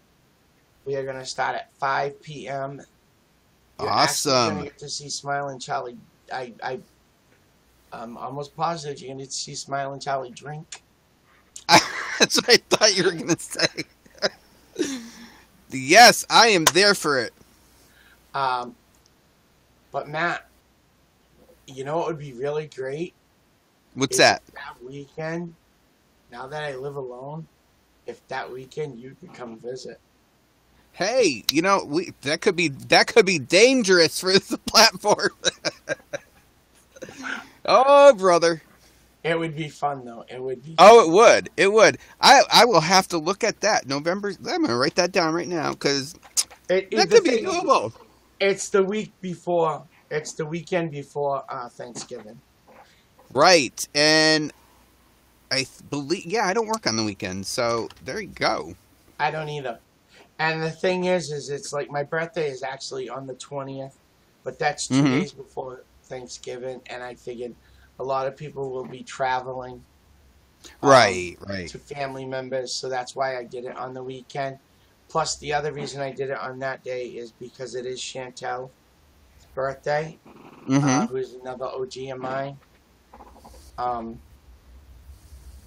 We are going to start at 5 p.m. You're awesome. going to get to see Smilin Charlie. I'm almost positive you're going to see Smilin Charlie drink. That's what I thought you were going to say. Yes, I am there for it. But Matt, you know what would be really great? What's that? That weekend, now that I live alone, if that weekend you could come visit. Hey, that could be dangerous for the platform. Oh, brother. It would be fun, though. It would be. Oh, it would. It would. I will have to look at that. November. I'm going to write that down right now, because that could be doable. It's the week before. It's the weekend before Thanksgiving. Right. And I believe, I don't work on the weekend, so there you go. I don't either. And the thing is it's like my birthday is actually on the 20th, but that's 2 days before Thanksgiving, and I figured a lot of people will be traveling. Right. To family members, so that's why I did it on the weekend. Plus, the other reason I did it on that day is because it is Chantel's birthday, who's another OG of mine.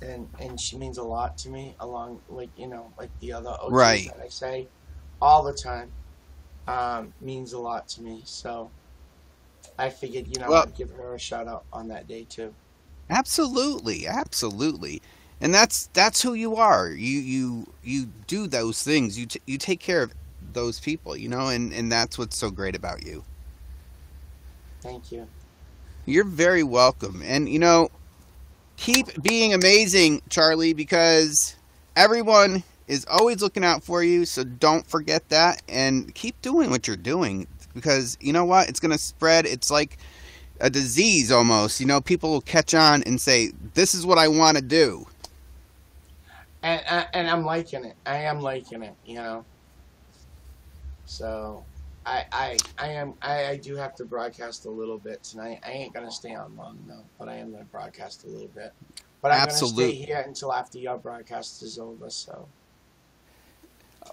And she means a lot to me, along like the other OGs that I say all the time. Means a lot to me, so I figured I'd give her a shout out on that day too. Absolutely. And that's who you are. You do those things. You take care of those people, and that's what's so great about you. Thank you. You're very welcome. And keep being amazing, Charlie, because everyone is always looking out for you, so don't forget that, and keep doing what you're doing, because you know what? It's going to spread. It's like a disease almost. People will catch on and say, this is what I want to do. And I'm liking it. I am liking it, So I do have to broadcast a little bit tonight. I ain't gonna stay on long though, but I am gonna broadcast a little bit. But I'm gonna stay here until after your broadcast is over. So.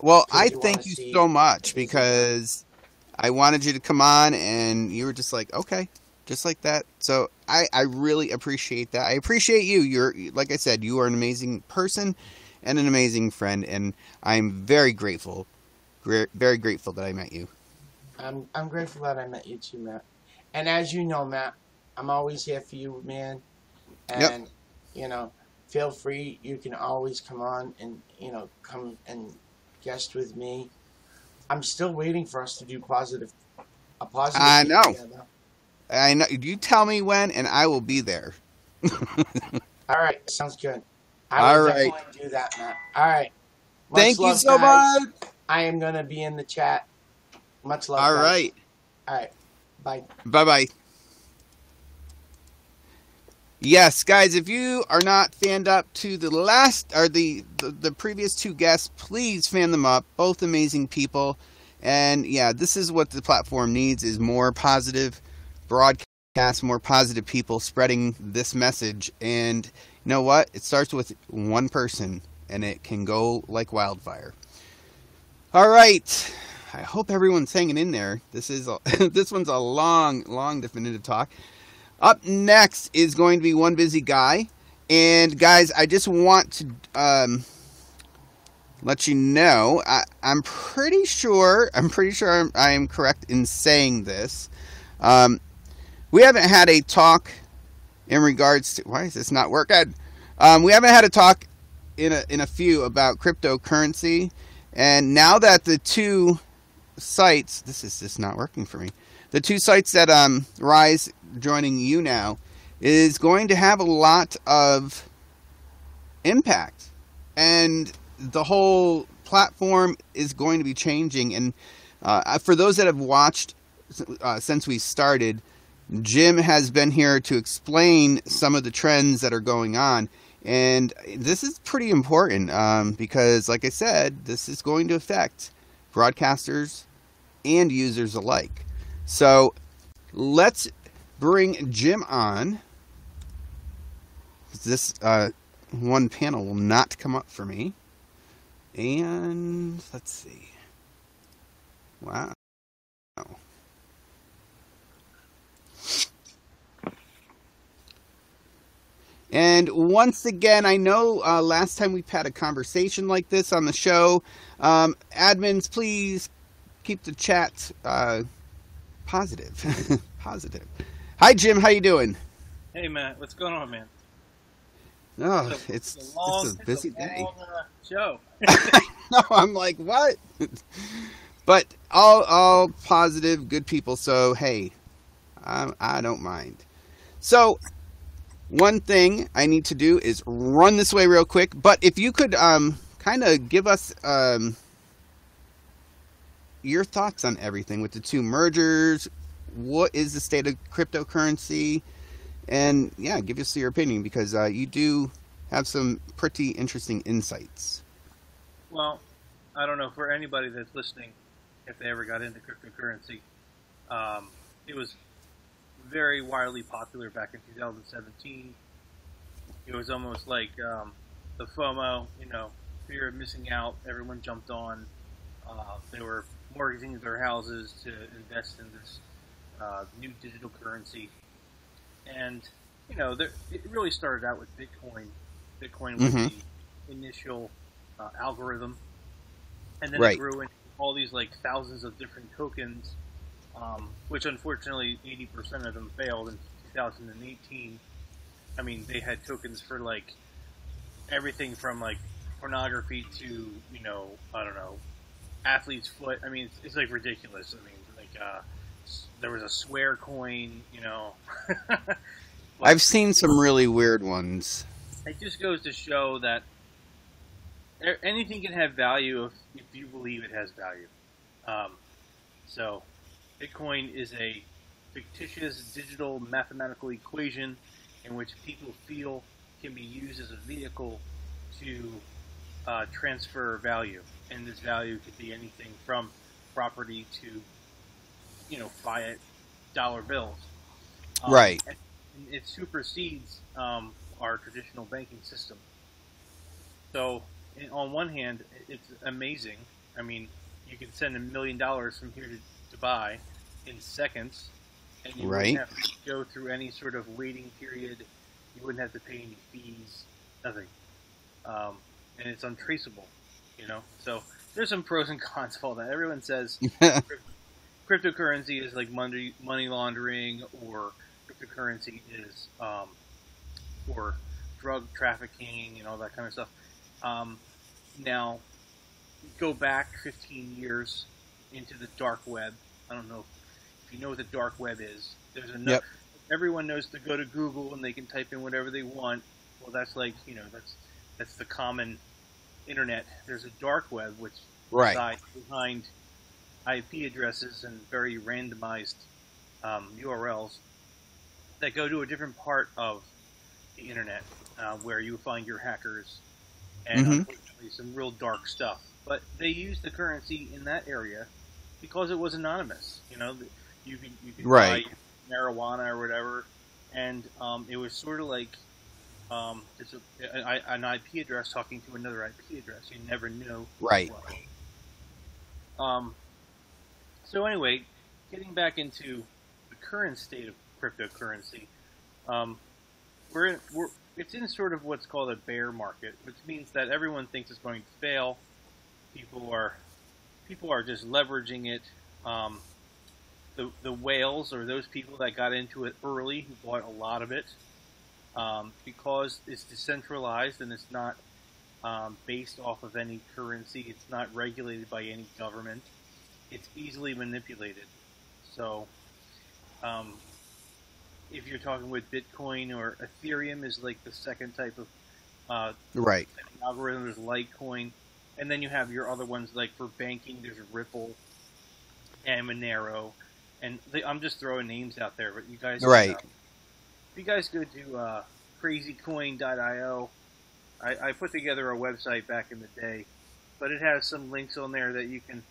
Well, I thank you so much, because I wanted you to come on, and you were just like, okay, just like that. So I really appreciate that. I appreciate you. You're, like I said, you are an amazing person and an amazing friend, and I'm very grateful that I met you. I'm grateful that I met you too, Matt. And as you know, Matt, I'm always here for you, man. And feel free. You can always come on and come and guest with me. I'm still waiting for us to do a positive. I know. Together. I know. You tell me when, and I will be there. All right, sounds good. I will definitely do that, Matt. All right. Thank you so much. I am gonna be in the chat. Much love. All guys. right. All right. Bye. Bye. Yes, guys, if you are not fanned up to the last or the previous two guests, please fan them up. Both amazing people. And yeah, this is what the platform needs, is more positive broadcasts, more positive people spreading this message. And you know what? It starts with one person. and it can go like wildfire. All right. I hope everyone's hanging in there. This one's a long definitive talk. Up next is going to be One Busy Guy. And guys, I just want to let you know, I'm pretty sure I am correct in saying this. We haven't had a talk in regards to, why is this not working? We haven't had a talk in a few about cryptocurrency, and now that the two sites, this is just not working for me. The two sites that Rise joining YouNow is going to have a lot of impact, and the whole platform is going to be changing. And for those that have watched since we started, Jim has been here to explain some of the trends that are going on. And this is pretty important because, like I said, this is going to affect broadcasters and users alike. So let's bring Jim on. This one panel will not come up for me. And let's see. Wow. And once again, I know last time we've had a conversation like this on the show. Admins, please keep the chat positive. Positive. Hi, Jim. How you doing? Hey, Matt. What's going on, man? Oh, it's a busy day. Show. No, I'm like, what? But all positive, good people. So hey, I don't mind. So one thing I need to do is run this way real quick. But if you could kind of give us your thoughts on everything with the two mergers. What is the state of cryptocurrency? And yeah, give us your opinion, because you do have some pretty interesting insights. Well, I don't know, for anybody that's listening, if they ever got into cryptocurrency, it was very wildly popular back in 2017. It was almost like the FOMO, fear of missing out. Everyone jumped on. They were mortgaging their houses to invest in this new digital currency. And, it really started out with Bitcoin. Bitcoin was the initial algorithm. And then it grew into all these, thousands of different tokens, which unfortunately 80% of them failed in 2018. I mean, they had tokens for, everything from, pornography to, I don't know, athlete's foot. I mean, it's ridiculous. I mean, there was a swear coin, I've seen some really weird ones. It just goes to show that anything can have value if you believe it has value. So, Bitcoin is a fictitious digital mathematical equation in which people feel can be used as a vehicle to transfer value. And this value could be anything from property to fiat dollar bills. Right. And it supersedes our traditional banking system. So, on one hand, it's amazing. I mean, you can send $1 million from here to Dubai in seconds, and you wouldn't have to go through any sort of waiting period. You wouldn't have to pay any fees, nothing. And it's untraceable, So, there's some pros and cons of all that. Everyone says cryptocurrency is like money laundering, or cryptocurrency is for drug trafficking and all that kind of stuff. Now, go back 15 years into the dark web. I don't know if you know what the dark web is. There's enough. Everyone knows to go to Google and they can type in whatever they want. Well, that's that's the common internet. There's a dark web which resides behind IP addresses and very randomized URLs that go to a different part of the internet where you find your hackers and unfortunately some real dark stuff. But they used the currency in that area because it was anonymous. You could buy marijuana or whatever, and it was sort of like Just an IP address talking to another IP address. You never know. Right. So anyway, getting back into the current state of cryptocurrency, it's in sort of what's called a bear market, which means that everyone thinks it's going to fail. People are just leveraging it. The whales, or those people that got into it early, who bought a lot of it, because it's decentralized and it's not based off of any currency. It's not regulated by any government. It's easily manipulated. So, if you're talking with Bitcoin, or Ethereum is like the second type of right algorithm. There's Litecoin, and then you have your other ones like for banking. There's Ripple and Monero, and I'm just throwing names out there, but you guys right. If you guys go to crazycoin.io, I put together a website back in the day, but it has some links on there that you can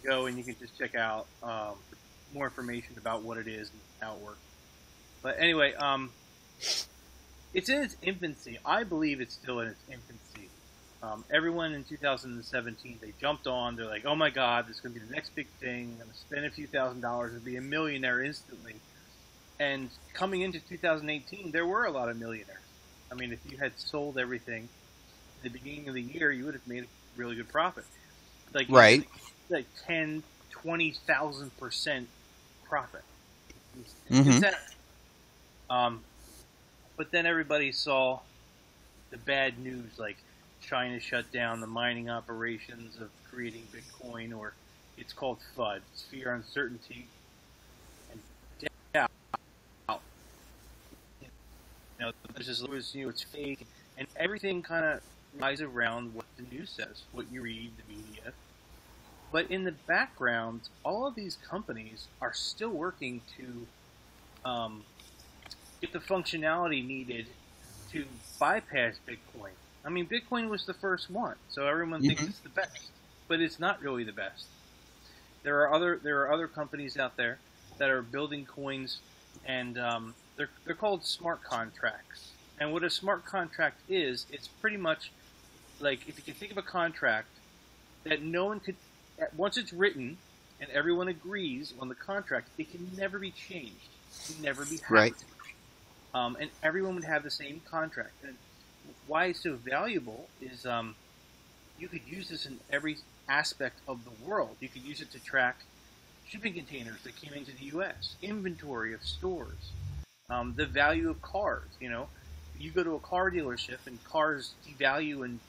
go and you can just check out more information about what it is and how it works. But anyway, it's in its infancy. I believe it's still in its infancy. Everyone in 2017, they jumped on. They're like, oh my God, this is going to be the next big thing. I'm going to spend a few $1,000s and be a millionaire instantly. And coming into 2018, there were a lot of millionaires. I mean, if you had sold everything at the beginning of the year, you would have made a really good profit. Like, right. Like 10, 20,000% profit. Mm-hmm. But then everybody saw the bad news, like China shut down the mining operations of creating Bitcoin, or it's called FUD, it's fear, uncertainty, and doubt. You know, there's this, it's fake, and everything kind of lies around what the news says, what you read, the media. But in the background, all of these companies are still working to get the functionality needed to bypass Bitcoin. I mean, Bitcoin was the first one, so everyone thinks it's the best, but it's not really the best. There are other companies out there that are building coins, and they're called smart contracts. And what a smart contract is, it's pretty much like, if you can think of a contract that no one could, once it's written and everyone agrees on the contract, it can never be changed, it can never be hacked. Right. And everyone would have the same contract. And why it's so valuable is you could use this in every aspect of the world. You could use it to track shipping containers that came into the U.S., inventory of stores, the value of cars. You know, you go to a car dealership and cars devalue in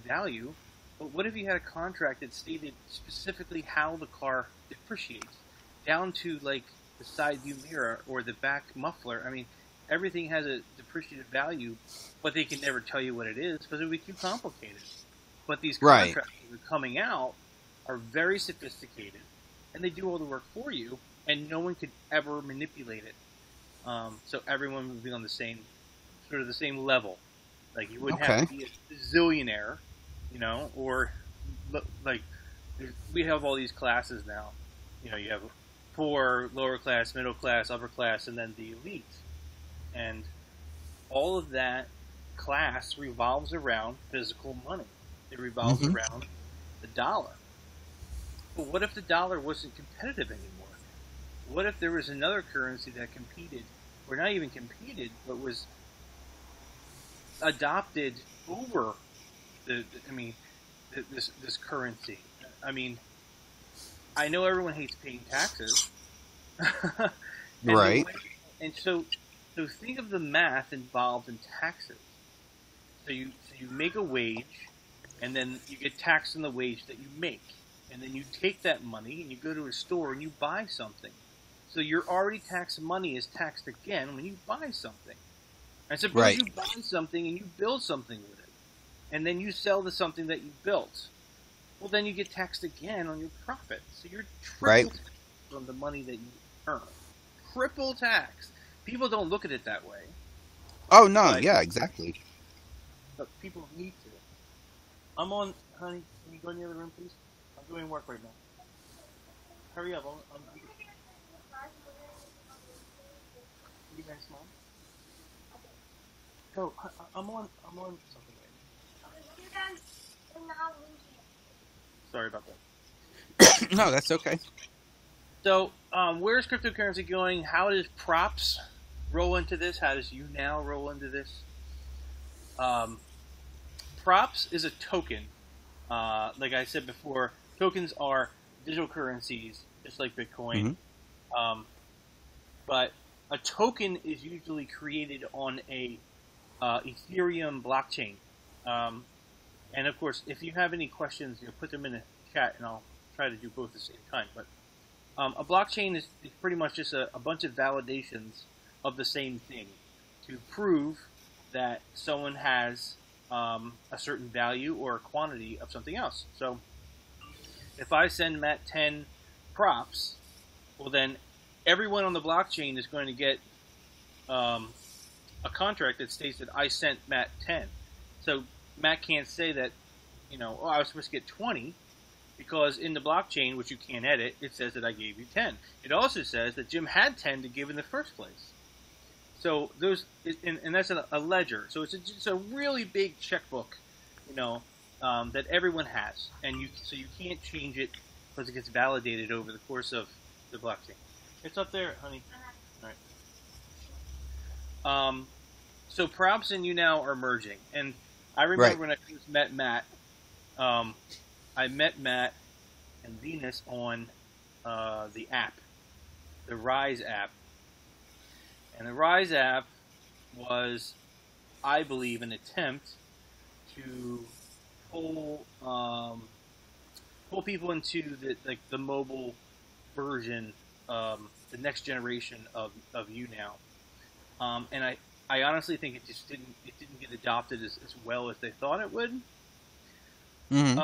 value, but what if you had a contract that stated specifically how the car depreciates, down to like the side view mirror or the back muffler? I mean, everything has a depreciated value, but they can never tell you what it is because it would be too complicated. But these contracts that are coming out are very sophisticated, and they do all the work for you, and no one could ever manipulate it. So everyone would be on the same, sort of the same level. Like, you wouldn't have to be a zillionaire, you know, or like, we have all these classes now. You know, you have poor, lower class, middle class, upper class, and then the elite. And all of that class revolves around physical money. It revolves around the dollar. But what if the dollar wasn't competitive anymore? What if there was another currency that competed, or not even competed, but was adopted over this currency? I mean, I know everyone hates paying taxes. Right. And so think of the math involved in taxes. So you make a wage, and then you get taxed on the wage that you make. And then you take that money and you go to a store and you buy something. So your already taxed money is taxed again when you buy something. And suppose you buy something and you build something with it. And then you sell the something that you built. Well, then you get taxed again on your profit. So you're triple taxed on the money that you earn. Triple taxed. People don't look at it that way. Oh, no, yeah, exactly. But people need to. I'm on, honey, can you go in the other room, please? I'm doing work right now. Hurry up. You guys smile? Go. I'm on something right now. Sorry about that. No, that's okay. So, where's cryptocurrency going? How does props roll into this? How does YouNow roll into this? Props is a token. Like I said before, tokens are digital currencies, just like Bitcoin. But a token is usually created on a Ethereum blockchain. And of course, if you have any questions, put them in the chat, and I'll try to do both at the same time. But a blockchain is pretty much just a bunch of validations of the same thing to prove that someone has a certain value or a quantity of something else. So if I send Matt 10 props, well then everyone on the blockchain is going to get a contract that states that I sent Matt 10. So Matt can't say that, I was supposed to get 20, because in the blockchain, which you can't edit, it says that I gave you 10. It also says that Jim had 10 to give in the first place. So and that's a ledger. So it's a really big checkbook, that everyone has, and you can't change it because it gets validated over the course of the blockchain. It's up there, honey. All right. So props and YouNow are merging, and I remember when I first met Matt. I met Matt and Venus on the app, the Rise app. And the Rise app was, I believe, an attempt to pull people into the mobile version, the next generation of YouNow. And I honestly think it didn't get adopted as well as they thought it would. Mm-hmm.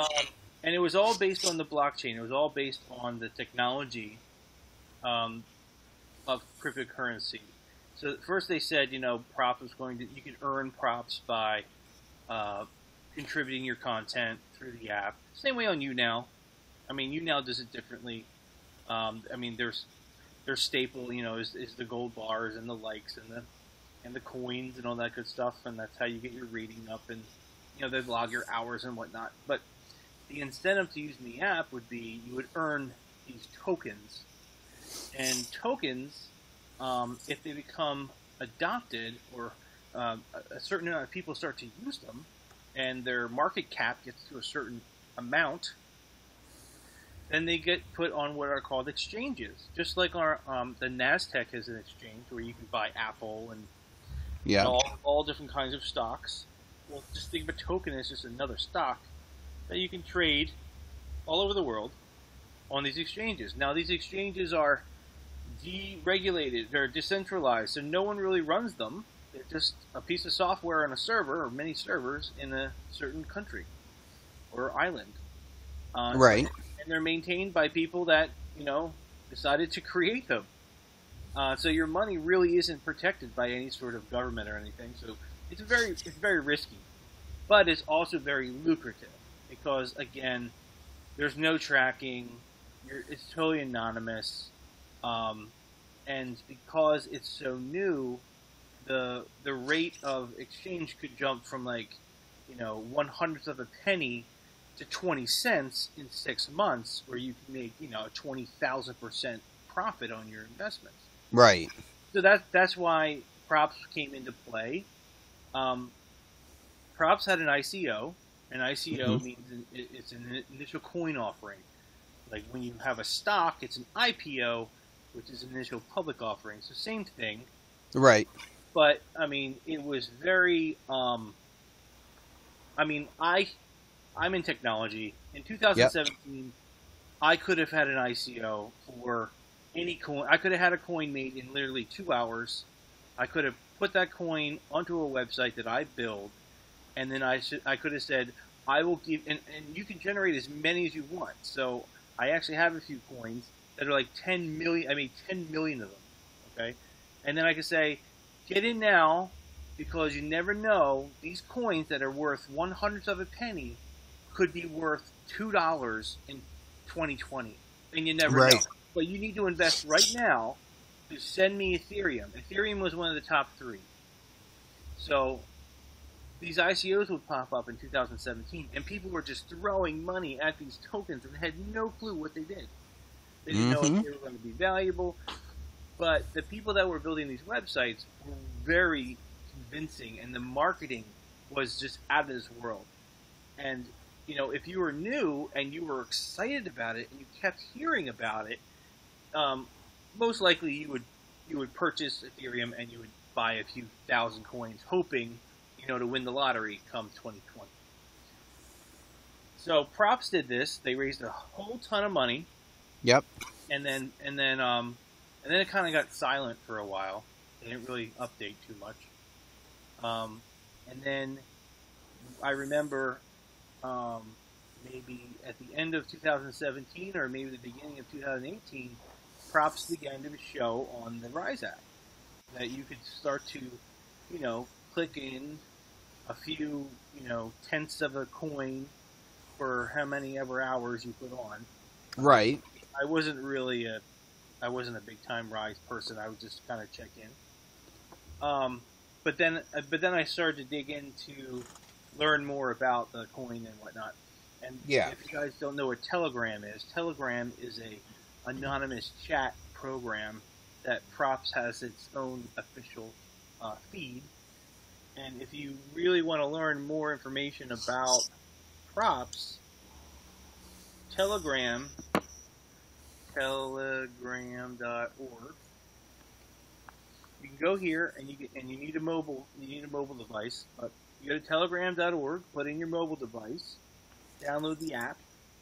And it was all based on the blockchain. It was all based on the technology of cryptocurrency. So first they said, props was you could earn props by contributing your content through the app. Same way on YouNow. I mean, YouNow does it differently. Their staple, is the gold bars and the likes and the coins and all that good stuff, and that's how you get your rating up, and they log your hours and whatnot. But the incentive to using the app would be you would earn these tokens, and tokens, if they become adopted or a certain amount of people start to use them, and their market cap gets to a certain amount, then they get put on what are called exchanges. Just like our the NASDAQ has an exchange where you can buy Apple and all different kinds of stocks. Well, just think of a token as just another stock that you can trade all over the world on these exchanges. Now, these exchanges are deregulated. They're decentralized, so no one really runs them. They're just a piece of software on a server or many servers in a certain country or island. Right. And they're maintained by people that, decided to create them. So your money really isn't protected by any sort of government or anything. So it's very risky, but it's also very lucrative because, again, there's no tracking. It's totally anonymous, and because it's so new, the rate of exchange could jump from 1/100th of a penny to 20 cents in 6 months, where you can make a 20,000% profit on your investments. Right. So that's why props came into play. Props had an ICO. An ICO means it's an initial coin offering. Like when you have a stock, it's an IPO, which is an initial public offering. So same thing. Right. But it was very. I'm in technology. In 2017, I could have had an ICO for any coin. I could have had a coin made in literally 2 hours. I could have put that coin onto a website that I build, and then I could have said, I will give, and you can generate as many as you want. So I actually have a few coins that are like 10 million. I made 10 million of them. Okay, and then I could say, get in now, because you never know. These coins that are worth 1/100th of a penny could be worth $2 in 2020, and you never know. But you need to invest right now to send me Ethereum. Ethereum was one of the top 3. So these ICOs would pop up in 2017, and people were just throwing money at these tokens and had no clue what they did. They didn't know if they were going to be valuable. But the people that were building these websites were very convincing, and the marketing was just out of this world. And, you know, if you were new and you were excited about it and you kept hearing about it, most likely you would purchase Ethereum and you would buy a few thousand coins, hoping, you know, to win the lottery come 2020. So Props did this. They raised a whole ton of money. Yep. And then it kind of got silent for a while. They didn't really update too much. And then I remember maybe at the end of 2017 or maybe the beginning of 2018, Props began to show on the Rise app that you could start to, you know, click in a few, you know, tenths of a coin for how many ever hours you put on. Right. I wasn't a big time Rise person. I would just kind of check in. But then I started to dig in to learn more about the coin and whatnot. And if you guys don't know what Telegram is a anonymous chat program that Props has its own official feed. And if you really want to learn more information about Props, telegram.org. You can go here and you need a mobile device. But you go to telegram.org, put in your mobile device, download the app.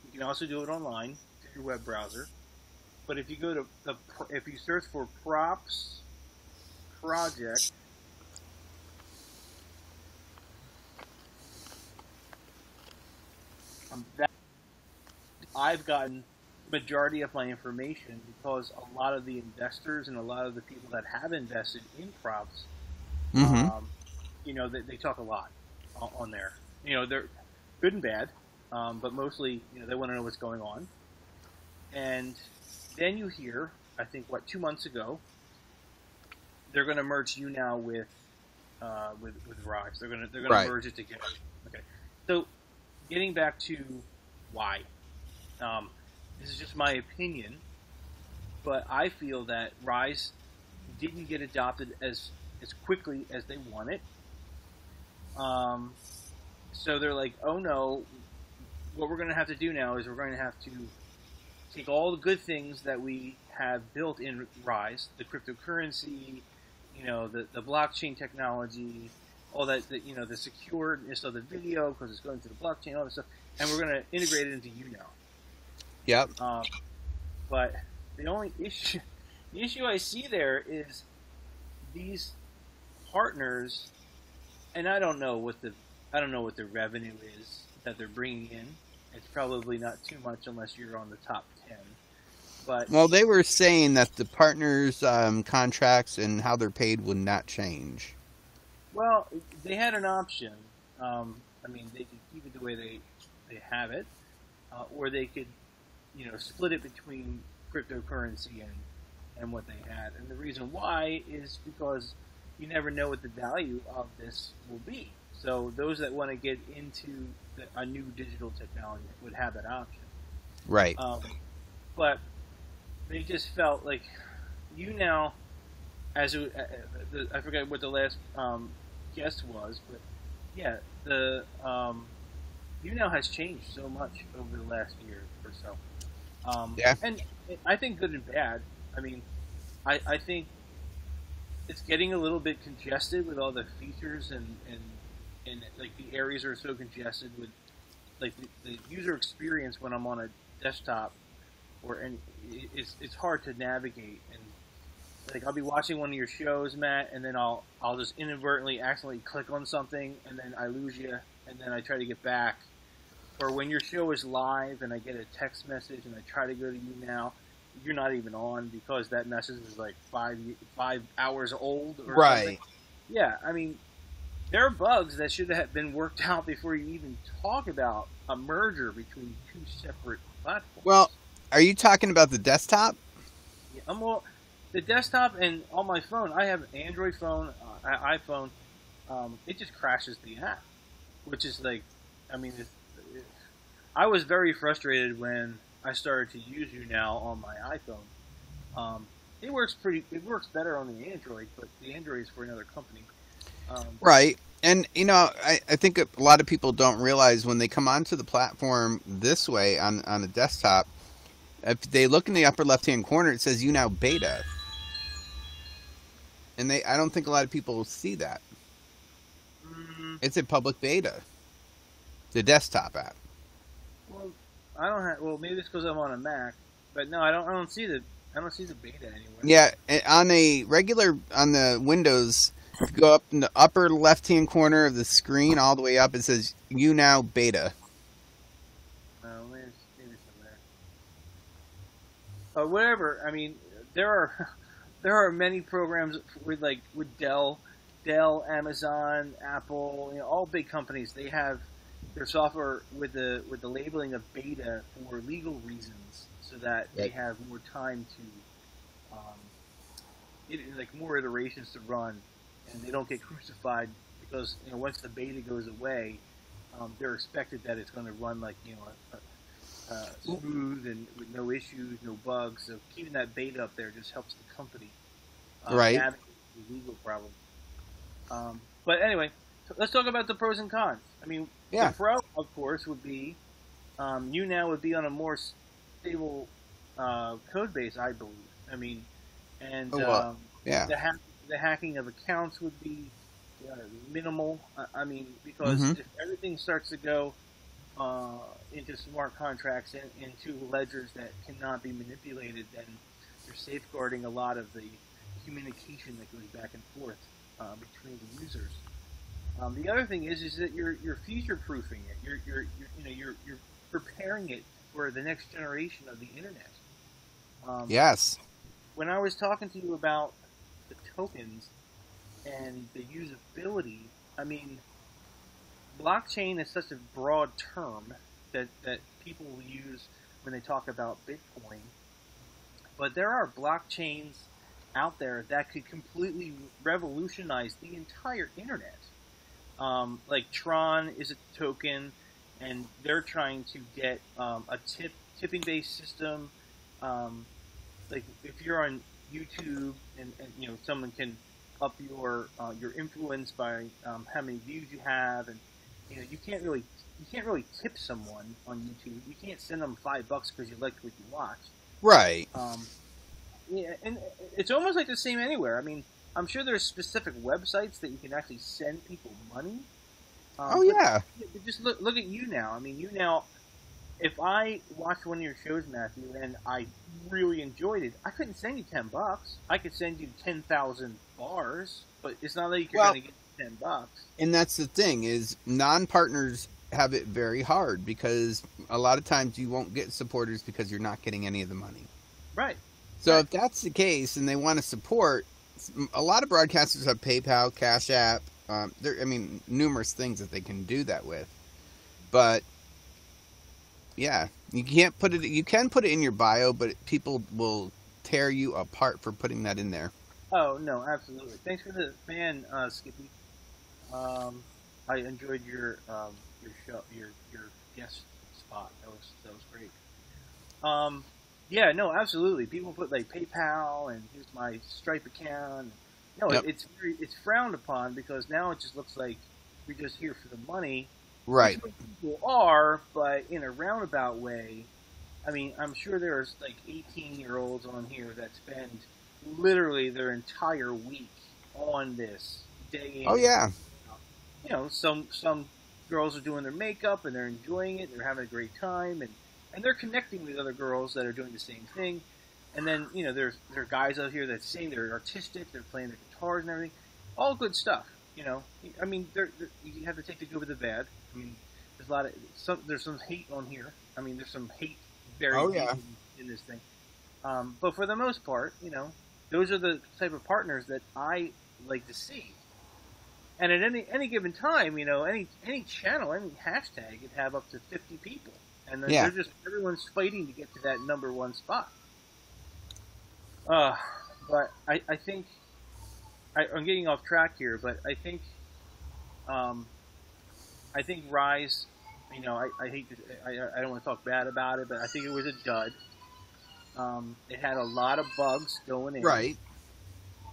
You can also do it online through your web browser. But if you go to if you search for Props Project, I've gotten the majority of my information because a lot of the investors and a lot of the people that have invested in Props, you know, they talk a lot on there. You know, they're good and bad, but mostly, you know, they want to know what's going on. And then you hear, I think, 2 months ago, they're going to merge YouNow with Rise. They're going to merge it together. Okay, so getting back to why. This is just my opinion, but I feel that Rise didn't get adopted as quickly as they wanted. So they're like, oh no, what we're going to have to do now is we're going to have to take all the good things that we have built in Rise, the cryptocurrency, you know, the blockchain technology, all that, you know, the secureness of the video because it's going to the blockchain, all this stuff, and we're going to integrate it into YouNow. Yep. But the issue I see there is these partners, and I don't know what the revenue is that they're bringing in. It's probably not too much unless you're on the top 10. But well, they were saying that the partners' contracts and how they're paid would not change. Well, they had an option. I mean, they could keep it the way they have it, or they could, you know, split it between cryptocurrency and what they had. And the reason why is because you never know what the value of this will be. So those that want to get into a new digital technology would have that option. Right. But they just felt like YouNow, I forget what the last guest was, but yeah, the YouNow has changed so much over the last year or so. And I think good and bad. I mean, I think it's getting a little bit congested with all the features and like the areas are so congested with like the user experience when I'm on a desktop it's hard to navigate. And like I'll be watching one of your shows, Matt, and then I'll just inadvertently accidentally click on something and then I lose you and then I try to get back. Or when your show is live and I get a text message and I try to go to YouNow, you're not even on because that message is like 5 hours old or something. Yeah, I mean, there are bugs that should have been worked out before you even talk about a merger between two separate platforms. Well, are you talking about the desktop? Yeah, well, the desktop and on my phone, I have an Android phone, iPhone. it just crashes the app, which is like, I mean, I was very frustrated when I started to use YouNow on my iPhone. It works better on the Android, but the Android is for another company. Right. And, you know, I think a lot of people don't realize when they come onto the platform this way on a desktop, if they look in the upper left-hand corner, it says YouNow Beta. And I don't think a lot of people see that. It's a public beta. The desktop app. Well, I don't have. Well, maybe it's because I'm on a Mac, but no, I don't see the beta anywhere. Yeah, on the Windows, if you go up in the upper left-hand corner of the screen, all the way up, it says YouNow Beta. Oh, maybe somewhere. But whatever. I mean, there are many programs with Dell, Amazon, Apple, you know, all big companies. They have their software with the labeling of beta for legal reasons, so that they have more time to, more iterations to run, and they don't get crucified because, you know, once the beta goes away, they're expected that it's going to run smooth and with no issues, no bugs. So keeping that beta up there just helps the company navigate the legal problem. But anyway, so let's talk about the pros and cons. I mean, the pro, of course, would be YouNow would be on a more stable code base, I believe. I mean, and the hacking of accounts would be minimal. I mean, because if everything starts to go into smart contracts and into ledgers that cannot be manipulated, then you're safeguarding a lot of the communication that goes back and forth between the users. The other thing is that you're future proofing it. You're preparing it for the next generation of the internet. Yes. When I was talking to you about the tokens and the usability, I mean, blockchain is such a broad term that people will use when they talk about Bitcoin. But there are blockchains out there that could completely revolutionize the entire internet. Like Tron is a token, and they're trying to get a tipping-based system. Like if you're on YouTube and you know, someone can up your influence by how many views you have, and you know, you can't really tip someone on YouTube. You can't send them $5 because you liked what you watched. Right. Yeah, and it's almost like the same anywhere. I mean, I'm sure there's specific websites that you can actually send people money. Oh yeah. But just look at YouNow. I mean, YouNow. If I watched one of your shows, Matthew, and I really enjoyed it, I couldn't send you $10. I could send you 10,000 bars, but it's not like you're going to get $10. And that's the thing, is non-partners have it very hard, because a lot of times you won't get supporters because you're not getting any of the money. Right. So if that's the case and they want to support, a lot of broadcasters have PayPal, Cash App, numerous things that they can do that with. But yeah, you can't put it. You can put it in your bio, but people will tear you apart for putting that in there. Oh no, absolutely. Thanks for the fan, Skippy. I enjoyed your show, your guest spot. That was great. Yeah, no, absolutely. People put like PayPal and here's my Stripe account. No, it's frowned upon, because now it just looks like we're just here for the money. Right. Which people are, but in a roundabout way. I mean, I'm sure there's like 18-year-olds on here that spend literally their entire week on this day in. Oh yeah. You know, some girls are doing their makeup and they're enjoying it. They're having a great time, and they're connecting with other girls that are doing the same thing. And then, you know, there are guys out here that sing. They're artistic. They're playing their guitars and everything. All good stuff. You know, I mean, you have to take the good with the bad. I mean, there's some hate on here. I mean, there's some hate buried in this thing. But for the most part, you know, those are the type of partners that I like to see. And at any given time, you know, any channel, any hashtag could have up to 50 people, and then everyone's fighting to get to that number one spot. But I think I'm getting off track here, but I think I think Rise, I hate to, I don't want to talk bad about it, but I think it was a dud. It had a lot of bugs going in. Right.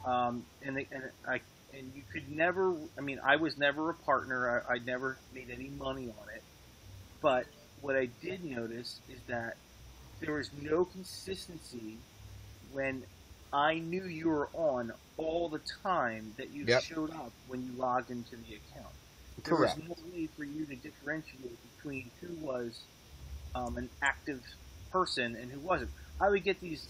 And you could never. I mean, I was never a partner. I never made any money on it. But what I did notice is that there was no consistency when I knew you were on all the time that you showed up when you logged into the account. Correct. There was no way for you to differentiate between who was an active person and who wasn't. I would get these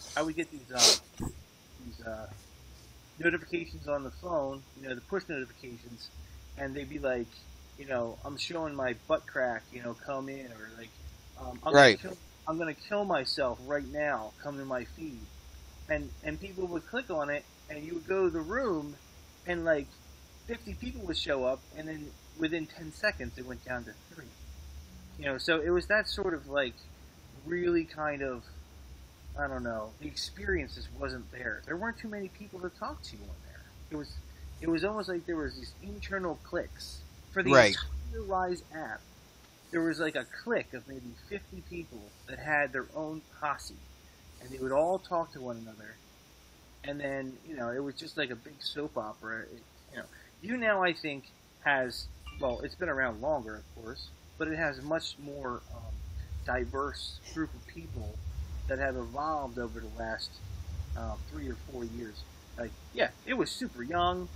notifications on the phone, the push notifications, and they'd be like, I'm showing my butt crack, come in, or like, I'm gonna kill myself right now, come to my feed, and people would click on it, and you would go to the room, and like 50 people would show up, and then within 10 seconds it went down to 3. So it was that sort of like really kind of, I don't know, the experience just wasn't there. There weren't too many people to talk to on there. It was almost like there was these internal cliques. For the entire Rise app, there was like a clique of maybe 50 people that had their own posse. And they would all talk to one another. And then, it was just like a big soap opera. YouNow, I think, has, well, it's been around longer, of course, but it has a much more diverse group of people that have evolved over the last 3 or 4 years. Like, yeah, it was super young.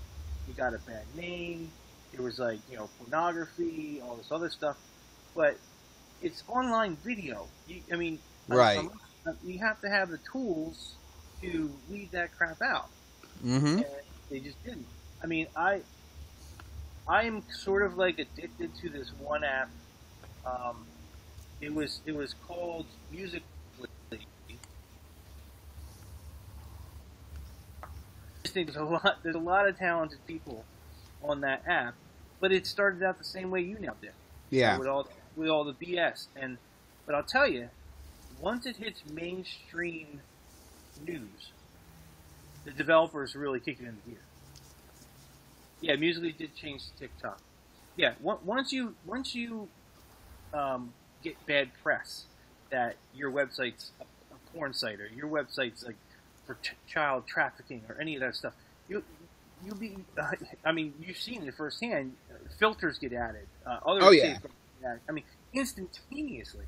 It got a bad name. It was like, pornography, all this other stuff. But it's online video. You have to have the tools to weed that crap out. Mm-hmm. And they just didn't. I mean, I am sort of like addicted to this one app. It was called Music. I think there's a lot of talented people on that app, but it started out the same way YouNow did. Yeah. With all the BS, but I'll tell you, once it hits mainstream news, the developers really kick it into gear. Yeah, Musical.ly did change to TikTok. Yeah, once you get bad press that your website's a porn site, or your website's like for child trafficking or any of that stuff, you'll be. You've seen it firsthand. Filters get added. Instantaneously.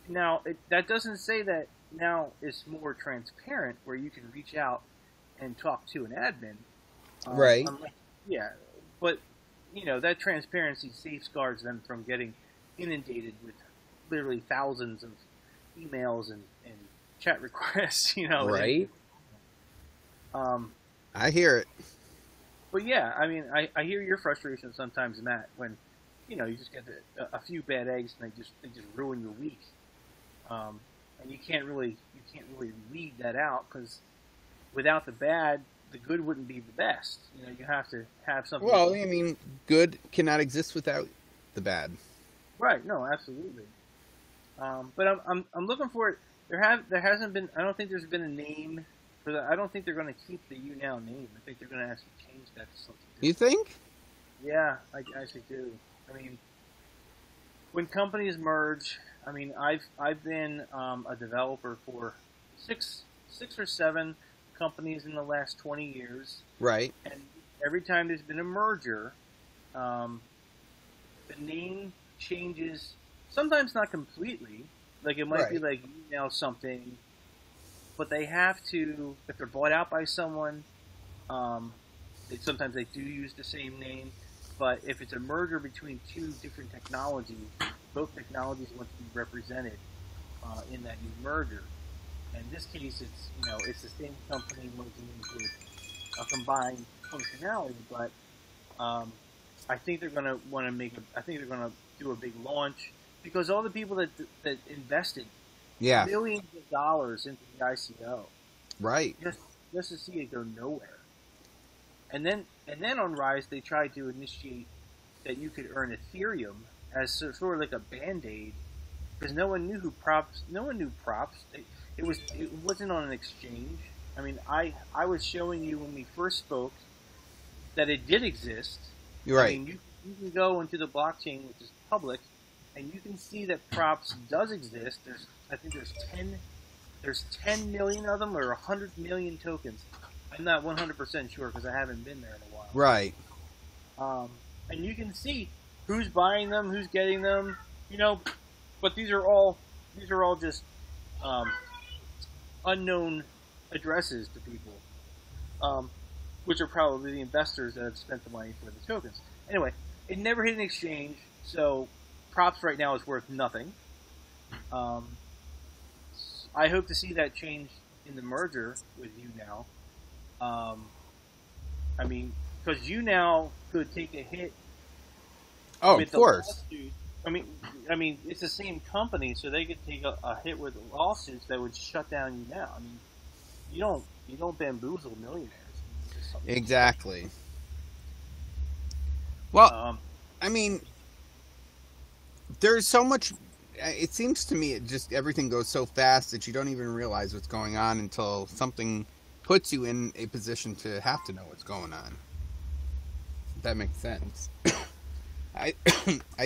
Now, that doesn't say that now it's more transparent, where you can reach out and talk to an admin. Right. But that transparency safeguards them from getting inundated with literally thousands of emails and chat requests. Right. I hear it. But yeah, I hear your frustration sometimes, Matt, when you just get a few bad eggs and they just ruin your week, and you can't really weed that out, because without the bad, the good wouldn't be the best. You have to have something. Well, good cannot exist without the bad. Right. No, absolutely. But I'm looking for it. There hasn't been. I don't think there's been a name for that. I don't think they're going to keep the YouNow name. I think they're going to actually change that to something different. You think? Yeah, I actually do. When companies merge, I've been a developer for six or seven companies in the last 20 years. Right. And every time there's been a merger, the name changes. Sometimes not completely. Like, it might be like YouNow something, but they have to, if they're bought out by someone, sometimes they do use the same name. But if it's a merger between two different technologies, both technologies want to be represented in that new merger. In this case, it's the same company merging into a combined functionality. But I think they're going to want to I think they're going to do a big launch, because all the people that invested millions of dollars into the ICO, right, just to see it go nowhere. And then on Rise, they tried to initiate that you could earn Ethereum as sort of like a Band-Aid, because no one knew Props. It wasn't on an exchange. I was showing you when we first spoke that it did exist, You're right. I mean, you can go into the blockchain, which is public, and you can see that Props does exist. I think there's 10 million of them or 100 million tokens. I'm not 100% sure because I haven't been there in a while. Right. And you can see who's buying them, who's getting them, but these are all just unknown addresses to people, which are probably the investors that have spent the money for the tokens. Anyway, it never hit an exchange, so Props right now is worth nothing. I hope to see that change in the merger with YouNow. I mean, because YouNow could take a hit. Oh, with of course. I mean, it's the same company, so they could take a hit with lawsuits that would shut down YouNow. I mean, you don't bamboozle millionaires. Exactly. Well, I mean, there's so much. It seems to me everything goes so fast that you don't even realize what's going on until something puts you in a position to have to know what's going on. If that makes sense. I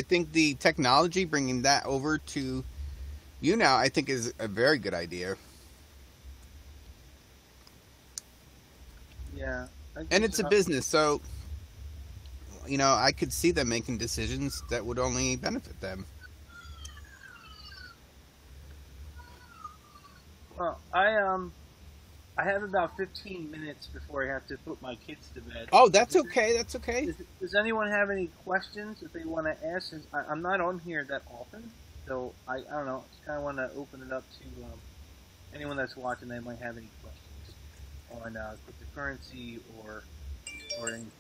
think the technology, bringing that over to YouNow, I think is a very good idea. Yeah. And it's a business, so I could see them making decisions that would only benefit them. Well, I have about 15 minutes before I have to put my kids to bed. Oh, that's okay. That's okay. Does anyone have any questions that they want to ask? Since I'm not on here that often, so I don't know. Just kind of want to open it up to anyone that's watching. They might have any questions on cryptocurrency or anything.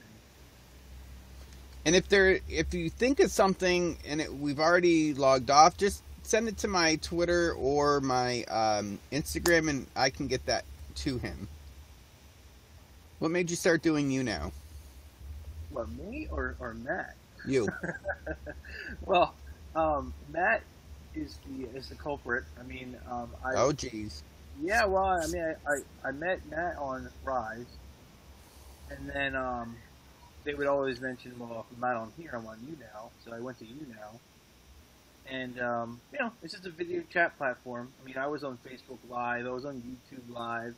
And if you think of something and we've already logged off, just send it to my Twitter or my Instagram, and I can get that to him. What made you start doing YouNow? What, me or Matt? You. Well, Matt is the culprit. I mean, oh geez. Yeah, well, I mean, I met Matt on Rise, and then they would always mention, well, if I'm not on here, I'm on YouNow. So I went to YouNow. And, it's just a video chat platform. I mean, I was on Facebook Live. I was on YouTube Live.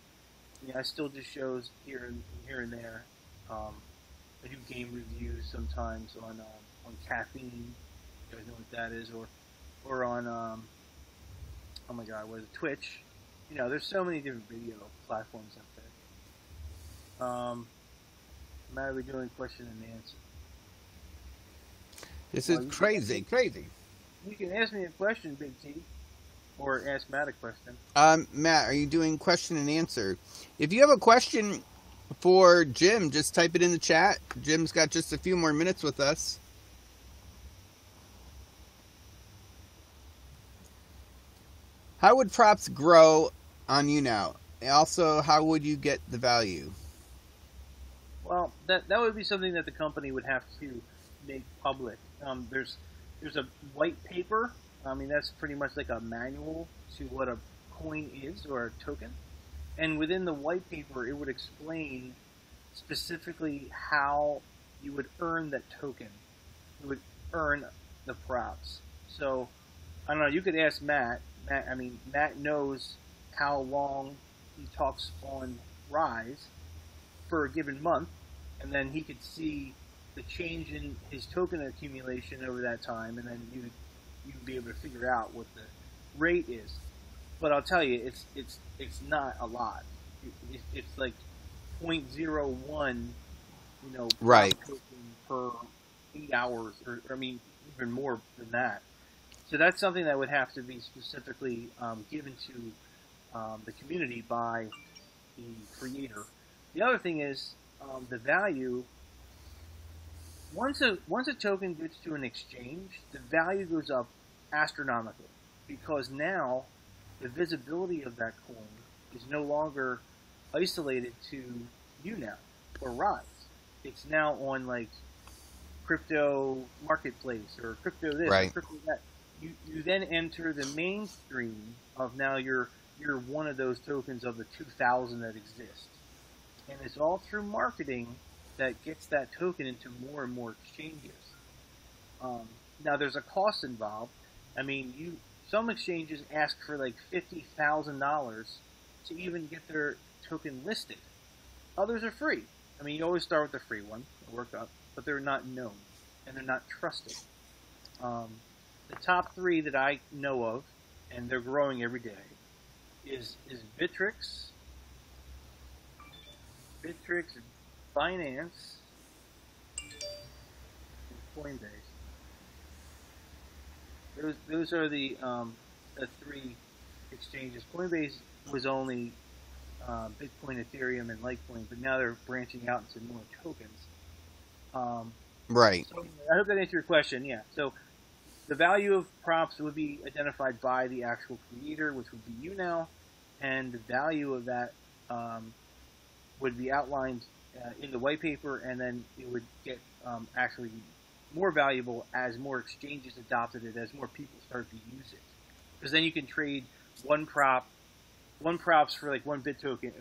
I still do shows here and there. I do game reviews sometimes on Caffeine. You guys know what that is. Or on, oh my God, what is it? Twitch. There's so many different video platforms out there. Matt, we're doing question and answer. This is crazy. You can ask me a question, Big T, or ask Matt a question. Matt, are you doing question and answer? If you have a question for Jim, just type it in the chat. Jim's got just a few more minutes with us. How would Props grow on YouNow? Also, how would you get the value? Well, that would be something that the company would have to make public. There's a white paper. I mean, that's pretty much like a manual to what a coin is or a token. And within the white paper, it would explain specifically how you would earn that token. You would earn the props. So, I don't know, you could ask Matt. Matt knows how long he talks on Rise for a given month, and then he could see the change in his token accumulation over that time, and then you'd be able to figure out what the rate is. But I'll tell you, it's not a lot. It's like 0.01, right, token per 8 hours, or even more than that. So that's something that would have to be specifically given to the community by the creator. The other thing is the value. Once a token gets to an exchange, the value goes up astronomically, because now the visibility of that coin is no longer isolated to YouNow or Rise. It's now on like crypto marketplace or crypto this right. or crypto that. You then enter the mainstream of now you're one of those tokens of the 2,000 that exist, and it's all through marketing that gets that token into more and more exchanges. Now there's a cost involved. I mean, some exchanges ask for like $50,000 to even get their token listed. Others are free. I mean, you always start with the free one, work up, but they're not known and they're not trusted. The top three that I know of, and they're growing every day, is Bittrex, Binance, and Coinbase. Those are the three exchanges. Coinbase was only Bitcoin, Ethereum, and Litecoin, but now they're branching out into more tokens. Right. So I hope that answered your question. Yeah. So the value of props would be identified by the actual creator, which would be YouNow, and the value of that would be outlined in the white paper, and then it would get actually more valuable as more exchanges adopted it, as more people start to use it. Because then you can trade one props for like one bit token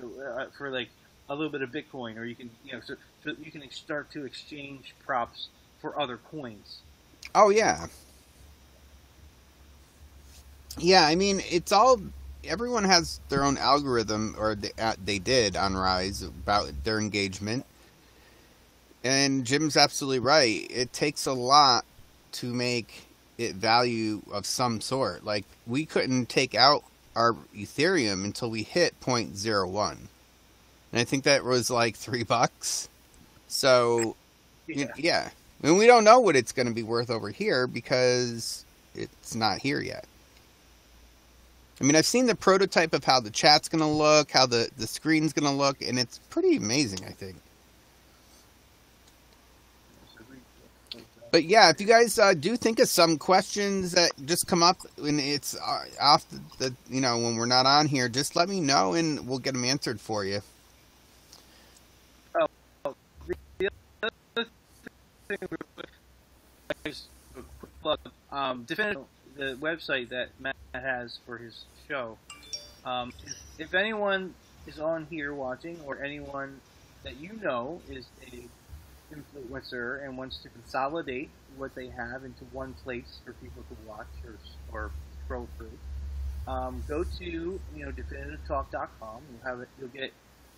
for like a little bit of Bitcoin, or you can so you can start to exchange props for other coins. Oh yeah. Yeah, I mean, it's all, everyone has their own algorithm, or they did on Rise, about their engagement. And Jim's absolutely right. It takes a lot to make it value of some sort. Like, we couldn't take out our Ethereum until we hit 0.01. And I think that was like $3. So, yeah. And we don't know what it's going to be worth over here because it's not here yet. I mean, I've seen the prototype of how the chat's going to look, how the screen's going to look, and it's pretty amazing, I think. But yeah, if you guys do think of some questions that just come up when it's off the when we're not on here, just let me know and we'll get them answered for you. Oh, the other thing, Definitive, the website that Matt has for his show. If anyone is on here watching, or anyone that you know is a influencer and wants to consolidate what they have into one place for people to watch or scroll through, go to definitivetalk.com. You'll get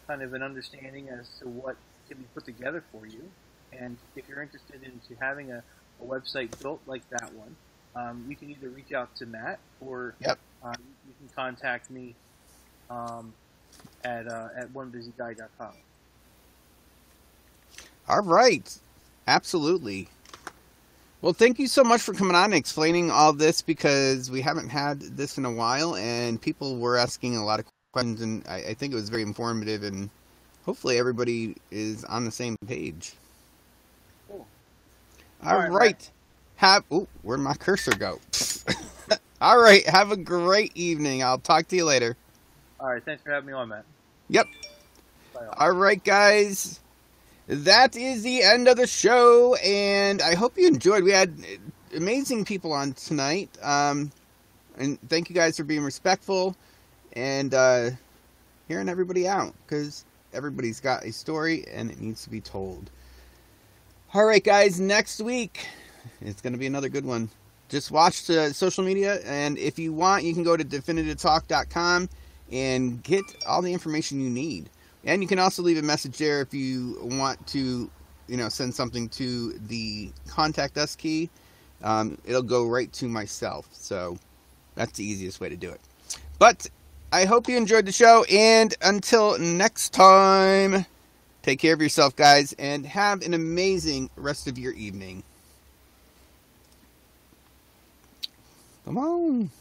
kind of an understanding as to what can be put together for you. And if you're interested in having a website built like that one, you can either reach out to Matt, or you can contact me at onebusyguy.com. All right. Absolutely. Well, thank you so much for coming on and explaining all this, because we haven't had this in a while and people were asking a lot of questions, and I think it was very informative, and hopefully everybody is on the same page. Cool. All right. Where'd my cursor go? All right. Have a great evening. I'll talk to you later. All right. Thanks for having me on, Matt. Yep. Bye. All right, guys. That is the end of the show, and I hope you enjoyed. We had amazing people on tonight, and thank you guys for being respectful and hearing everybody out, because everybody's got a story and it needs to be told. All right, guys, next week it's going to be another good one. Just watch the social media, and if you want, you can go to definitivetalk.com and get all the information you need. And you can also leave a message there if you want to, send something to the contact us key. It'll go right to myself. So that's the easiest way to do it. But I hope you enjoyed the show. And until next time, take care of yourself, guys, and have an amazing rest of your evening. Come on.